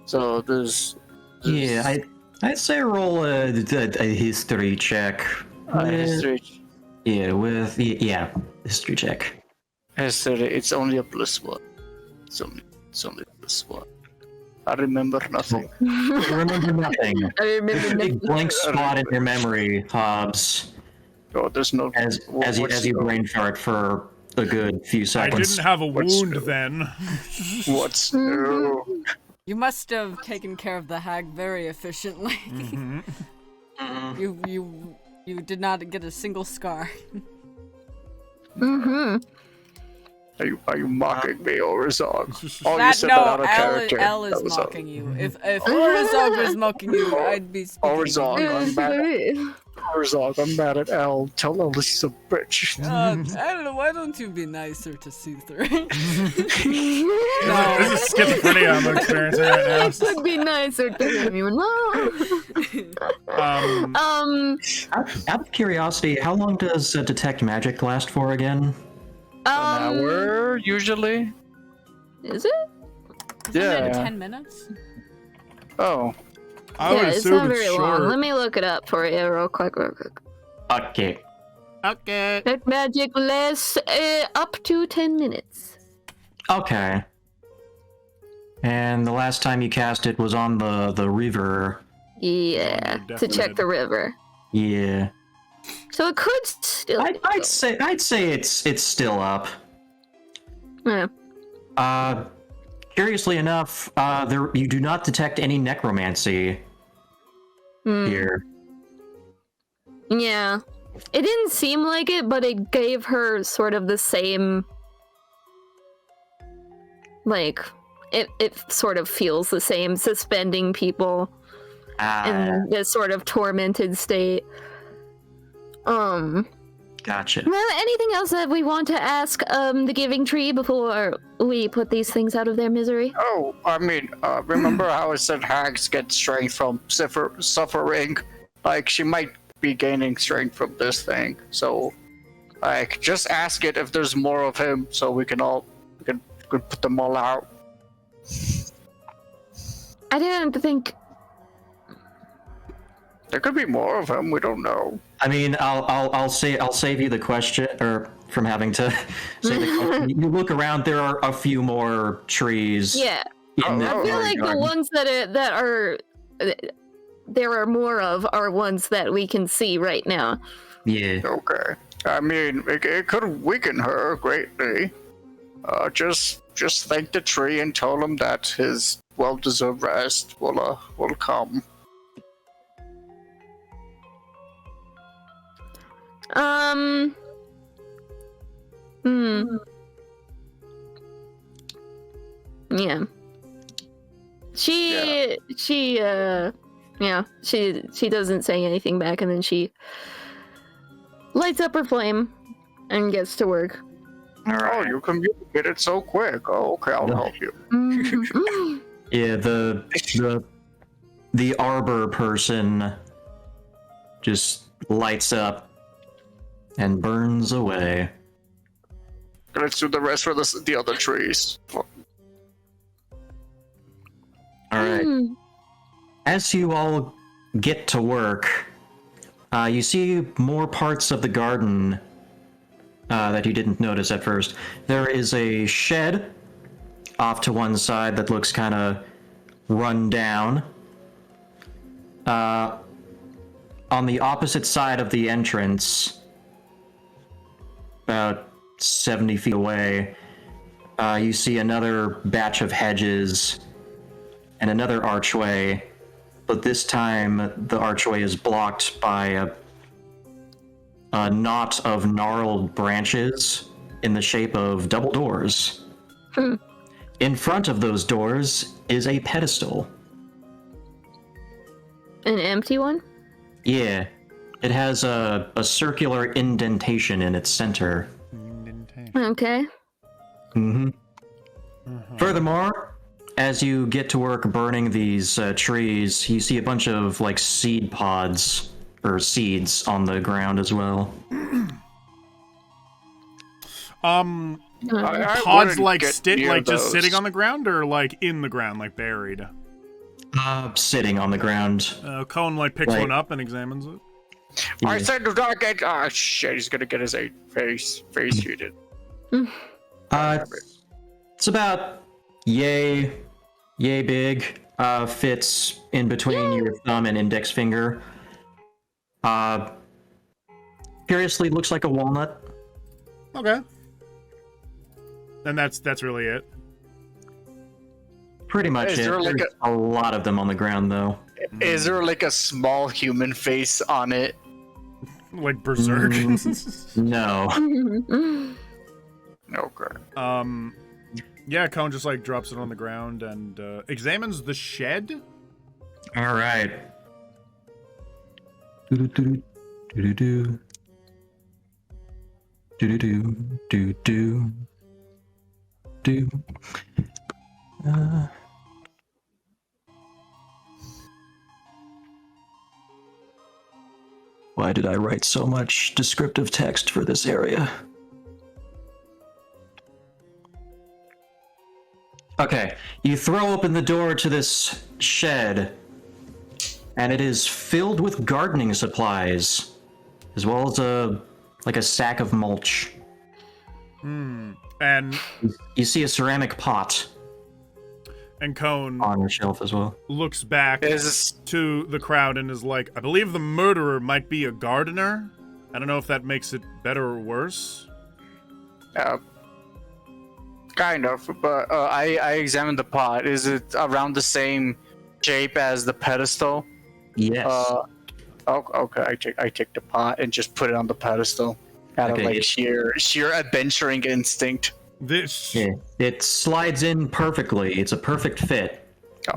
So there's Yeah, I'd say roll a history check. history. Yeah, history check. History. It's only a +1. It's only +1. I remember nothing. You remember nothing. I remember Big blank spot in your memory, Hobbs, Oh, there's no. as you brain fart for a good few I seconds. didn't have a What's wound new? then. What's new? You must have taken care of the hag very efficiently. You did not get a single scar. Mm-hmm. Are you mocking me, Orazog? Oh, you said that out of character. L is That was mocking you. If Orazog was mocking you, I'd be speaking. Orazog, I'm mad. Orazog, I'm mad at L. Tell L she's a bitch. L, why don't you be nicer to C3? This is schizophrenia I'm experiencing right It would be nicer to him, you know. Out of curiosity, how long does detect magic last for again? An hour, usually? Is it? Yeah. 10 minutes? Oh. I would Yeah, it's assume not very long. short. Let me look it up for you real quick. Okay. Okay. That magic lasts up to 10 minutes. Okay. And the last time you cast it was on the river. Yeah, Oh, to check definitely. the river. Yeah. So it could still. I'd say it's still up. Yeah. Curiously enough, you do not detect any necromancy here. Yeah. It didn't seem like it, but it gave her sort of the same. Like, it sort of feels the same, suspending people in this sort of tormented state. Gotcha. Well, anything else that we want to ask the Giving Tree before we put these things out of their misery? Oh, I mean, remember how I said hags get strength from suffering? Like, she might be gaining strength from this thing. So, like, just ask it if there's more of him so we can put them all out. I didn't think. There could be more of him, we don't know. I mean, I'll save you the question, or from having to say the question. You look around, there are a few more trees. Yeah. In that I feel like the garden. ones that are there are more of are ones that we can see right now. Yeah. Okay. I mean, it could weaken her greatly. Just thank the tree and tell him that his well-deserved rest will come. Yeah. She doesn't say anything back, and then she lights up her flame and gets to work. Oh, you communicated so quick. Oh, okay, I'll help you. Mhm. Yeah, the the arbor person just lights up and burns away. Let's do the rest for the other trees. All right. As you all get to work, you see more parts of the garden that you didn't notice at first. There is a shed off to one side that looks kind of run down. On the opposite side of the entrance, about 70 feet away, you see another batch of hedges and another archway, but this time the archway is blocked by a knot of gnarled branches in the shape of double doors. In front of those doors is a pedestal. An empty one? Yeah, it has a circular indentation in its center. Okay. Furthermore, as you get to work burning these trees, you see a bunch of like seed pods or seeds on the ground as well. Pods like just sitting on the ground, or like in the ground, like buried? Sitting on the ground. Cone like picks one up and examines it. Yeah. I said do not get. Oh shit! He's gonna get his face heated. It's about yay big. Fits in between your thumb and index finger. Curiously, looks like a walnut. Okay. And that's really it. Pretty much Is it. there like There's a lot of them on the ground, though. Is there like a small human face on it? Like berserk. No. Okay. Yeah, Cone just like drops it on the ground and examines the shed. All right. Do-do-do. Do-do-do. Do-do-do. Do-do. Do. Why did I write so much descriptive text for this area? Okay, you throw open the door to this shed, and it is filled with gardening supplies, as well as a sack of mulch. And you see a ceramic pot. And Cone on the shelf as well. Looks back to the crowd and is like, I believe the murderer might be a gardener. I don't know if that makes it better or worse. Kind of, but I examined the pot. Is it around the same shape as the pedestal? Yes. Okay. I take the pot and just put it on the pedestal out of like sheer adventuring instinct. It slides in perfectly. It's a perfect fit.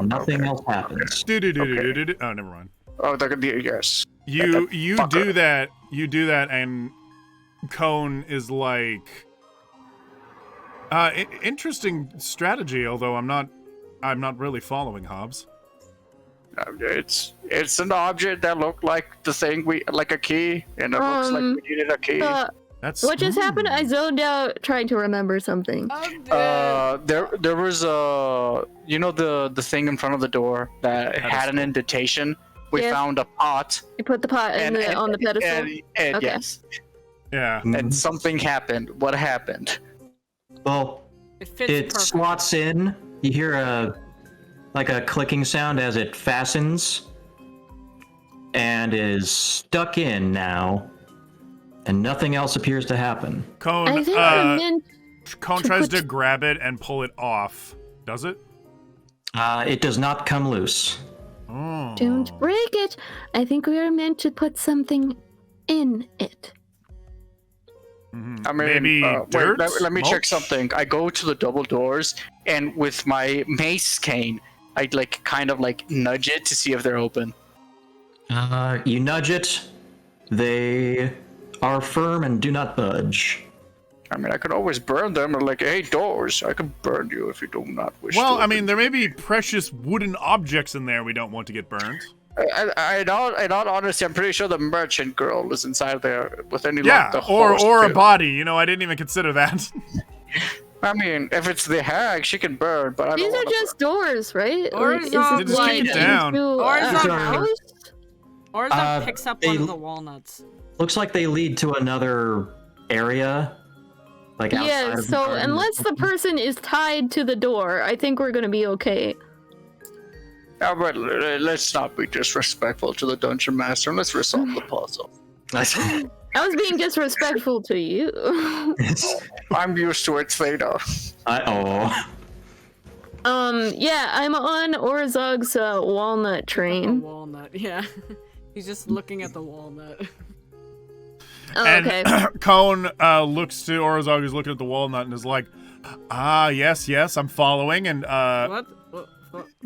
Nothing else happens. Oh, never mind. Oh, yes. You do that. You do that, and Cone is like, interesting strategy. Although I'm not really following Hobbs. It's an object that looked like the thing like a key, and it looks like we needed a key. What just happened? I zoned out trying to remember something. There was the thing in front of the door that had an indentation. We found a pot. You put the pot on the pedestal? And okay. Yes. Yeah. And something happened. What happened? Well, it slots in. You hear a clicking sound as it fastens and is stuck in now. And nothing else appears to happen. Cone tries to grab it and pull it off. Does it? It does not come loose. Oh. Don't break it. I think we are meant to put something in it. Mm-hmm. I mean, maybe dirt? Let me check something. I go to the double doors, and with my mace cane, I kind of nudge it to see if they're open. You nudge it. They are firm and do not budge. I mean, I could always burn them, or like, hey, doors, I can burn you if you do not wish to. Well, I mean, there may be precious wooden objects in there we don't want to get burned. In all honesty, I'm pretty sure the merchant girl is inside there with any Yeah, luck. The horse or a too. body. You know, I didn't even consider that. I mean, if it's the hag, she can burn, but I These don't are wanna just doors, right? Or Like, is is that this just like keep it down. into Or is a that- house? Orzhov picks up one they- of the walnuts. Looks like they lead to another area. Like outside Yeah, of the so garden. unless the person is tied to the door, I think we're gonna be okay. Yeah, but let's not be disrespectful to the dungeon master and let's resolve the puzzle. I was being disrespectful to you. I'm used to it, Theta. Yeah, I'm on Orzog's walnut The train. walnut, yeah. He's just looking at the walnut. Oh, And okay. Cone looks to Orzog, who's looking at the walnut, and is like, yes, I'm following. And What?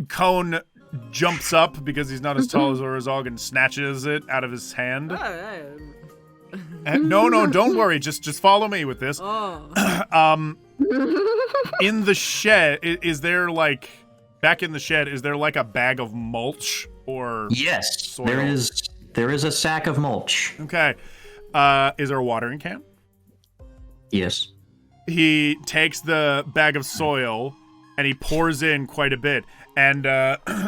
Cone jumps up because he's not as tall as Orzog and snatches it out of his hand. And, no, don't worry. Just follow me with this. Oh. In the shed, is there like back in the shed? Is there like a bag of mulch or? Yes, soil? there is a sack of mulch. Okay. Is there a watering can? Yes. He takes the bag of soil and he pours in quite a bit. And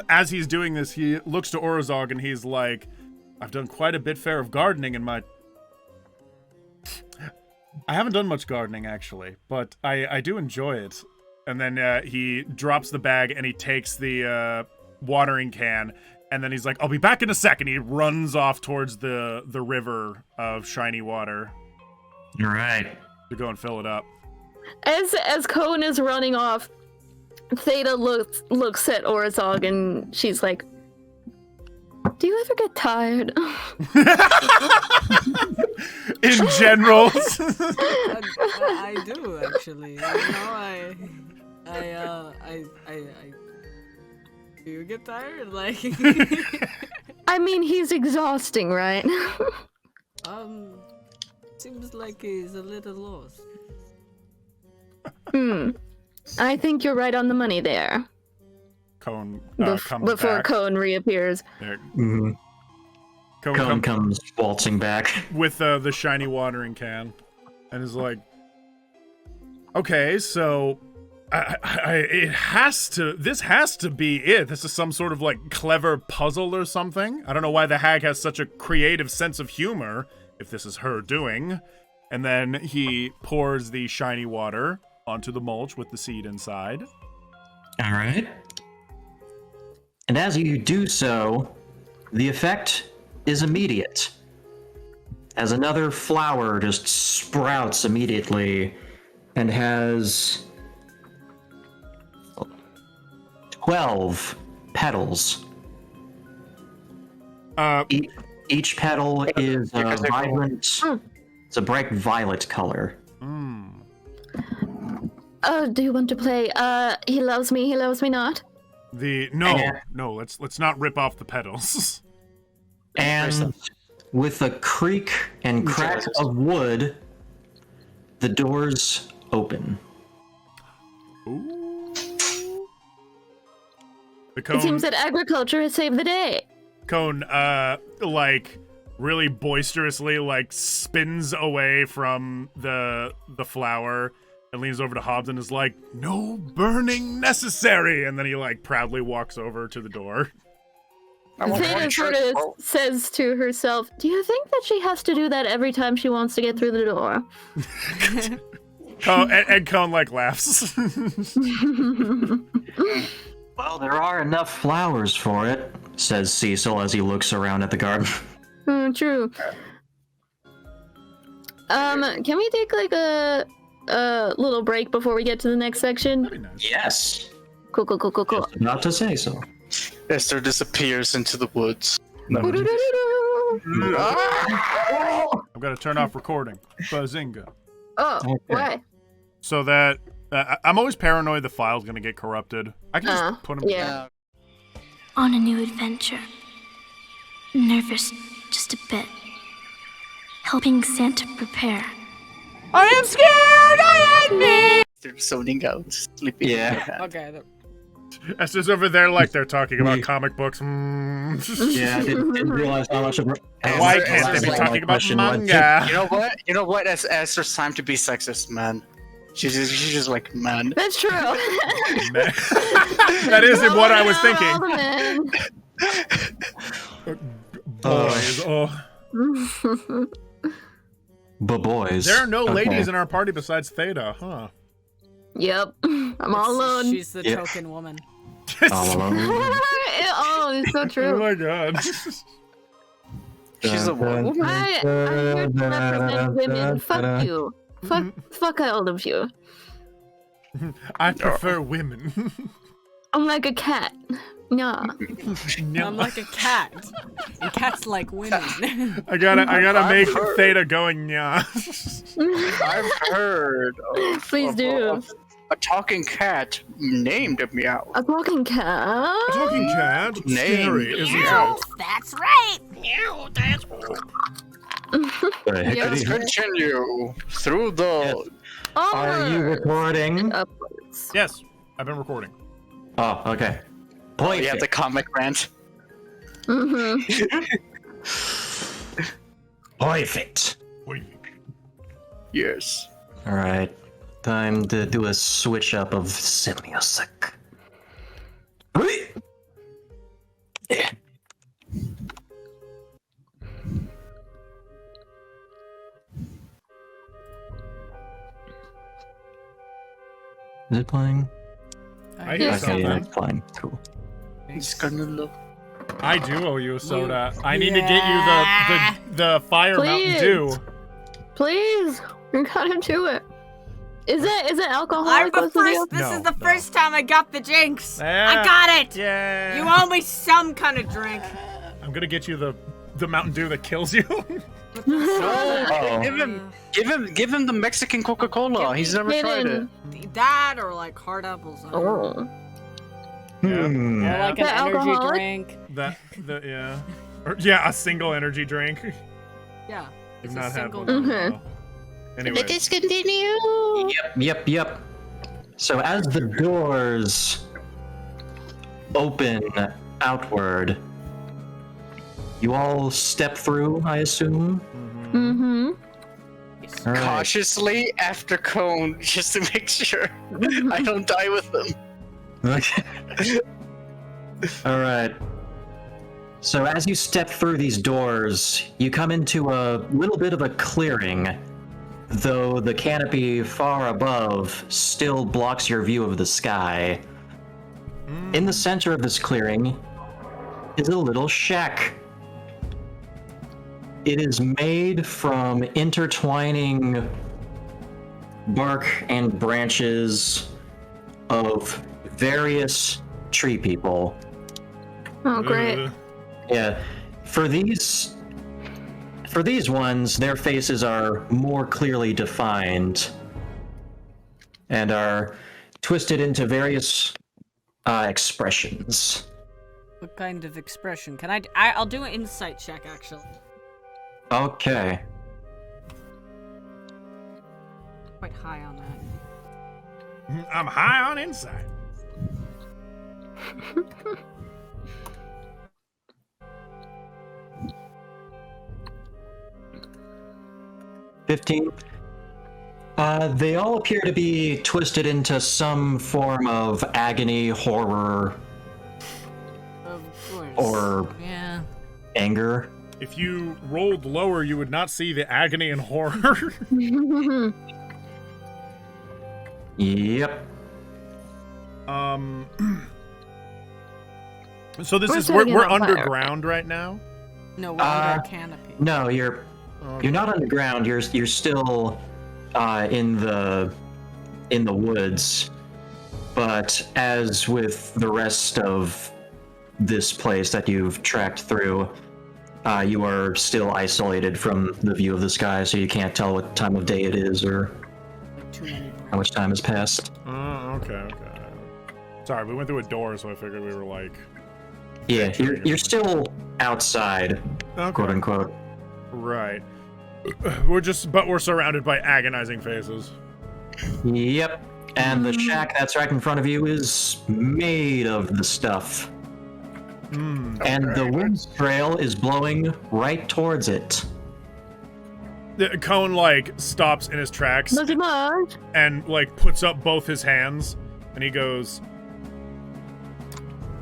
as he's doing this, he looks to Orzog and he's like, I've done quite a bit fair of gardening in my... I haven't done much gardening, actually, but I do enjoy it. And then he drops the bag and he takes the watering can, and then he's like, I'll be back in a second. He runs off towards the river of shiny water All right. to go and fill it up. As Cone is running off, Theta looks at Orzog and she's like, do you ever get tired? In general. I do actually. You know, I do you get tired? Like, I mean, he's exhausting, right? seems like he's a little lost. I think you're right on the money there. Cone comes Before back. Cone reappears. There. Mm-hmm. Cone comes waltzing back. With the shiny watering can and is like, okay, so this has to be it. This is some sort of like clever puzzle or something. I don't know why the hag has such a creative sense of humor if this is her doing. And then he pours the shiny water onto the mulch with the seed inside. All right. And as you do so, the effect is immediate. As another flower just sprouts immediately and has 12 petals. Each petal is a vibrant, it's a bright violet color. Oh, do you want to play He Loves Me, He Loves Me Not? No, let's not rip off the petals. And with a creak and crack of wood, the doors open. Ooh. The It seems cone, that agriculture has saved the day. like really boisterously, like spins away from the flower and leans over to Hobbs and is like, "No burning necessary." And then he like proudly walks over to the door. Theta sort of says to herself, do you think that she has to do that every time she wants to get through the door? And Cone like laughs. Well, there are enough flowers for it, says Cecil as he looks around at the garden. True. Can we take like a little break before we get to the next section? Yes. Cool. Just about to say so. Esther disappears into the woods. I've got to turn off recording. Bazinga. Oh, Okay. why? So that I'm always paranoid the file's gonna get corrupted. I can just put them. Yeah. On a new adventure. Nervous, just a bit. Helping Santa prepare. I am scared. I am me. They're zoning out, sleeping. Yeah. Okay. Esther's over there like they're talking about comic books. Yeah, I didn't realize how much of Why can't they be like, talking about question was- manga? You know what? You know what? As Esther's time to be sexist, man. She's just like, man. That's true. That isn't what I was All thinking. the men. Boys, boys. there are no Okay. ladies in our party besides Theta, huh? Yep. I'm all alone. She's the Yep. token woman. All alone. Oh, it's so Oh true. my god. She's a woman. I'm here to represent women. Fuck you. Fuck all of you. I prefer women. I'm like a cat. Nah. No. I'm like a cat. And cats like women. I gotta make heard. Theta going, yeah. I've heard. Please do. A talking cat named Meow. A talking cat. Talking cat. Name. Scary, isn't Meow, it? that's right. Let's continue through the. Are you recording? Upwards. Yes, I've been recording. Oh, okay. Oh, Point yeah, the comic rant. Perfect. Yes. All right. Time to do a switch up of sim music. Yeah. Is it playing? I hear Yes. Okay, yeah, something. it's playing. Cool. He's gonna look. I do owe you a soda. I need to get you the Fire Mountain Please. Dew. Please. You gotta do it. Is it alcohol? I'm the supposed to be? first. This No, is the no. first time I got the jinx. Yeah. I got it. Yeah. You owe me some kind of drink. I'm gonna get you the Mountain Dew that kills you. Oh. Give him the Mexican Coca-Cola. He's never tried it. Hidden. That or like hard apples. I don't know. Oh. Hmm. Or like The an energy alcoholic? drink. Yeah. Or, yeah, a single energy drink. Yeah. You've It's a not had single one. in a Mhm. while. Anyway. Discontinue. Yep. So as the doors open outward, you all step through, I assume? Mm-hmm. All right. Cautiously after Cone, just to make sure I don't die with them. Okay. All right. So as you step through these doors, you come into a little bit of a clearing, though the canopy far above still blocks your view of the sky. In the center of this clearing is a little shack. It is made from intertwining bark and branches of various tree people. Oh, great. Yeah, for these ones, their faces are more clearly defined and are twisted into various expressions. What kind of expression? Can I'll do an insight check actually. Okay. Quite high on that. I'm high on insight. $15. They all appear to be twisted into some form of agony, horror, Of course. or Yeah. anger. If you rolled lower, you would not see the agony and horror. Yep. So this We're is setting it we're on fire. underground right now. No, we're under a canopy. No, you're not underground. You're still in the woods. But as with the rest of this place that you've tracked through, you are still isolated from the view of the sky, so you can't tell what time of day it is or Like too many. how much time has passed. Oh, okay. Sorry, we went through a door, so I figured we were like. Yeah, you're still outside, Okay. quote unquote. Right. But we're surrounded by agonizing faces. Yep. And the shack that's right in front of you is made of the stuff. And the wind trail is blowing right towards it. Cone, like, stops in his tracks Nothing much. and, like, puts up both his hands, and he goes,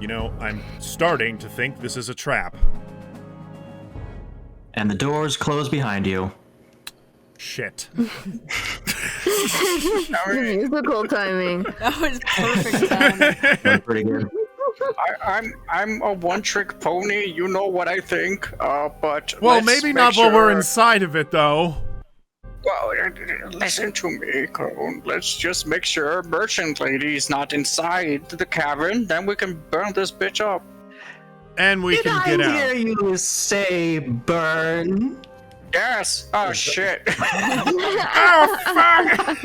you know, I'm starting to think this is a trap. And the doors close behind you. Shit. Musical timing. That was perfect timing. That's pretty good. I'm a one-trick pony. You know what I think. But Well, let's maybe make not while we're sure- inside of it, though. Well, listen to me, Cone. Let's just make sure Merchant Lady is not inside the cavern. Then we can burn this bitch up. And we Did can I get hear out. you say burn? Yes. Oh shit. Oh, fuck!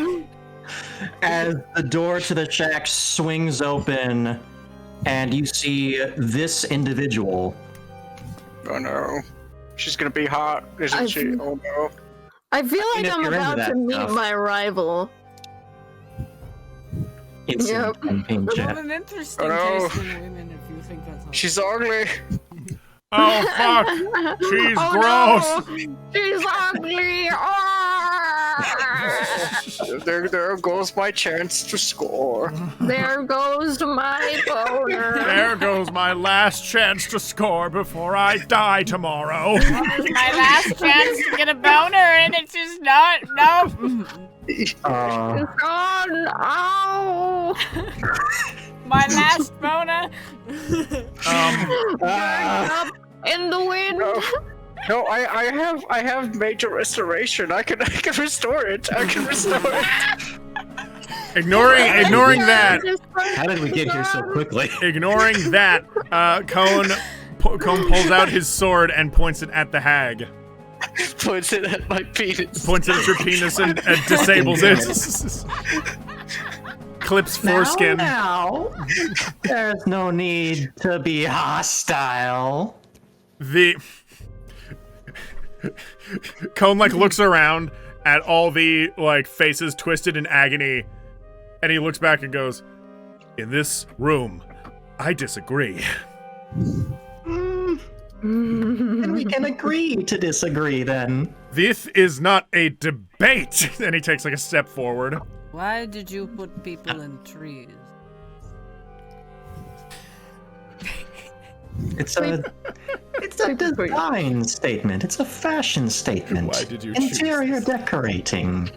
As the door to the shack swings open, and you see this individual. Oh no. She's gonna be hot, isn't she? Oh no. I feel mean, like if I'm you're into about that to meet stuff. my rival. Instant Yep. campaign What chat. an interesting Oh, no. taste in women if you think that's all. She's ugly. Oh, fuck! She's Oh, gross! no. She's ugly! Oh! There goes my chance to score. There goes my boner. There goes my last chance to score before I die tomorrow. My last chance to get a boner and it's just not. No. Oh, no. My last boner. Up in the wind. No, I have major restoration. I can restore it. I can restore it. Ignoring that, How did we get here so quickly? ignoring that, Cone pulls out his sword and points it at the hag. Points it at my penis. Points it at your penis and disables it. Clips foreskin. Now, there's no need to be hostile. The Cone like looks around at all the like faces twisted in agony, and he looks back and goes, "In this room, I disagree." And we can agree to disagree then. This is not a debate. And he takes like a step forward. Why did you put people in trees? It's a design statement. It's a fashion statement. Why did you choose Interior decorating.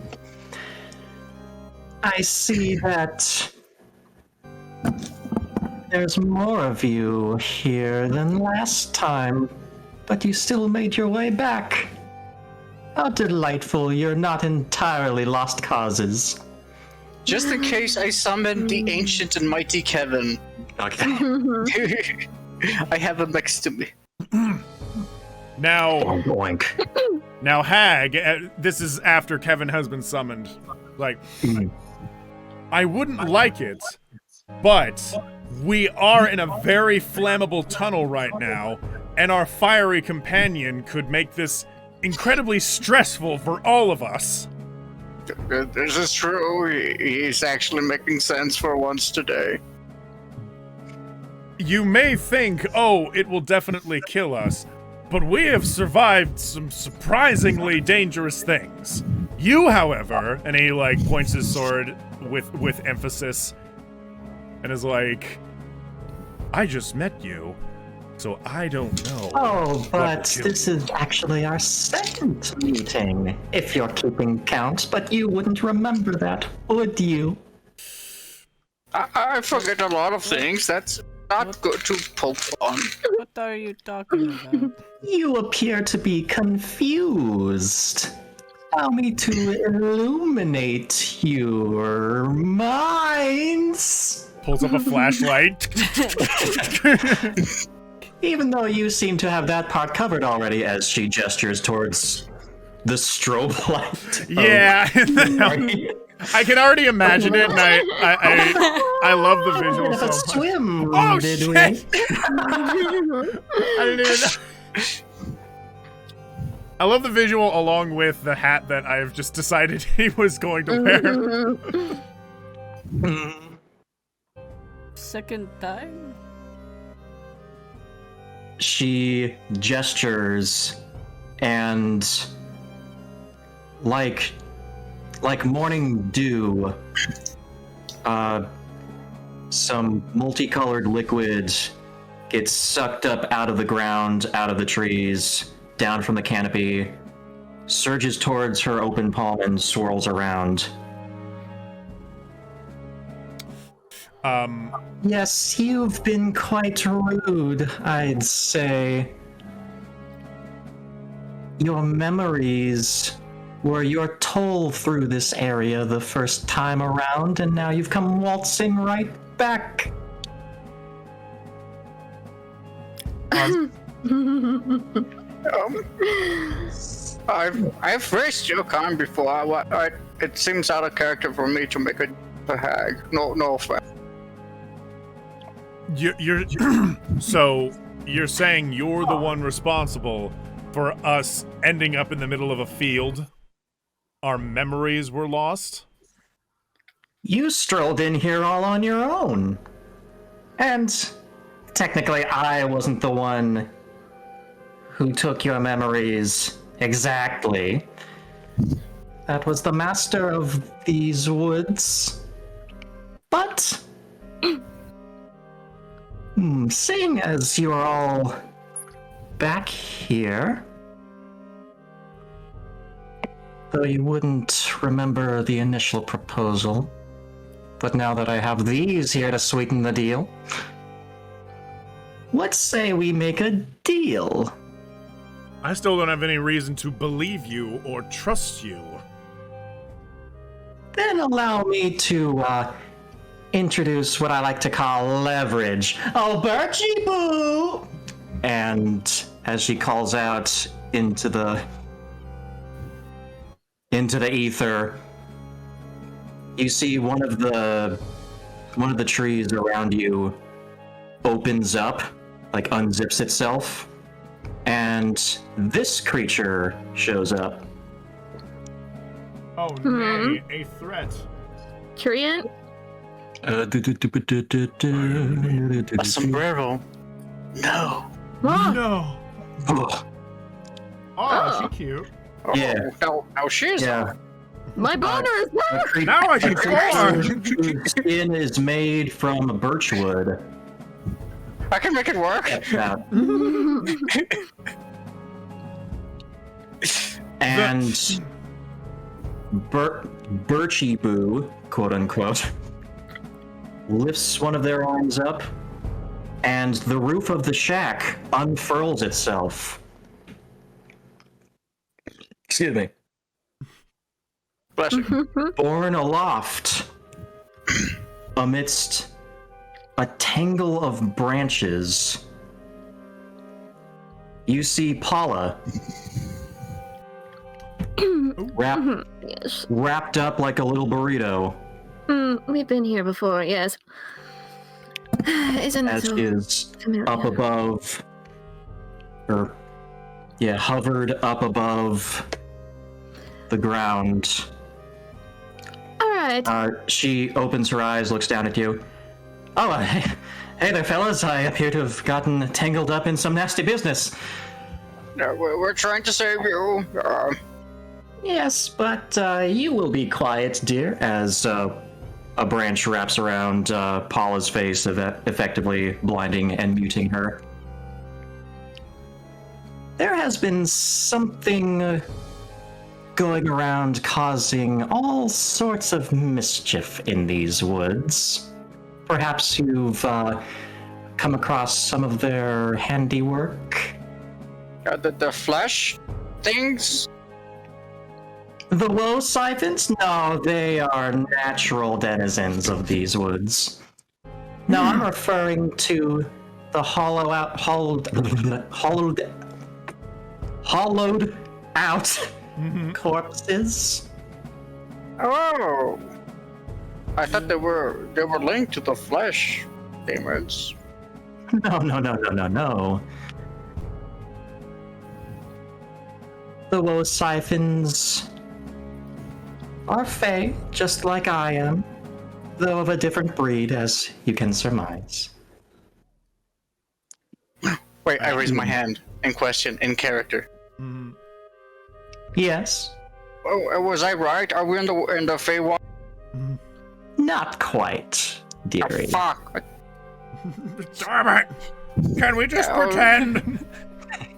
I see that there's more of you here than last time, but you still made your way back. How delightful you're not entirely lost causes. Just in case I summon the ancient and mighty Kevin. Okay. I have him next to me. Now, Boink. now, Hag. This is after Kevin has been summoned. Like, I wouldn't like it, but we are in a very flammable tunnel right now, and our fiery companion could make this incredibly stressful for all of us. This is true. He's actually making sense for once today. You may think, oh, it will definitely kill us, but we have survived some surprisingly dangerous things. You, however, and he like points his sword with emphasis, and is like, I just met you, so I don't know. Oh, but to this is actually our second meeting, if you're keeping count, but you wouldn't remember that, would you? I forget a lot of things. That's not good to poke on. What are you talking about? You appear to be confused. Allow me to illuminate your minds. Pulls up a flashlight. Even though you seem to have that part covered already, as she gestures towards the strobe light. Yeah, I can already imagine it, and I love the visual Bit of a so much. swim, Oh did shit! we? I didn't even know. I love the visual along with the hat that I've just decided he was going to wear. Second time? She gestures and like morning dew, some multicolored liquid gets sucked up out of the ground, out of the trees, down from the canopy, surges towards her open palm and swirls around. Yes, you've been quite rude, I'd say. Your memories were your toll through this area the first time around, and now you've come waltzing right back. I've faced your kind before. It seems out of character for me to make a hag. No offense. You're so you're saying you're the one responsible for us ending up in the middle of a field? Our memories were lost? You strolled in here all on your own. And technically, I wasn't the one who took your memories exactly. That was the master of these woods. But seeing as you're all back here, though you wouldn't remember the initial proposal, but now that I have these here to sweeten the deal, let's say we make a deal. I still don't have any reason to believe you or trust you. Then allow me to introduce what I like to call leverage. Oh, Birchie Boo! And as she calls out into the ether, you see one of the trees around you opens up, like unzips itself, and this creature shows up. Oh, nay, a threat. Curian? A sombrero. No. No. Ugh. Oh, she cute. Yeah. Now she's Yeah. My boner is there! Now I can score! Skin is made from birchwood. I can make it work. And Birchie Boo, quote unquote, lifts one of their arms up, and the roof of the shack unfurls itself. Excuse me. Bless you. Borne aloft amidst a tangle of branches, you see Paula Yes. wrapped up like a little burrito, We've been here before, yes. Isn't as so is familiar. up above, hovered up above the ground. Alright. She opens her eyes, looks down at you. Oh, hey there, fellas. I appear to have gotten tangled up in some nasty business. We're trying to save you. Yes, but you will be quiet, dear, as a branch wraps around Paula's face, effectively blinding and muting her. There has been something going around causing all sorts of mischief in these woods. Perhaps you've come across some of their handiwork? The flesh things? The low siphons? No, they are natural denizens of these woods. No, I'm referring to the hollowed out corpses. Oh, I thought they were linked to the flesh demons. No. the woe siphons are Fae, just like I am, though of a different breed, as you can surmise. Wait, I raised my hand in question, in character. Yes? Oh, was I right? Are we in the Feywild? Not quite, dearie. Fuck. Damn it! Can we just pretend?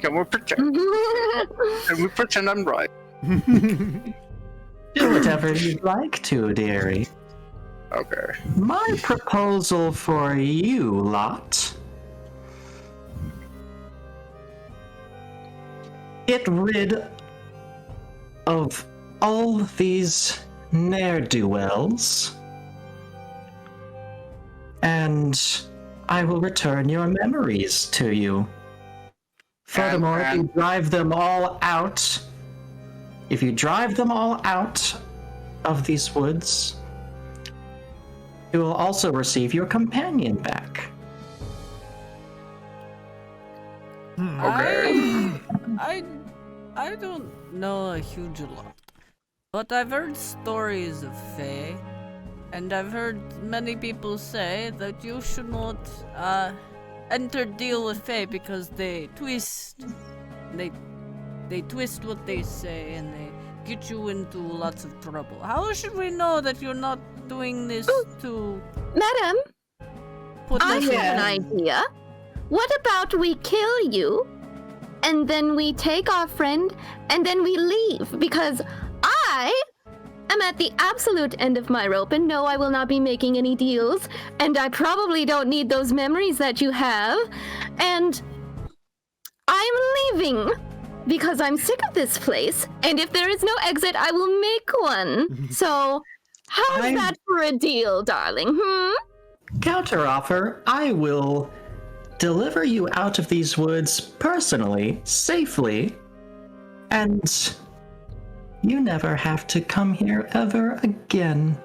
Can we pretend? Can we pretend I'm right? Do whatever you'd like to, dearie. Okay. My proposal for you lot: get rid of all these ne'er-do-wells, and I will return your memories to you. Furthermore, if you drive them all out of these woods, you will also receive your companion back. I don't know a huge lot, but I've heard stories of Fae, and I've heard many people say that you should not deal with Fae because they twist. They twist what they say and they get you into lots of trouble. How should we know that you're not doing this to Madam, put I us have in? an idea. What about we kill you, and then we take our friend, and then we leave? Because I am at the absolute end of my rope, and no, I will not be making any deals, and I probably don't need those memories that you have, and I'm leaving because I'm sick of this place, and if there is no exit, I will make one. So, how's that for a deal, darling, Counteroffer, I will deliver you out of these woods personally, safely, and you never have to come here ever again.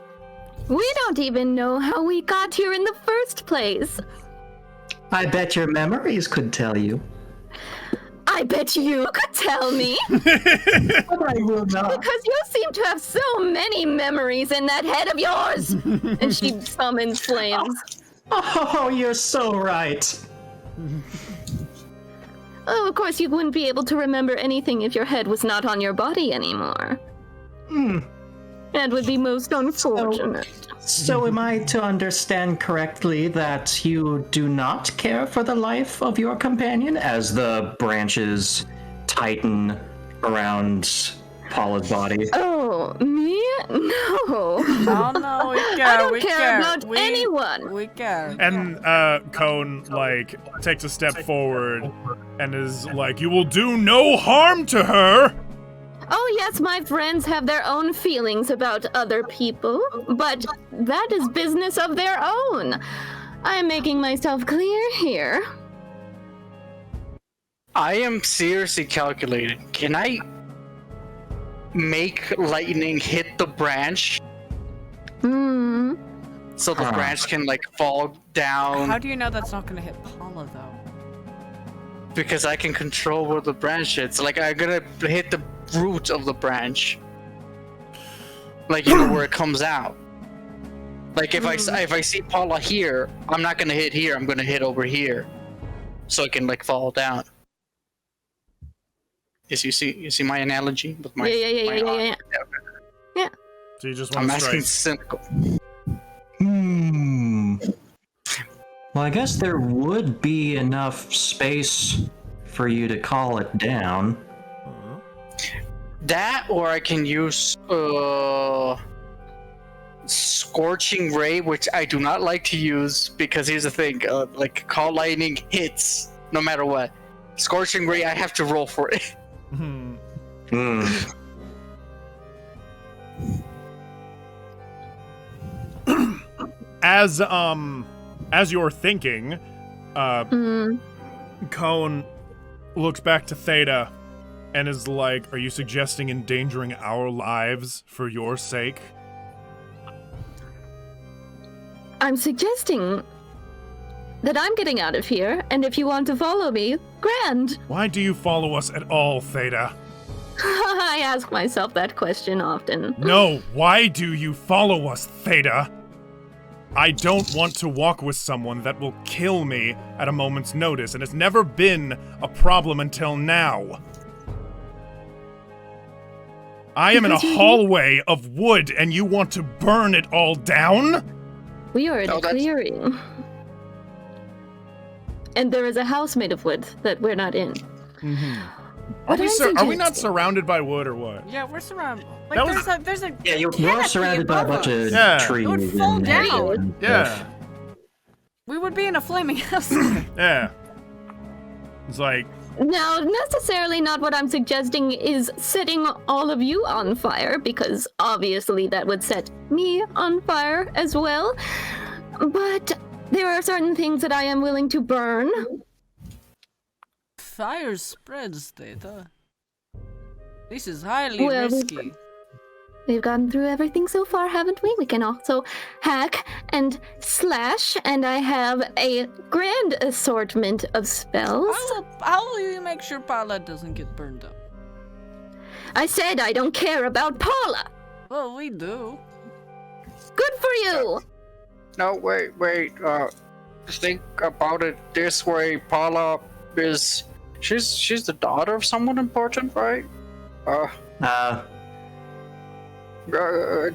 We don't even know how we got here in the first place. I bet your memories could tell you. I bet you could tell me. But I will not. Because you seem to have so many memories in that head of yours. And she summons flames. Oh, you're so right. Oh, of course, you wouldn't be able to remember anything if your head was not on your body anymore. That would be most unfortunate. So am I to understand correctly that you do not care for the life of your companion as the branches tighten around Paula's body? Oh, me? No. Oh no, we care. I don't we care about anyone. We care. And Cone like takes a step forward and is like, "You will do no harm to her." Oh yes, my friends have their own feelings about other people, but that is business of their own. I'm making myself clear here. I am seriously calculating. Can I make lightning hit the branch so the branch can like fall down? How do you know that's not gonna hit Paula though? Because I can control where the branch hits. Like I'm gonna hit the root of the branch. Like you know where it comes out. Like if I see Paula here, I'm not gonna hit here. I'm gonna hit over here, so it can like fall down. Yes, you see my analogy with my Yeah. Yeah. So you just I'm want to asking strike. cynical. Well, I guess there would be enough space for you to call it down. That, or I can use Scorching Ray, which I do not like to use because here's the thing: like Call Lightning hits no matter what. Scorching Ray, I have to roll for it. As you're thinking, Cone looks back to Theta and is like, "Are you suggesting endangering our lives for your sake?" I'm suggesting that I'm getting out of here, and if you want to follow me, grand. Why do you follow us at all, Theta? I ask myself that question often. No, why do you follow us, Theta? I don't want to walk with someone that will kill me at a moment's notice, and it's never been a problem until now. I am in a hallway of wood, and you want to burn it all down? We are in a clearing. And there is a house made of wood that we're not in. Are we not surrounded by wood or what? Yeah, we're surrounded. Like, there's a Yeah, you're canopy surrounded by a above bunch of us. trees. It would fall and- down. Yeah. We would be in a flaming house. Yeah. It's like, Now, necessarily not what I'm suggesting is setting all of you on fire, because obviously that would set me on fire as well. But there are certain things that I am willing to burn. Fire spreads, Theta. This is highly risky. We've gotten through everything so far, haven't we? We can also hack and slash, and I have a grand assortment of spells. How will you make sure Paula doesn't get burned up? I said I don't care about Paula. Well, we do. Good for you. No, wait. Think about it this way. Paula is... She's the daughter of someone important, right?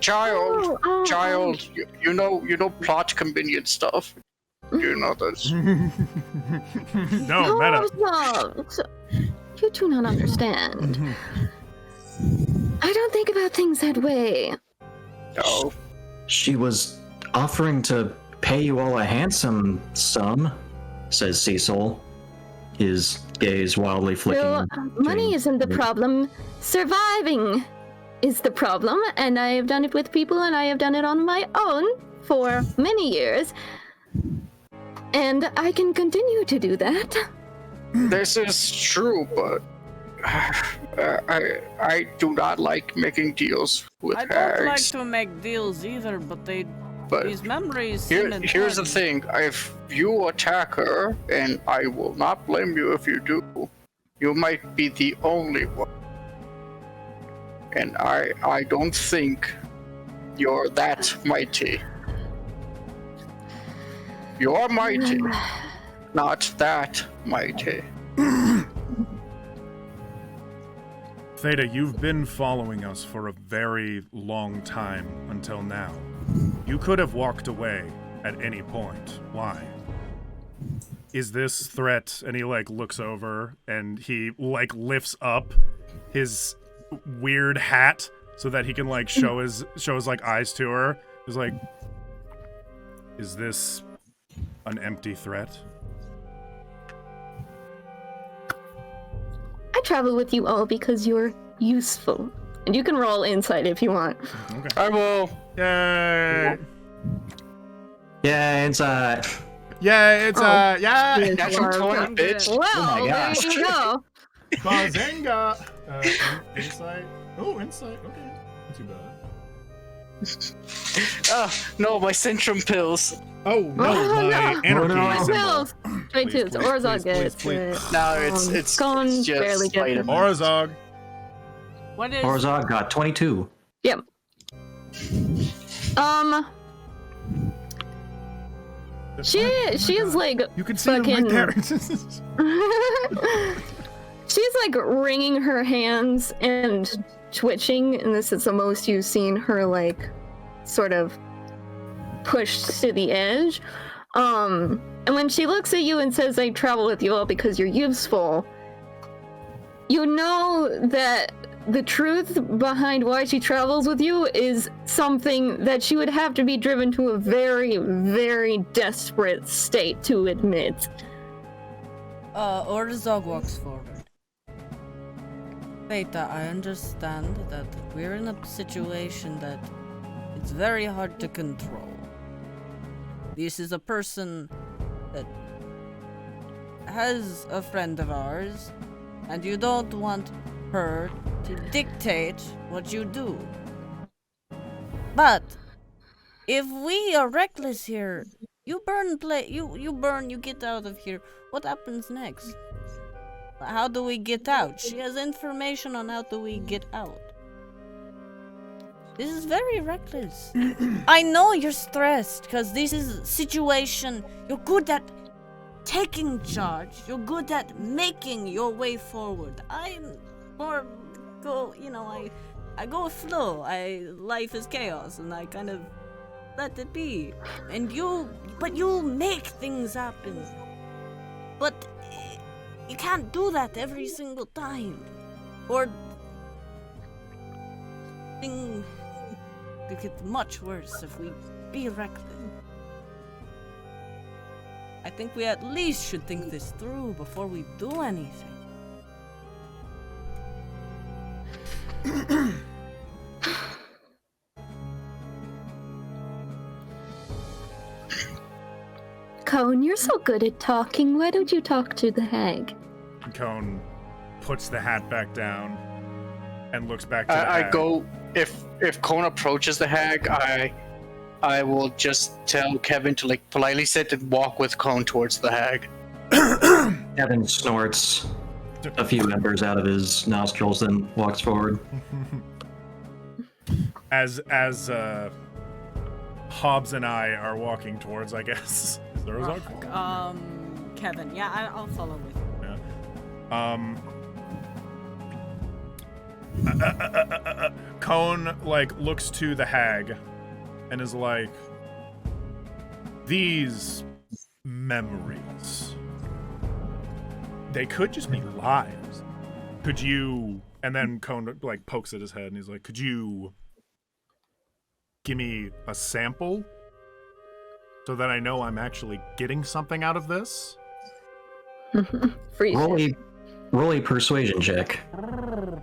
Child. You know plot convenient stuff. You know this. no, Meta. No, you do not understand. I don't think about things that way. No. She was offering to pay you all a handsome sum, says Cecil, his gaze wildly flicking. So, money isn't the problem. Surviving is the problem, and I have done it with people, and I have done it on my own for many years. And I can continue to do that. This is true, but I do not like making deals with I don't like hags. to make deals either, but But these memories. here's the thing: if you attack her, and I will not blame you if you do, you might be the only one. And I don't think you're that mighty. You're mighty, not that mighty. Theta, you've been following us for a very long time until now. You could have walked away at any point. Why? Is this threat? And he looks over and he lifts up his weird hat so that he can show his eyes to her. He's like, is this an empty threat? I travel with you all because you're useful. And you can roll insight if you want. Okay. I will. Yay! Yeah, inside. Yeah, it's yeah. That's some toilet, bitch. Well, Oh my there gosh. you go. Bazinga! Insight. Oh, insight. Okay. Not too bad. No, my Centrum pills. Oh no, Oh, my no. anarchy Oh, no. symbol. Pills. Straight Please, to please, Orzog please, gets please, it. No, it's Scone just barely gets it. vitamin. Orzog. What is? Orzog got 22. Yep. She is You can see him right fucking- there. she's wringing her hands and twitching, and this is the most you've seen her sort of pushed to the edge. And when she looks at you and says, I travel with you all because you're useful, you know that the truth behind why she travels with you is something that she would have to be driven to a very, very desperate state to admit. Orzog walks forward. Theta, I understand that we're in a situation that it's very hard to control. This is a person that has a friend of ours, and you don't want her to dictate what you do. But if we are reckless here, you burn, you get out of here. What happens next? How do we get out? She has information on how do we get out. This is very reckless. I know you're stressed because this is a situation. You're good at taking charge. You're good at making your way forward. I'm more I go with flow. Life is chaos, and I kind of let it be. And you'll make things happen. But you can't do that every single time. Or things could get much worse if we be reckless. I think we at least should think this through before we do anything. Cone, you're so good at talking. Why don't you talk to the hag? Cone puts the hat back down and looks back to the I hag. go, if Cone approaches the hag, I will just tell Kevin to like politely sit and walk with Cone towards the hag. Kevin snorts a few embers out of his nostrils, then walks forward. As Hobbs and I are walking towards, I guess. Kevin, yeah, I'll follow with you. Yeah. Cone like looks to the hag and is like, these memories, they could just be lies. Could you? And then Cone like pokes at his head and he's like, could you give me a sample so that I know I'm actually getting something out of this? Freeze. Roll a persuasion check.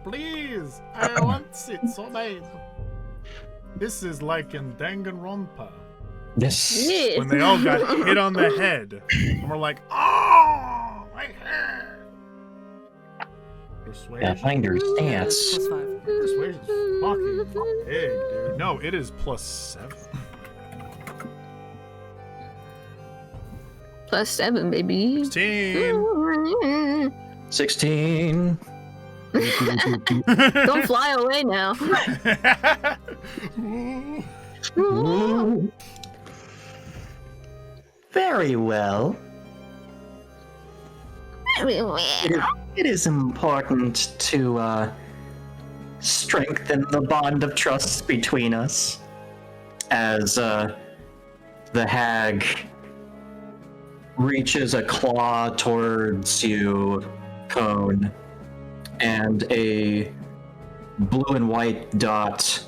Please, I want it so bad. This is like in Danganronpa Yes. Yes. when they all got hit on the head and we're like, oh, my head. Persuasion. Yeah, find your stance. +5. Persuasion's fucking big, dude. No, it is +7. +7, baby. 16. 16. Don't fly away now. Very well. It is important to strengthen the bond of trust between us as the hag reaches a claw towards you, Cone, and a blue and white dot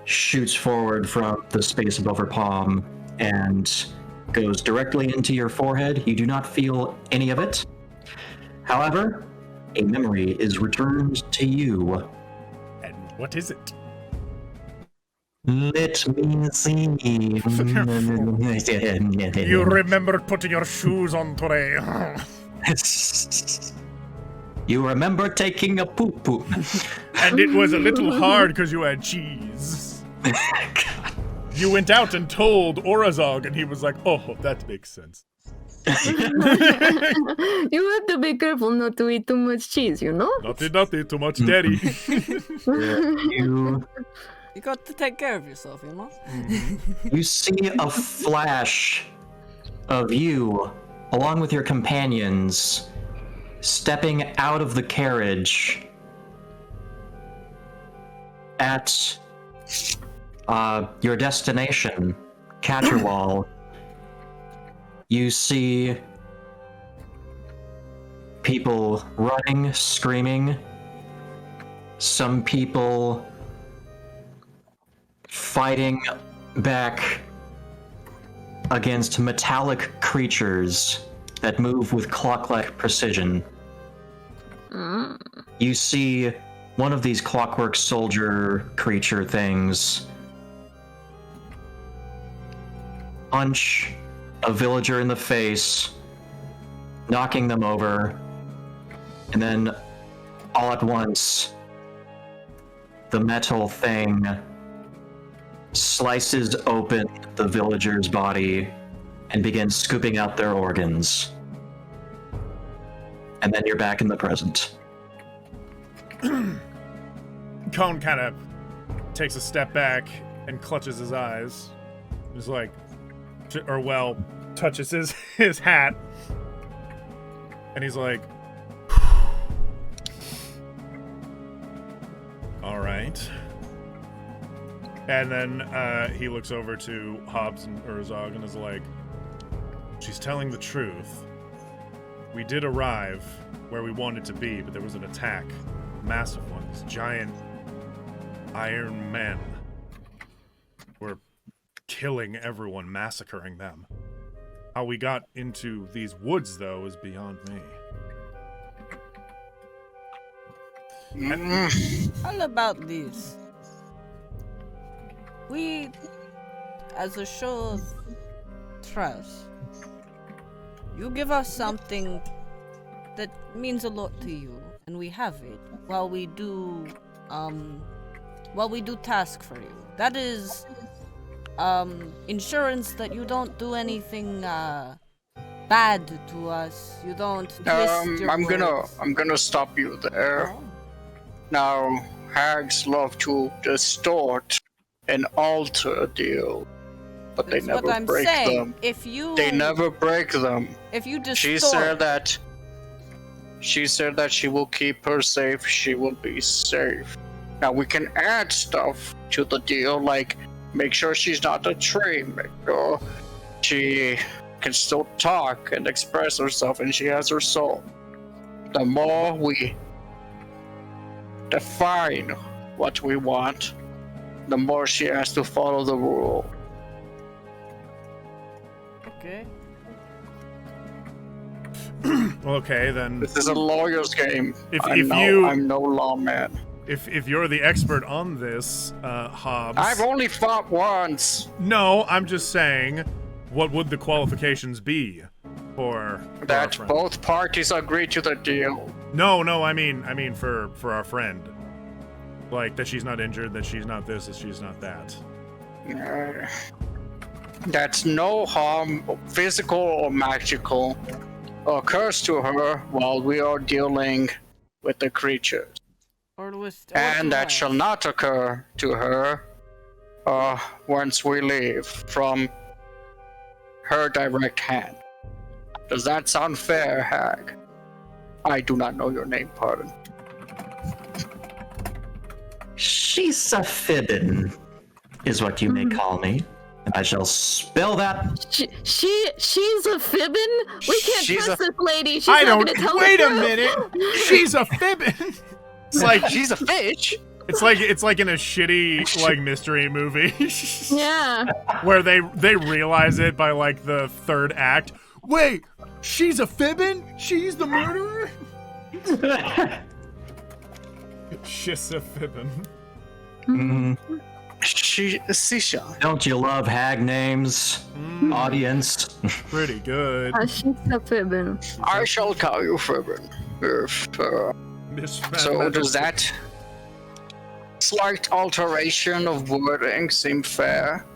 shoots forward from the space above her palm and goes directly into your forehead. You do not feel any of it. However, a memory is returned to you. And what is it? Let me see. You remembered putting your shoes on today. You remember taking a poo-poo. And it was a little hard because you had cheese. You went out and told Orazog, and he was like, oh, that makes sense. You have to be careful not to eat too much cheese, you know? Naughty, too much dairy. You got to take care of yourself, you know? You see a flash of you, along with your companions, stepping out of the carriage at your destination, Caterwall. You see people running, screaming. Some people fighting back against metallic creatures that move with clock-like precision. You see one of these clockwork soldier creature things punch a villager in the face, knocking them over, and then all at once, the metal thing slices open the villager's body and begins scooping out their organs. And then you're back in the present. Cone kind of takes a step back and clutches his eyes. He's like, touches his hat. And he's like, all right. And then he looks over to Hobbs and Urzog and is like, she's telling the truth. We did arrive where we wanted to be, but there was an attack. Massive one. These giant iron men were killing everyone, massacring them. How we got into these woods, though, is beyond me. All about this. We, as a show of trust, you give us something that means a lot to you, and we have it while we do task for you. That is insurance that you don't do anything bad to us. You don't twist your words. I'm gonna stop you there. Oh. Now, hags love to distort and alter a deal, but That's they never what I'm break saying. them. If They never break them. you distort, She said that she will keep her safe. She will be safe. Now we can add stuff to the deal, like make sure she's not a tree maker. She can still talk and express herself, and she has her soul. The more we define what we want, the more she has to follow the rule. Okay. Okay, then. This is a lawyer's game. I'm no lawman. If you're the expert on this, Hobbs. I've only fought once. No, I'm just saying, what would the qualifications be for That our friend? both parties agree to the deal. No, I mean for our friend. Like that she's not injured, that she's not this, that she's not that. That's no harm, physical or magical, occurs to her while we are dealing with the creatures. And that shall not occur to her once we leave from her direct hand. Does that sound fair, hag? I do not know your name, pardon. She's a fibbin, is what you may call me. And I shall spell that. She's a fibbin? We can't trust this lady. She's I not don't. gonna tell Wait the a truth. minute. She's a fibbin. It's like She's a fish. it's like in a shitty like mystery movie. Yeah. Where they realize it by like the third act. Wait, she's a fibbin? She's the murderer? She's a fibbin. Sisha. Don't you love hag names, audience? Pretty good. She's a fibbin. I shall call you Fibbin. So does that slight alteration of wording seem fair?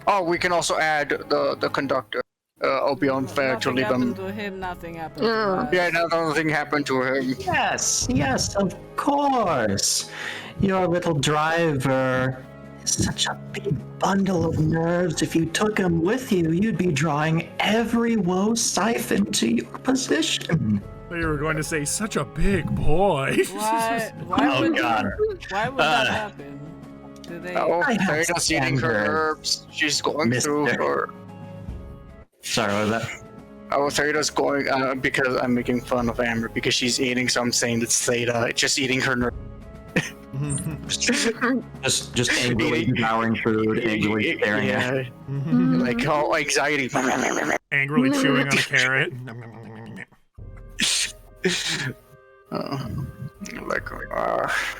Oh, we can also add the conductor. It'll be unfair to leave him. Nothing happened to him, nothing happened to us. Yeah, nothing happened to him. Yes, of course. Your little driver is such a big bundle of nerves. If you took him with you, you'd be drawing every woe siphon to your position. You were going to say such a big boy. Why Oh, would God. Why would that happen? Do they? Oh, I have they're just eating her standards, herbs. She's going through mister. her. Sorry, what was that? Oh, Theta's going because I'm making fun of Amber because she's eating, so I'm saying it's Theta just eating her nerve. Just angrily devouring food, angrily staring at it. Like all anxiety. Angrily chewing on a carrot.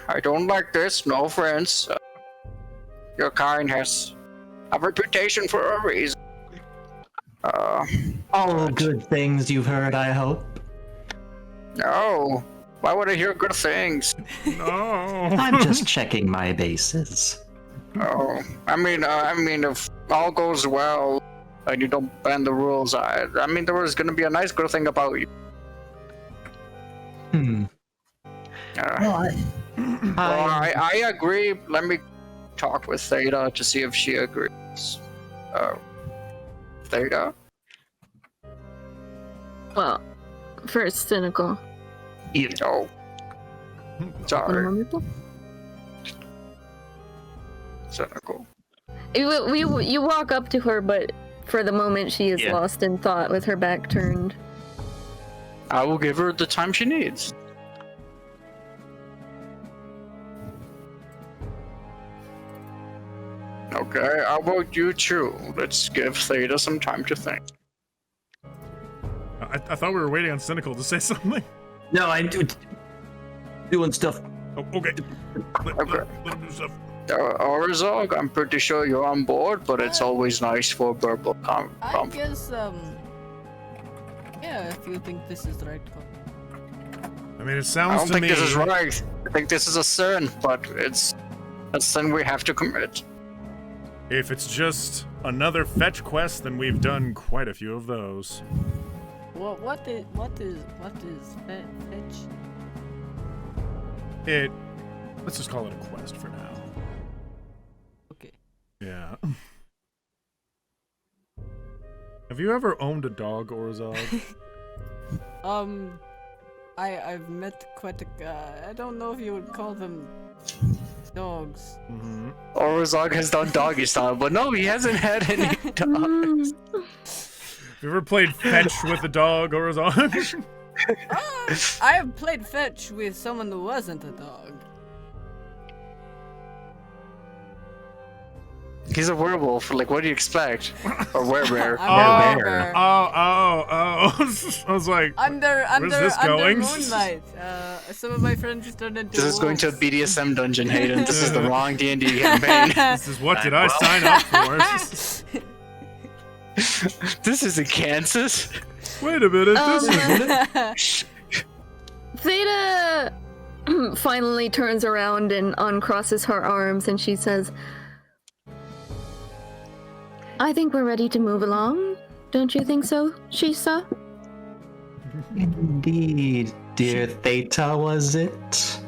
I don't like this. No offense. Your kind has a reputation for a reason. All good things you've heard, I hope. No. Why would I hear good things? No. I'm just checking my bases. Oh, I mean, if all goes well and you don't bend the rules, I mean, there was gonna be a nice good thing about you. Well, I agree. Let me talk with Theta to see if she agrees. Theta? Well, first, cynical. You know. Sorry. Cynical. You walk up to her, but for the moment she is lost in thought with her back turned. I will give her the time she needs. Okay, how about you two? Let's give Theta some time to think. I thought we were waiting on Cynical to say something. no, I'm doing stuff. Oh, okay. Let him do stuff. Orzog, I'm pretty sure you're on board, but it's always nice for verbal I guess, yeah, if you think this is the right call. I mean, it I sounds don't to think me... this is right. I think this is a sin, but it's a sin we have to commit. If it's just another fetch quest, then we've done quite a few of those. Well, what is fetch? Let's just call it a quest for now. Okay. Yeah. Have you ever owned a dog, Orzog? I've met quite a. I don't know if you would call them dogs. Mm-hmm. Orzog has done doggy style, but no, he hasn't had any dogs. Have you ever played fetch with a dog, Orzog? I have played fetch with someone who wasn't a dog. He's a werewolf. Like, what do you expect? Or werebear. I'm a bear. bear. Oh. I was like, Under this going? moonlight. Some of my friends just turned into This is going to a wolves. BDSM dungeon, Hayden. This is the wrong D&D campaign. this is what did I sign up for? This isn't Kansas. Wait a minute, this is... Theta finally turns around and uncrosses her arms and she says, I think we're ready to move along. Don't you think so, Shisa? Indeed, dear Theta, was it?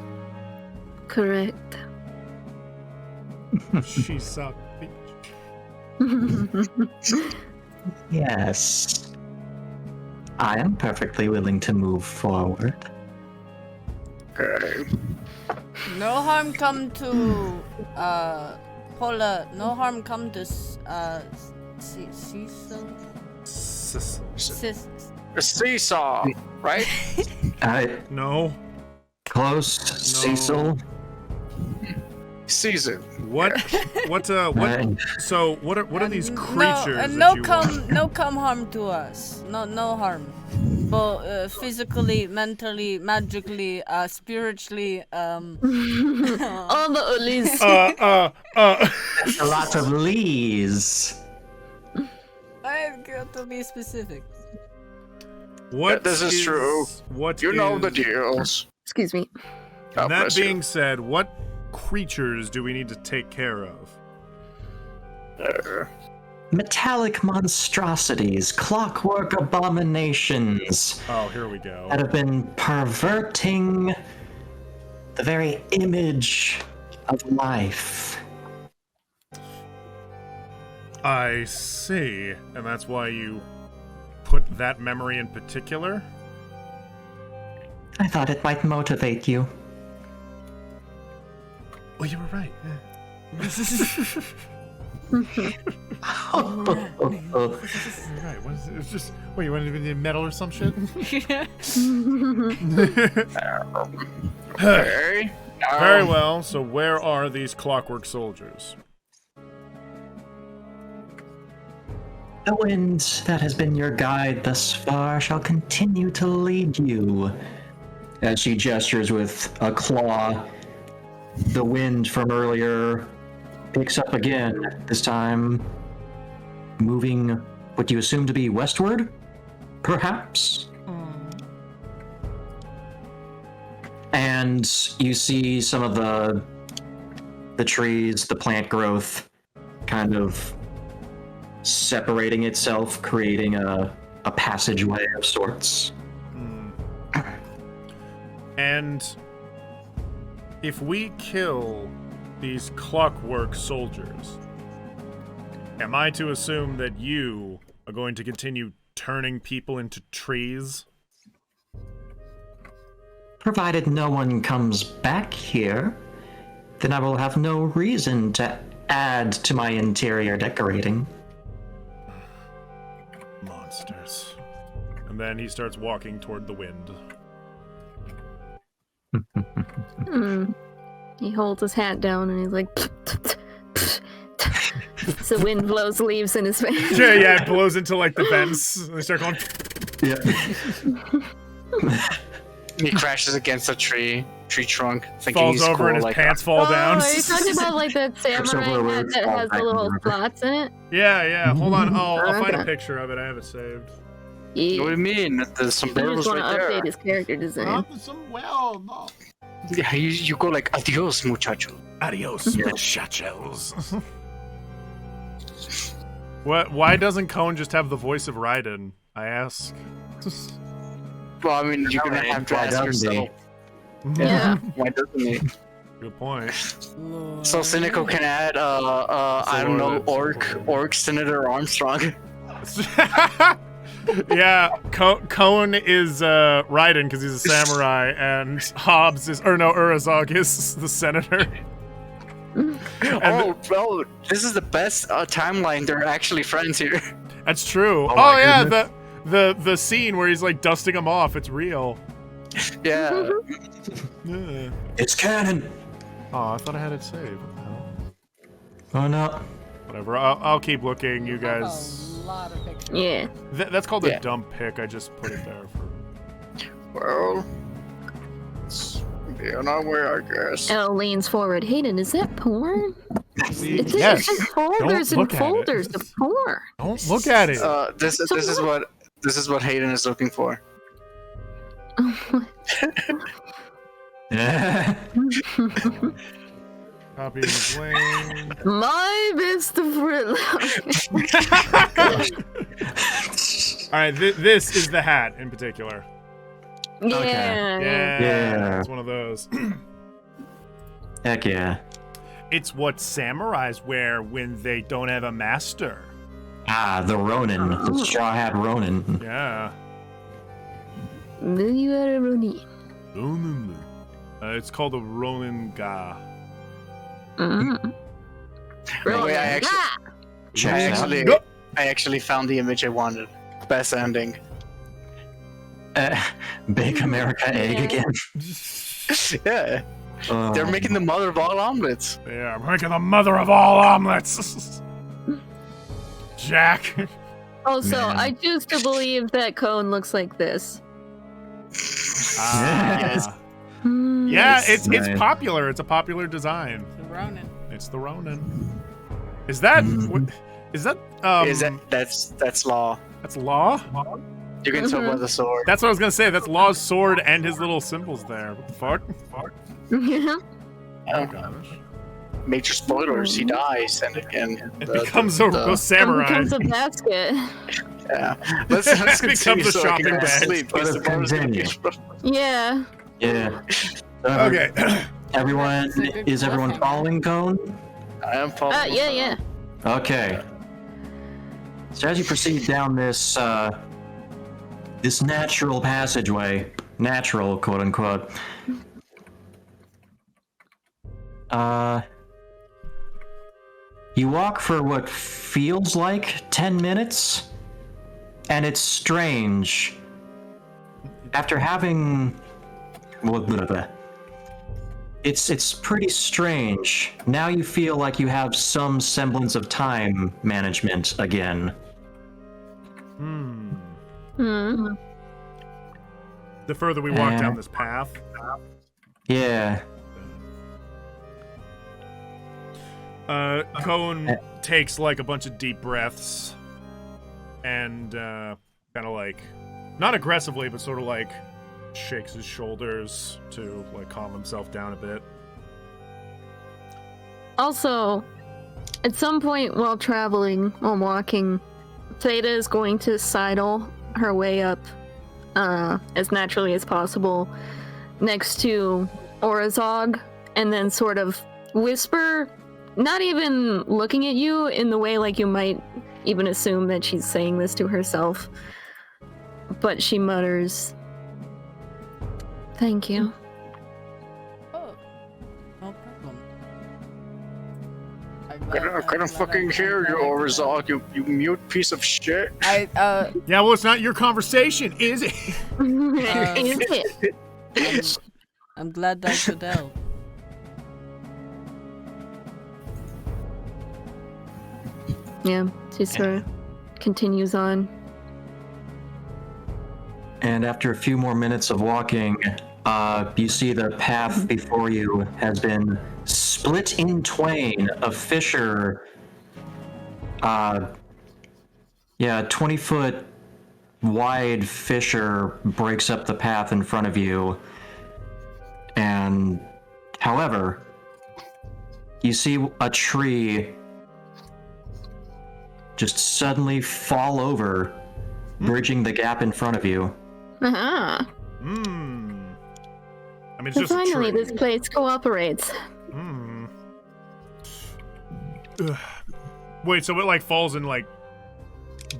Correct. She's up. Yes. I am perfectly willing to move forward. Okay. No harm come to Paula. No harm come to Cecil. A seesaw, right? No. Close, Cecil. Season. What? So what are these creatures? No come harm to us. No harm. But physically, mentally, magically, spiritually, All the Ulis. A lot of Lees. I've got to be specific. This is true. What You know the deals. Excuse me. God That bless you. being said, what creatures do we need to take care of? Metallic monstrosities, clockwork abominations Oh, here we go. that have been perverting the very image of life. I see. And that's why you put that memory in particular? I thought it might motivate you. Well, you were right. Oh. You're right. What is it? It's just... Wait, you wanted to be metal or some shit? Okay. Very well. So where are these clockwork soldiers? The wind that has been your guide thus far shall continue to lead you. As she gestures with a claw, the wind from earlier picks up again, this time moving what you assume to be westward, perhaps? And you see some of the trees, the plant growth kind of separating itself, creating a passageway of sorts. And if we kill these clockwork soldiers, am I to assume that you are going to continue turning people into trees? Provided no one comes back here, then I will have no reason to add to my interior decorating. Monsters. And then he starts walking toward the wind. He holds his hat down and he's like, so wind blows leaves in his face. Yeah, it blows into like the vents. They start going. Yeah. He crashes against a tree trunk, thinking Falls he's over cool, and his like, pants fall down. Are you talking about like that samurai hat that has the little slots in it? Yeah. Hold on. I'll find a Okay. picture of it. I have it saved. What do Yeah. you mean? The He sombrero's just want right to there. update his character design. Yeah, you go like, adios, muchacho. Adios, muchachos. What? Why doesn't Cone just have the voice of Raiden? I ask. Well, I mean, you're gonna have to Why ask doesn't he? yourself. Yeah. Why doesn't he? Good point. So Cynical can add, I don't know, Orc Senator Armstrong. Yeah, Cone is Raiden because he's a samurai, and Hobbs is, or no, Urazog is the senator. Oh, bro, this is the best timeline. They're actually friends here. That's true. Oh Oh, my yeah, goodness. the scene where he's like dusting him off. It's real. Yeah. Yeah. It's canon. Oh, I thought I had it saved. What the hell? Oh no. Whatever. I'll keep looking. You guys. A lot of pictures. Yeah. That's called Yeah. a dump pick. I just put it there for. Well, it's on our way, I guess. Elle leans forward. Hayden, is that porn? It's Yes. just folders Don't and look at it. folders of porn. Don't look at it. This is what Hayden is looking for. Yeah. Copy and link. My best friend. All right, this is the hat in particular. Yeah. Yeah. It's one of those. Heck yeah. It's what samurais wear when they don't have a master. Ah, the Ronin. The Straw Hat Ronin. Yeah. You are a Ronin. Ronin. It's called a Ronin Ga. Mm. Wait, I actually found the image I wanted. Best ending. Bake America egg again. Yeah. They're making the mother of all omelets. They are making the mother of all omelets. Jack. Also, Man. I choose to believe that Cone looks like this. Yes. Hmm. Yeah, Nice. it's Nice. popular. It's a popular design. The Ronin. It's the Ronin. Is that is that That's Law. that's Law? You can tell by the sword. That's what I was gonna say. That's Law's sword and his little symbols there. What the fuck? Yeah. Oh gosh. Major spoilers. He dies, and again, It becomes a samurai. Becomes a basket. yeah. Let's It becomes continue a so I can shopping go to bag. sleep. Let us continue. Yeah. Yeah. Okay. Everyone, is everyone following Cone? I am following. Yeah. Okay. So as you proceed down this this natural passageway, natural quote unquote, you walk for what feels like 10 minutes, and it's strange. After having it's pretty strange. Now you feel like you have some semblance of time management again. Hmm. The further we walk down this path. Yeah. Cone takes like a bunch of deep breaths and kind of like, not aggressively, but sort of like shakes his shoulders to like calm himself down a bit. Also, at some point while traveling, while walking, Theta is going to sidle her way up as naturally as possible next to Orazog and then sort of whisper, not even looking at you in the way like you might even assume that she's saying this to herself, but she mutters, "Thank you." Oh, no problem. I couldn't fucking hear you, Orazog, you mute piece of shit. Yeah, well, it's not your conversation, is it? Is it? I'm glad I could help. Yeah, she sort of continues on. And after a few more minutes of walking, you see the path before you has been split in twain. A fissure, 20-foot wide fissure breaks up the path in front of you. And, however, you see a tree just suddenly fall over, bridging the gap in front of you. Uh-huh. I mean, it's So just a finally, tree. this place cooperates. Ugh. Wait, so it like falls in like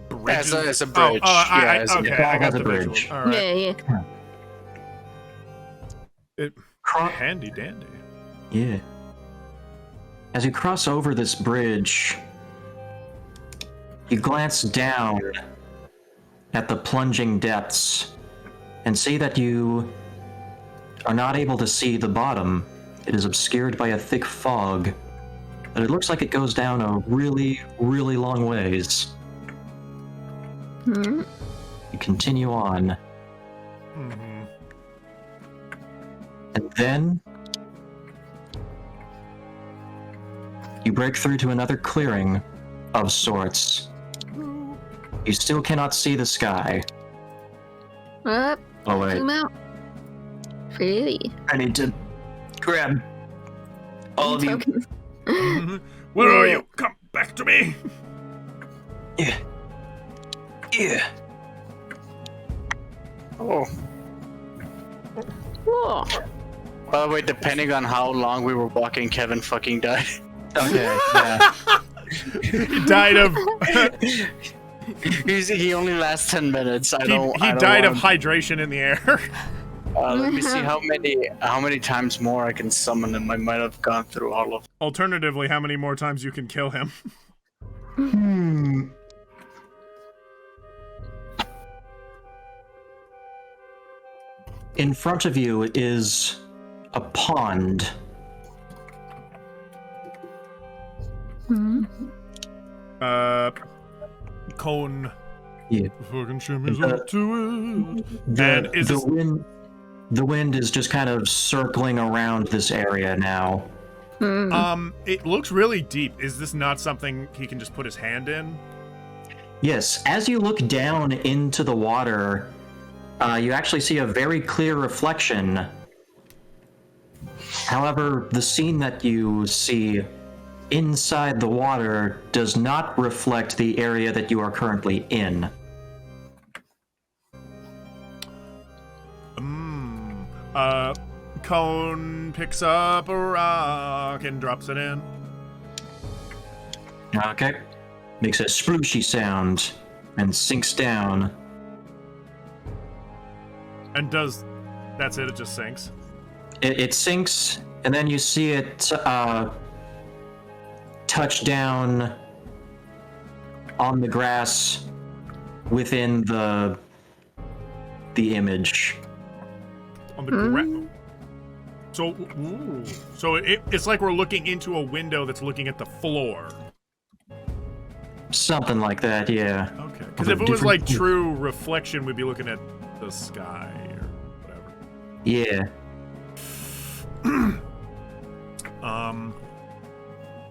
bridges? As a bridge. Okay, I got As a the bridge. visual. All right. Yeah. Handy dandy. Yeah. As you cross over this bridge, you glance down at the plunging depths and see that you are not able to see the bottom. It is obscured by a thick fog, but it looks like it goes down a really, really long ways. Hmm. You continue on, and then you break through to another clearing of sorts. You still cannot see the sky. Up, Oh wait, zoom out. Pretty. I need to grab all of you. Where are you? Come back to me. Yeah. Yeah. Oh. Whoa. By the way, depending on how long we were walking, Kevin fucking died. Okay, yeah. He died of. He only lasts 10 minutes. I He don't died of want- hydration in the air. Let me see how many times more I can summon him. I might have gone through all of. Alternatively, how many more times you can kill him? In front of you is a pond. Cone. Yeah. Fucking shimmies The- up to it. The, And is the this- wind is just kind of circling around this area now. It looks really deep. Is this not something he can just put his hand in? Yes, as you look down into the water, you actually see a very clear reflection. However, the scene that you see inside the water does not reflect the area that you are currently in. Cone picks up a rock and drops it in. Okay. Makes a splooshy sound and sinks down. And that's it, it just sinks. It sinks, and then you see it touch down on the grass within the image. On the ground. So it's like we're looking into a window that's looking at the floor. Something like that, yeah. Okay. Because if it was like true reflection, we'd be looking at the sky or whatever. Yeah.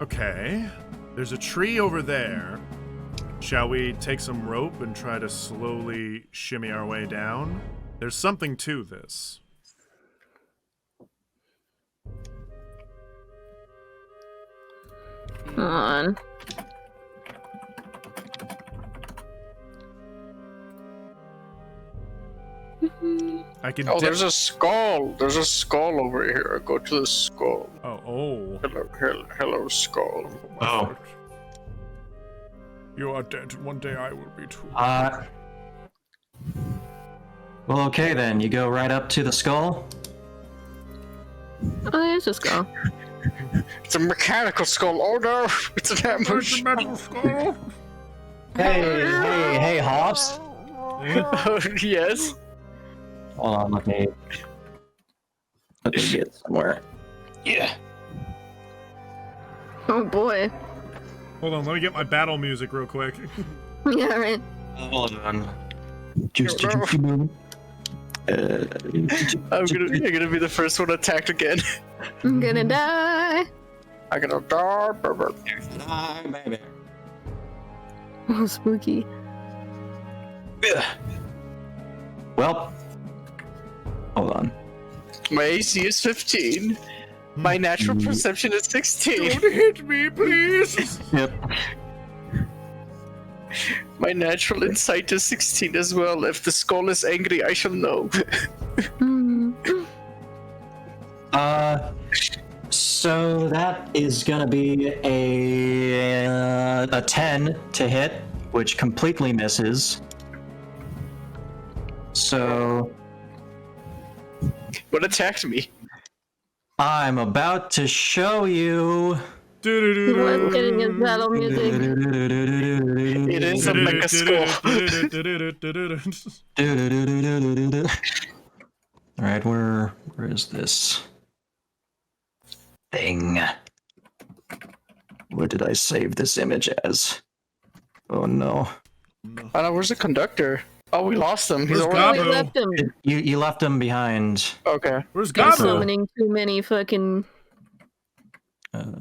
Okay. There's a tree over there. Shall we take some rope and try to slowly shimmy our way down? There's something to this. Come on. I can. Oh, there's a skull. There's a skull over here. Go to the skull. Oh. Hello, skull. Oh. You are dead. One day I will be too. Well, okay then. You go right up to the skull. Oh, there's a skull. It's a mechanical skull. Oh no, it's an ambush. metal skull. Hey, Hobbs. Oh, yes. Hold on, let me get somewhere. Yeah. Oh boy. Hold on, let me get my battle music real quick. Yeah, right. Hold on. I'm gonna be the first one attacked again. I'm gonna die. I'm gonna die. Baby. Oh, spooky. Well, hold on. My AC is 15. My natural perception is 16. Don't hit me, please. Yep. My natural insight is 16 as well. If the skull is angry, I shall know. So that is gonna be a 10 to hit, which completely misses. So What attacked me? I'm about to show you. What's getting his battle music? It is a mecha skull. All right, where is this thing? Where did I save this image as? Oh no! Oh no, where's the conductor? Oh, we lost him. He's Where's already. We Gabu? left him. You left him behind. Okay. Where's He's Gabu? summoning too many fucking falls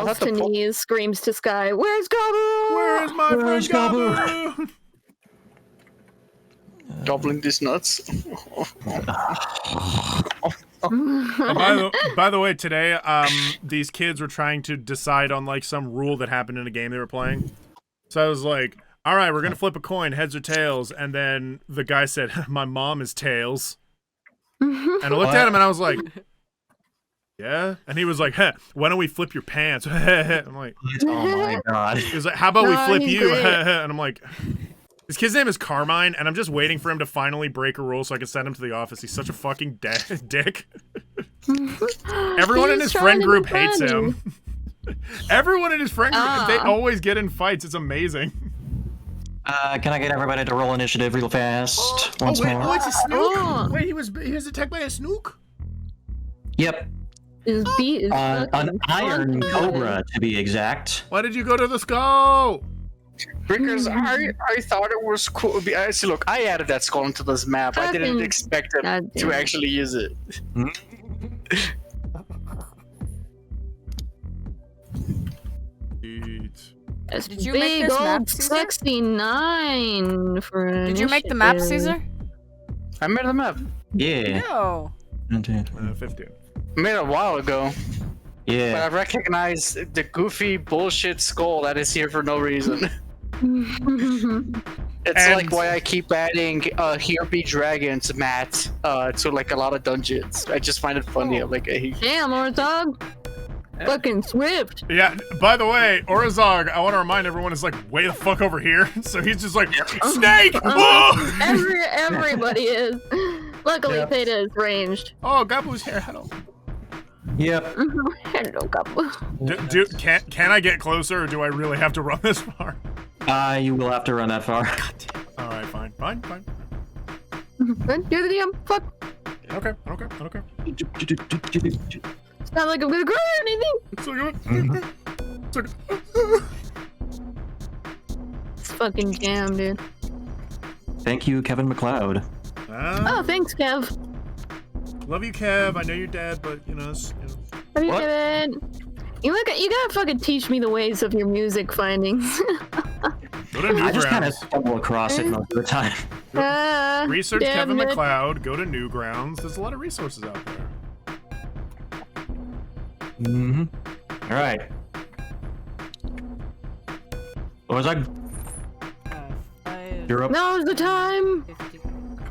thought the to knees, screams to sky. Where's Gabu? Where is my Where's friend Gabu? Gobbling these nuts. By the way, today, these kids were trying to decide on like some rule that happened in a game they were playing. So I was like, "All right, we're gonna flip a coin, heads or tails." And then the guy said, "My mom is tails." And I looked at him and I was like, "Yeah." And he was like, "Huh, why don't we flip your pants?" I'm like, Oh my god! he was like, "How about we No, flip he's you?" great. And I'm like, this kid's name is Carmine, and I'm just waiting for him to finally break a rule so I can send him to the office. He's such a fucking dick. Everyone in his He's friend trying to group be hates funny. him. Everyone in his friend group, they Ah. always get in fights. It's amazing. Can I get everybody to roll initiative real fast once more? it's a snook. Oh. Wait, he was attacked by a snook? Yep. His beat is An fucking iron funky. cobra to be exact. Why did you go to the skull? Because I thought it was cool. See, look, I added that skull into this map. I didn't Fucking expect him goddamn. to actually use it. That's Did you big make this old map, Caesar? 69 for Did you make the map, initiative. Caesar? I made the map. Yeah. No. 15. I made it a while ago. But I Yeah. recognize the goofy bullshit skull that is here for no reason. It's And- like why I keep adding Here Be Dragons mat to like a lot of dungeons. I just find it funny. I'm like, hey, Damn, Orzog. Fucking swift. Yeah, by the way, Orazog, I want to remind everyone, is like way the fuck over here. So he's just like, snake! Oh! Everybody is. Luckily, Yeah. Theta is ranged. Oh, Gabu's here. Hello. Yep. Hello, Gabu. Can I get closer, or do I really have to run this far? You will have to run that far. All right, fine. Do the damn fuck. Okay. It's not like I'm gonna cry or anything. It's so good. It's so good. It's fucking jam, dude. Thank you, Kevin McLeod. Oh, thanks, Kev. Love you, Kev. I know you're dead, but you know. Have you What? given? You gotta fucking teach me the ways of your music findings. Go to I just kind of Newgrounds. stumble across it most of the time. Research damn Kevin it. McLeod. Go to Newgrounds. There's a lot of resources out there. Mm-hmm. All right. What was I? Five, You're up. Now's the time. 50.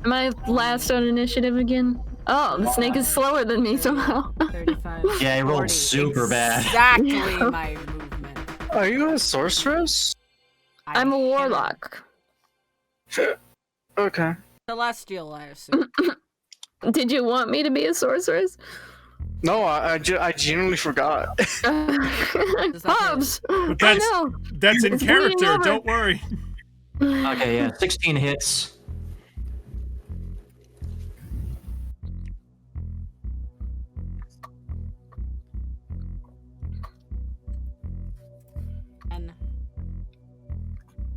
Am I last on initiative again? Oh, the snake is slower than me somehow. 35. Yeah, he rolled 40. super bad. Exactly my movement. Are you a sorceress? I'm a warlock. Okay. Celestial, I assume. Did you want me to be a sorceress? No, I genuinely forgot. Hobbs! I That's know! that's in It's bleeding character. over. Don't worry. Okay, yeah, 16 hits. And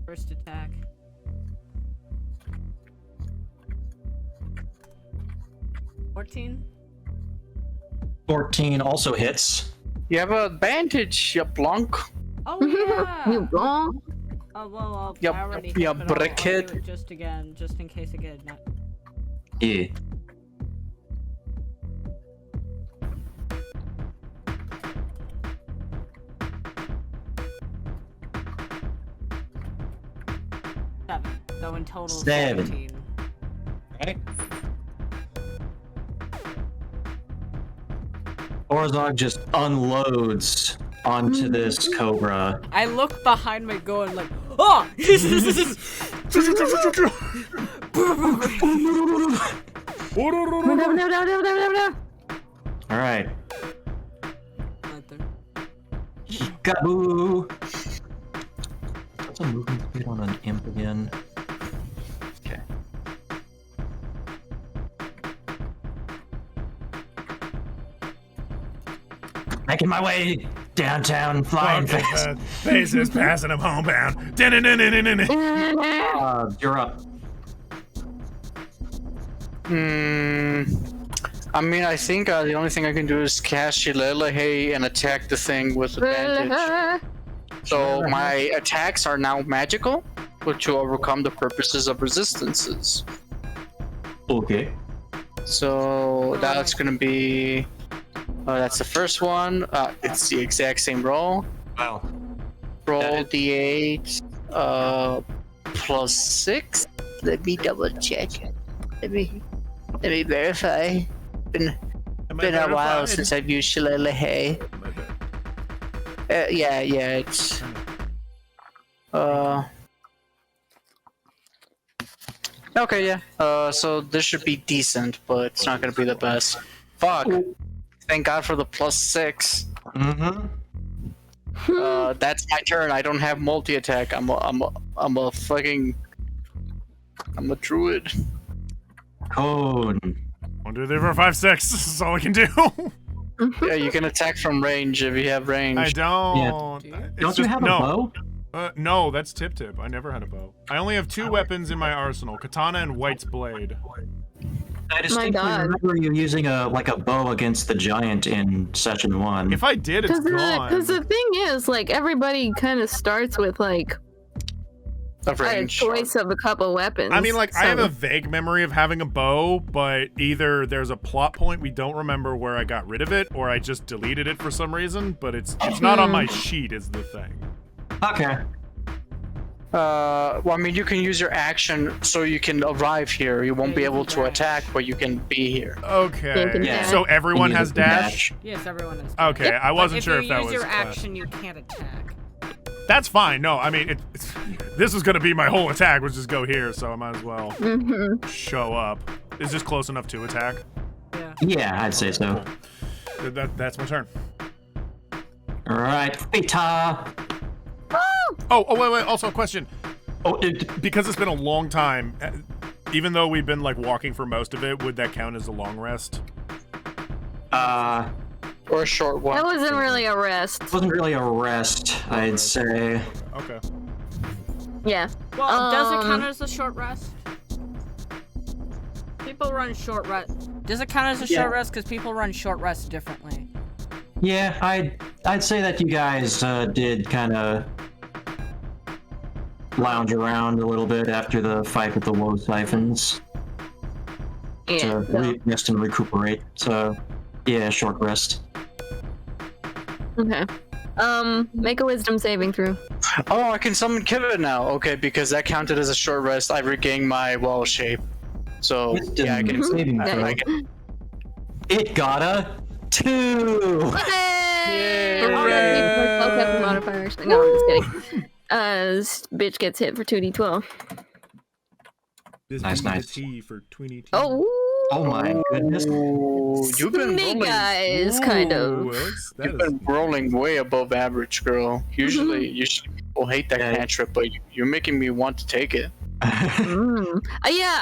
first attack. 14. 14 also hits. You have an advantage, you blunk. Oh yeah. You wrong? Oh well, Yup, I already you have it. I'll do brickhead. it just again, just in case again. Yeah. Seven. So in total, 7. 17. Right. Orzog just unloads onto this cobra. I look behind me, going like, oh! No. All right. Right there. Gaboo. What's a movement speed on an imp again? Okay. Making my way downtown, flying Okay, fast. faces passing him homebound. You're up. I mean, I think the only thing I can do is cast Shillelagh and attack the thing with advantage. So my attacks are now magical, which will overcome the purposes of resistances. Okay. So that's gonna be. That's the first one. It's the exact same roll. Wow. Roll That d8 plus 6. Let me double check. Let me verify. Been a while since I've used Shillelagh. Yeah, it's okay, yeah. So this should be decent, but it's not gonna be the best. Fuck. Thank God for the plus 6. Mm-hmm. That's my turn. I don't have multi-attack. I'm a druid. Cone. 1, 2, 3, 4, 5, 6. This is all I can do. Yeah, you can attack from range if you have range. I don't. Yeah. It's Don't you just- have a no. bow? No, that's Tip Tip. I never had a bow. I only have 2 weapons in my arsenal: katana and White's blade. I distinctly God. remember you using a bow against the giant in session 1. If I did, it's gone. Because the thing is, like, everybody kind of starts with, like, Of a range. choice of a couple weapons. I mean, like, I have so- a vague memory of having a bow, but either there's a plot point we don't remember where I got rid of it, or I just deleted it for some reason. But it's not on my sheet, is the thing. Okay. Well, I mean, you can use your action so you can arrive here. You won't be able to attack, but you can be here. Okay. Yeah. So everyone You has use the dash. Yes, everyone is. Okay, I wasn't sure if that If was. you use your class. action, you can't attack. That's fine. No, I mean, this is gonna be my whole attack, which is go here, so I might as well show up. Is this close enough to attack? Yeah. Yeah, I'd say so. That's my turn. All right, Fita. Oh, wait. Also, a question. Oh, Because it's been a long time, even though we've been like walking for most of it, would that count as a long rest? Or a short one. That wasn't really a rest. wasn't really a rest, I'd say. Okay. Yeah. Well, does it count as a short rest? People run short rest. Does it count as a short rest? Because people run short rests differently. Yeah, I'd say that you guys did kind of lounge around a little bit after the fight with the woe siphons Yeah. to rest and recuperate. So, yeah, short rest. Okay. Make a wisdom saving throw. Oh, I can summon Kivit now. Okay, because that counted as a short rest. I regained my wall shape. So yeah, I can. Saving throw. It got a 2. Hey! Yay! I'll have the modifier. No, I'm just kidding. This bitch gets hit for 2d12. This Nice, be the nice. T for 22. Oh, Oh my goodness. Ooh, you've been snake rolling. eyes, kind of. You've been rolling way above average, girl. Usually people hate that cantrip, but you're making me want to take it. Yeah,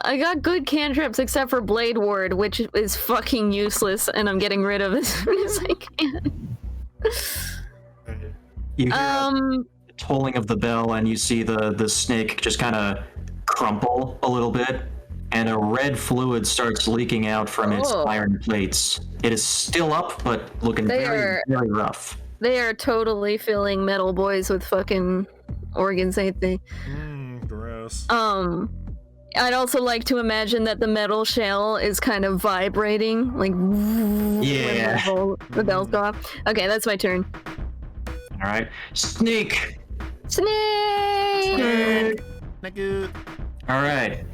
I got good cantrips except for Blade Ward, which is fucking useless, and I'm getting rid of as soon as I can. You hear the tolling of the bell, and you see the snake just kind of crumple a little bit, and a red fluid starts leaking out from its iron plates. It is still up, but looking very rough. They are totally filling metal boys with fucking organs, ain't they? Gross. I'd also like to imagine that the metal shell is kind of vibrating, like when the bells go off. Okay, that's my turn. All right, snake. Snake! Not good. All right.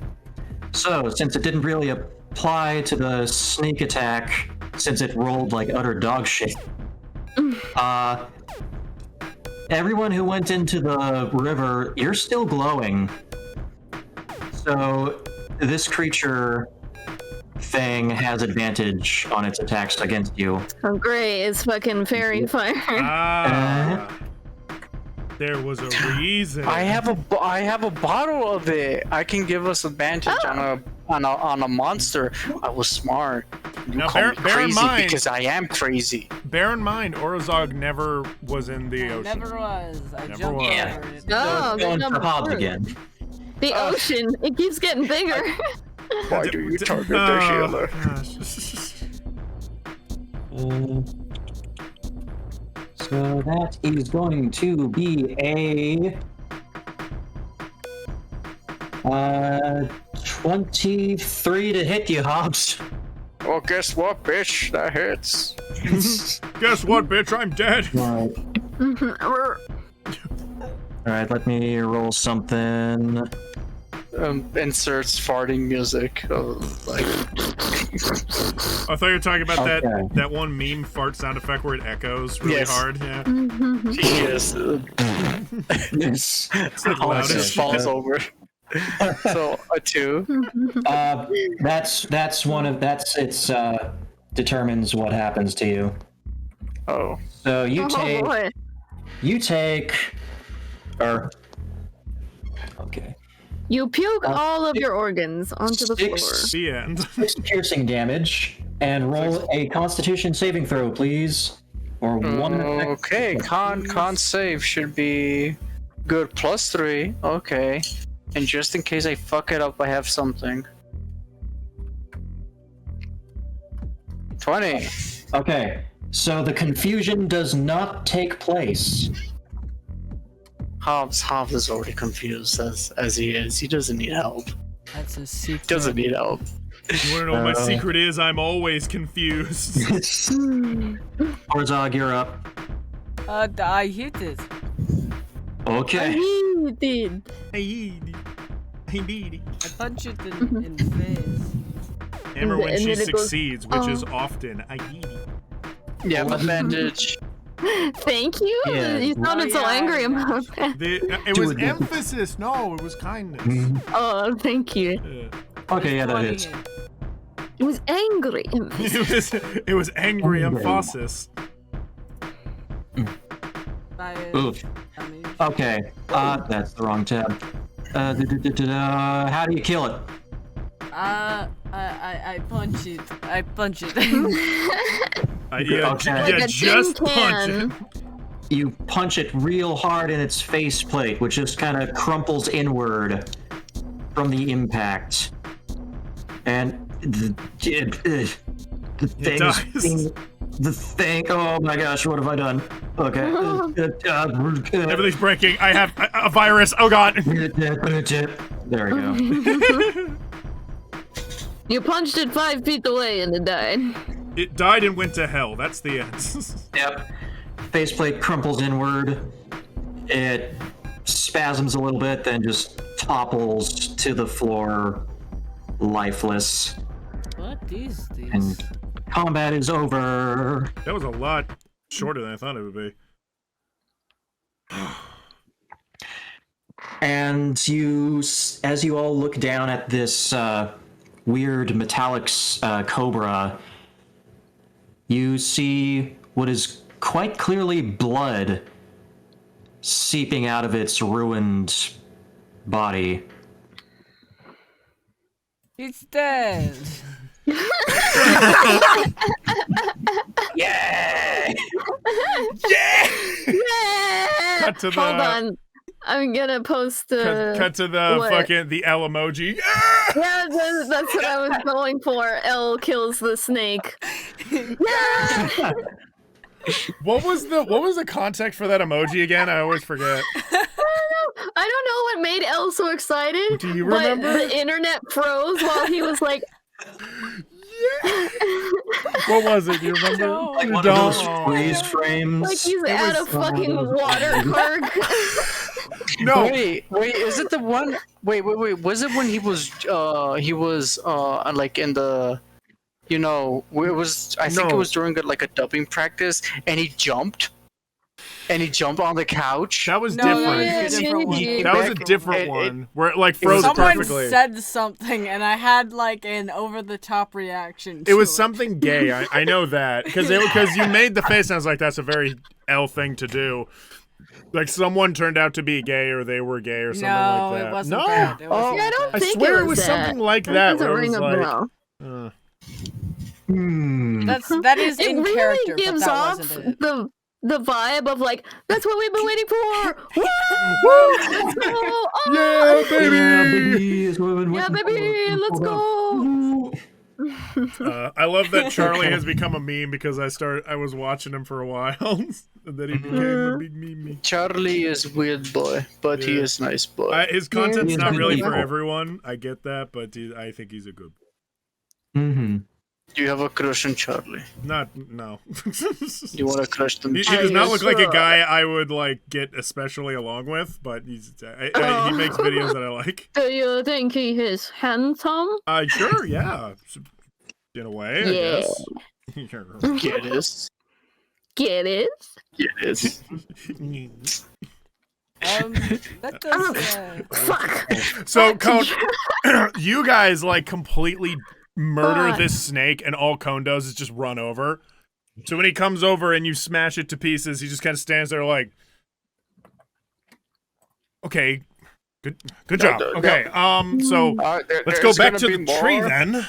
So, since it didn't really apply to the snake attack, since it rolled like utter dog shit, everyone who went into the river, you're still glowing. So, this creature thing has advantage on its attacks against you. Oh, great! It's fucking fairy fire. There was a reason. I have a bottle of it. I can give us advantage on a monster. I was smart. You Now, call me bear in crazy mind- because I am crazy. Bear in mind, Orozog never was in the ocean. Never was. I Never jumped was. over it. Oh, Going good for Hobbs number. again. The ocean, it keeps getting bigger. Why do you target the healer? So that is going to be a 23 to hit you, Hobbs. Well, guess what, bitch? That hits. Guess what, bitch? I'm dead. All right, let me roll something. Inserts farting music. Like, I thought you were talking about Okay. that one meme fart sound effect where it echoes really Yes. hard. Yeah. yes. Yes. It's like How loud it as just shit. falls over. So a 2. That's one of it's determines what happens to you. Oh. So you Oh take boy. Okay. You puke all of your organs onto the floor. The end. 6 piercing damage, and roll a Constitution saving throw, please. Or one. Okay, con save should be good. +3. Okay. And just in case I fuck it up, I have something. 20. Okay. So the confusion does not take place. Hobbs is already confused as he is. He doesn't need help. That's a secret. Doesn't need help. You want to know what my secret is? I'm always confused. Orzog, you're up. I hit it. Okay. You did. Hey, did. I punch it in the face. Hammer when And she then it goes, succeeds, which is often. I did. Yeah, but bandage. Thank you. Yeah. You sounded so yeah, angry yeah. about that. It was emphasis. No, it was kindness. Oh, thank you. Okay, yeah, that hits. It was angry. It was angry emphasis. Oof. Okay. That's the wrong tab. How do you kill it? I punch it. I punch it. Yeah, Okay. yeah, Like a just tin punch can. it. You punch it real hard in its faceplate, which just kind of crumples inward from the impact. And the thing. Oh my gosh, what have I done? Okay. Everything's breaking. I have a virus. Oh god. There we go. You punched it 5 feet away and it died. It died and went to hell. That's the end. Yep. Faceplate crumples inward. It spasms a little bit, then just topples to the floor lifeless. What is this? And combat is over. That was a lot shorter than I thought it would be. And as you all look down at this weird metallic cobra, you see what is quite clearly blood seeping out of its ruined body. It's dead. Yeah! Yeah! Yeah! Cut to the- Hold on. I'm gonna post the. Cut to the what? fucking the L emoji. Yeah, that's what I was going for. L kills the snake. Yeah! What was the context for that emoji again? I always forget. I don't know what made L so excited. Do you but remember? the internet froze while he was like. Yeah. What was it? Do you remember? No. Like one of Don't. those freeze frames. Like he's It at a was- fucking water park. No. Wait, is it the one? Wait. Was it when he was like in the, you know, where it was? I think No. it was during like a dubbing practice, and he jumped on the couch. That was No, different. that was a different one. That was a different one where it like froze Someone perfectly. said something, and I had like an over-the-top reaction. It was to something gay. I know that because you made the face, and I was like, "That's a very L thing to do." Like someone turned out to be gay, or they were gay, or something No, like that. it wasn't No, that. It wasn't Yeah, I don't I think swear it was that. something like That that. doesn't Where it ring was a like, bell. That is It in really character, but gives that off wasn't it. the vibe of like that's what we've been waiting for. Woo! Let's go! Oh, yeah, baby. yeah, baby, let's go! I love that Charlie has become a meme because I was watching him for a while, and then he became a big meme. Charlie is weird boy, but he Yeah. is nice boy. His content's He's not a really good for people. everyone. I get that, but I think he's a good. Mm-hmm. Do you have a crush on Charlie? No. You want to crush them? He too? does not look like a sure? guy I would like get especially along with, but he makes videos that I like. Do you think he is handsome? Sure, yeah, in a way, I Yeah. guess. Get it? Get it? Get it? That does. Fuck! So, Cone, you guys like completely murder Fuck. this snake, and all Cone does is just run over. So when he comes over and you smash it to pieces, he just kind of stands there like, "Okay, good job." Okay, so let's go back to the tree then.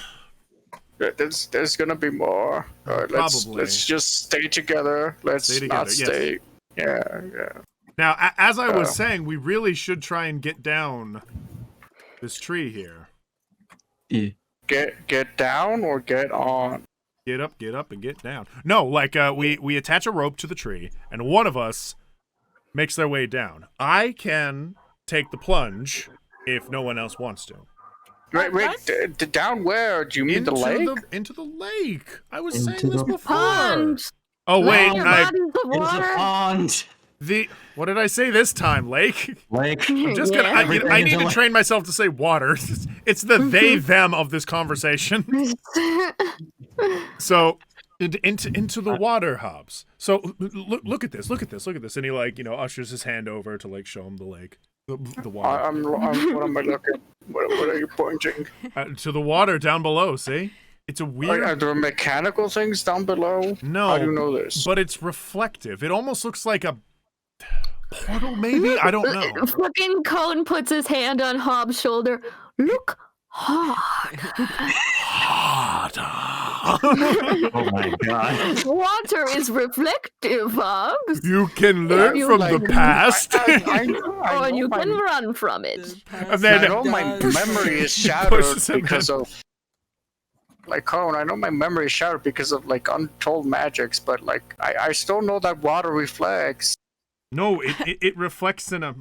There's gonna be more. Probably. Let's just stay together. Let's Stay together, not yes. stay. Yeah. Now, as I was saying, we really should try and get down this tree here. Get down or get on. Get up, and get down. No, like we attach a rope to the tree, and one of us makes their way down. I can take the plunge if no one else wants to. Wait, down where? Do you mean the lake? Into the lake. I was Into saying this the before. Pond! Oh wait, Your I body's the Into the water! pond. what did I say this time? Lake. Like, I'm just gonna. Yeah. I need to train myself to say water. It's the they them of this conversation. So into the water, Hobbs. So look at this. Look at this. And he like ushers his hand over to like show him the lake, the water. I'm what am I looking? What are you pointing? To the water down below. See, it's a weird. Are there mechanical things down below? No, How do you know this? but it's reflective. It almost looks like a portal, maybe. I don't know. Fucking Cone puts his hand on Hobbs' shoulder. Look hard. oh my god. Water is reflective, Hobbs. You can learn You from like- the past. I Or know you my- can run from it. And then- I know my memory is shattered Pushes him because of like Cone. I know my memory is shattered because of like untold magics, but like I still know that water reflects. No, it reflects in a.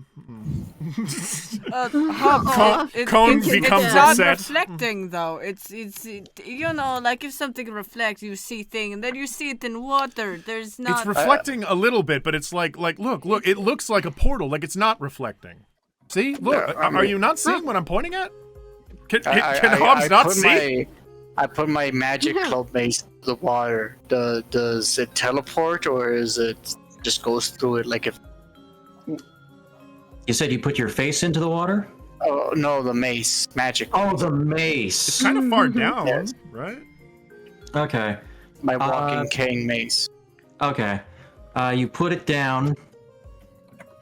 Hobbs, Cone it's becomes not upset. reflecting though. It's you know, like if something reflects, you see thing, and then you see it in water. There's not. It's reflecting a little bit, but it's like look. It looks like a portal. Like it's not reflecting. See, look. Yeah, I are mean- you not seeing what I'm pointing at? Can Hobbs not see? I put my magic club mace in the water. Does it teleport or is it just goes through it like if? You said you put your face into the water? Oh no, the mace, magic. Oh, the mace. It's kind of far down, Yes. right? Okay. My walking cane mace. Okay. You put it down,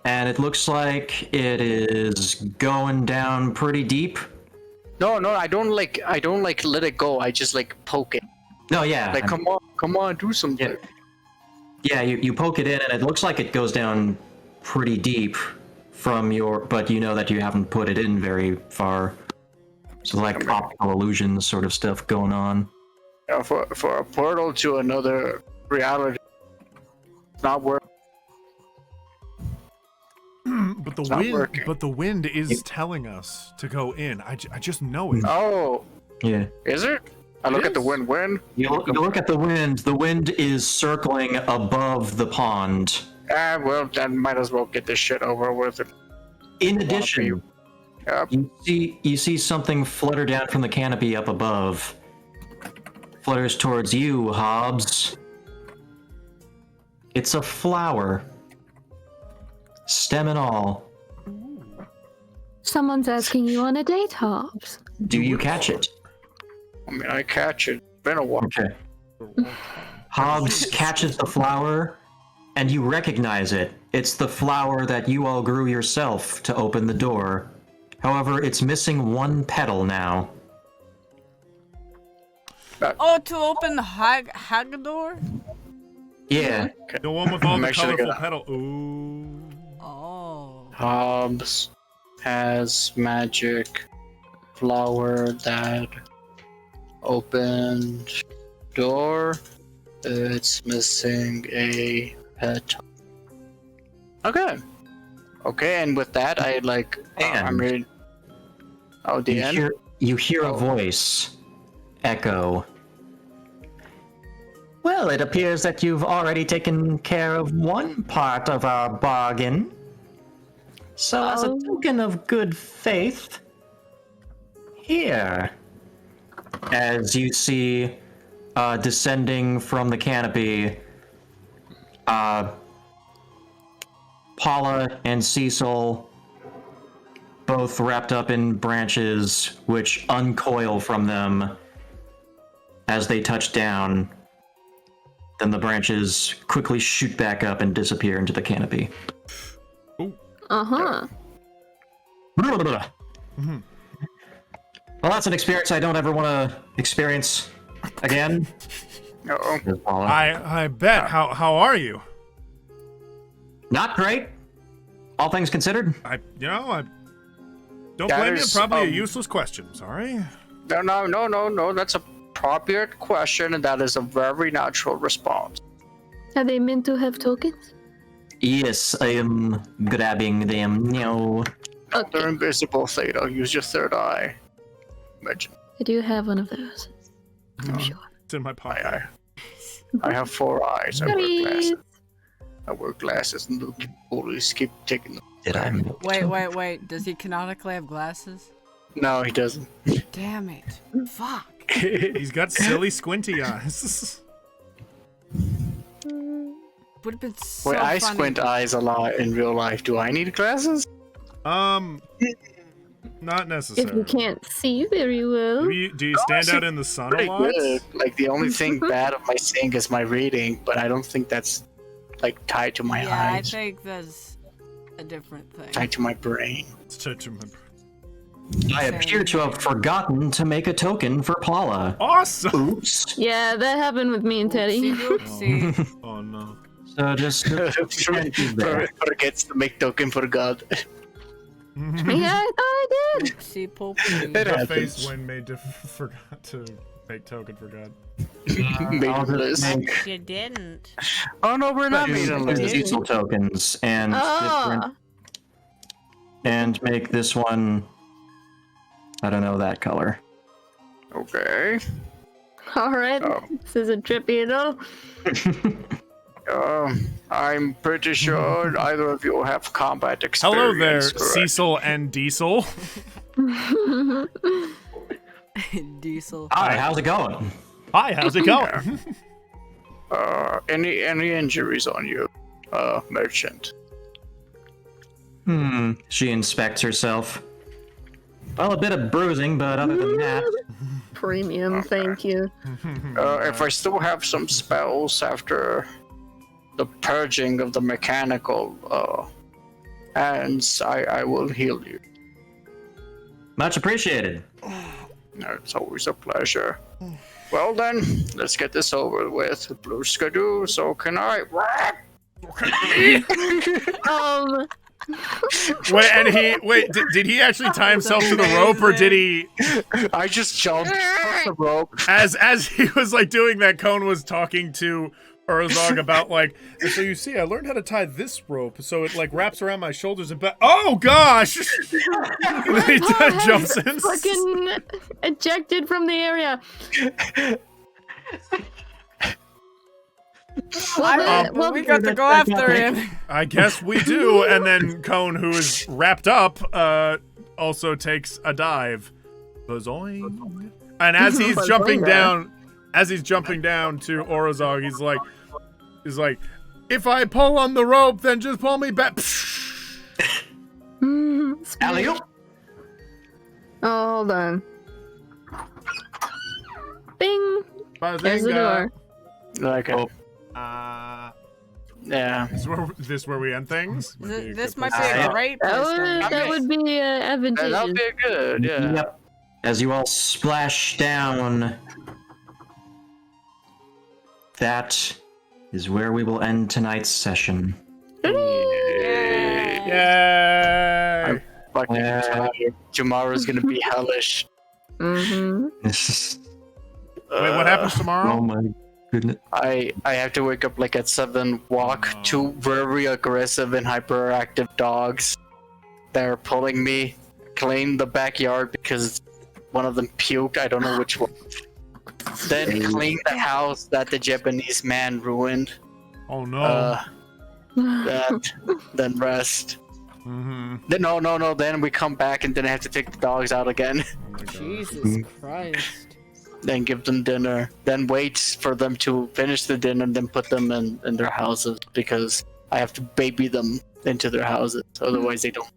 and it looks like it is going down pretty deep. No, I don't like let it go. I just like poke it. No, yeah. Like come on, do something. Yeah, you poke it in, and it looks like it goes down pretty deep from but you know that you haven't put it in very far. So like optical illusions sort of stuff going on. Yeah, for a portal to another reality, it's not worth. But the wind is telling us to go in. I just know it. Oh, Yeah. is it? I look at the wind. You look at the wind. The wind is circling above the pond. Well, then might as well get this shit over with. In addition, Yep. you see something flutter down from the canopy up above. Flutters towards you, Hobbs. It's a flower. Stem and all. Someone's asking you on a date, Hobbs. Do you catch it? I mean, I catch it. Been a while. Okay. Hobbs catches the flower, and you recognize it. It's the flower that you all grew yourself to open the door. However, it's missing one petal now. Oh, to open the Haggador? Yeah. The one with all the Make sure they colorful get petal. Ooh. Oh. Hobbs has magic flower that opened door. It's missing a petal. Okay, and with that, I like. I'm ready. Oh, the end. You hear a voice echo. Well, it appears that you've already taken care of one part of our bargain. So, as a token of good faith, here, as you see, descending from the canopy, Paula and Cecil, both wrapped up in branches, which uncoil from them as they touch down. Then the branches quickly shoot back up and disappear into the canopy. Uh-huh. Well, that's an experience I don't ever want to experience again. Uh-oh. I bet. How are you? Not great, all things considered. I don't That blame you. is, Probably a useless question. Sorry. No. That's a appropriate question, and that is a very natural response. Are they meant to have tokens? Yes, I am grabbing them. No. They're invisible, Theta. Use your third eye. Imagine. I do have one of those. I'm sure. It's in my pocket. I have 4 eyes. I wear Goodies. glasses. I wear glasses and look. Always keep taking them. Did I? Wait. Does he canonically have glasses? No, he doesn't. Damn it. Fuck. He's got silly squinty eyes. Would have been so Wait, I funny. squint eyes a lot in real life. Do I need glasses? Not If necessarily. you can't see very well. Do you stand out in the sun a Pretty lot? good. Like the only thing bad of my seeing is my reading, but I don't think that's like tied to my Yeah, I eyes. think that's a different thing. Tied to my brain. It's to remember. I appear to have forgotten to make a token for Paula. Awesome. Oops. Yeah, that happened with me and Teddy. Oopsie. Oh no. So just Forgets to make token for God. Yeah, I did. Oopsie poopsie. It The happens. face when made to forgot to make token for God. Meaningless. You didn't. Oh no, we're not use meaningless. Cecil tokens and and make this one, I don't know, that color. Okay. Alright. Oh. This isn't trippy at all. I'm pretty sure either of you have combat experience. Hello there, correct? Cecil and Diesel. Diesel. Hi, how's it going? Hi, how's it going? Any injuries on you, merchant? She inspects herself. Well, a bit of bruising, but other than that... Premium, thank you. If I still have some spells after the purging of the mechanical hands, I will heal you. Much appreciated. It's always a pleasure. Well then, let's get this over with. Blue skidoo, so can I. Did he actually tie himself to the rope, or did he? I just jumped off the rope. As he was like doing that, Cone was talking to Urzog about like, so you see, I learned how to tie this rope, so it like wraps around my shoulders and back. Oh gosh! He jumps in. Fucking ejected from the area. We got to go after him. I guess we do. And then Cone, who is wrapped up, also takes a dive. Bazoing. And as he's jumping down, to Orozog, he's like, if I pull on the rope, then just pull me back. Alley-oop. Oh, hold on. Bing. There's the door. Okay. Yeah. This where we end things? This might be a great place. That would be advantageous. That would be good, yeah. Yep. As you all splash down, that is where we will end tonight's session. Yay! I'm fucking tired. Tomorrow's gonna be hellish. Mm-hmm. Wait, what happens tomorrow? Oh my goodness. I have to wake up like at 7, walk two very aggressive and hyperactive dogs that are pulling me, clean the backyard because one of them puked, I don't know which one. Then clean the house that the Japanese man ruined. Oh no. Then rest. Mm-hmm. Then no, then we come back and then I have to take the dogs out again. Oh Jesus Christ. Then give them dinner. Then wait for them to finish the dinner and then put them in their houses because I have to baby them into their houses. Otherwise they don't.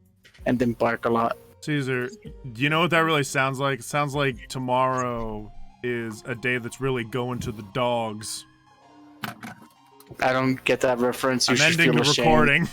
And then bark a lot. Caesar, do you know what that really sounds like? It sounds like tomorrow is a day that's really going to the dogs. I don't get that reference. You I'm should ending feel the ashamed. recording.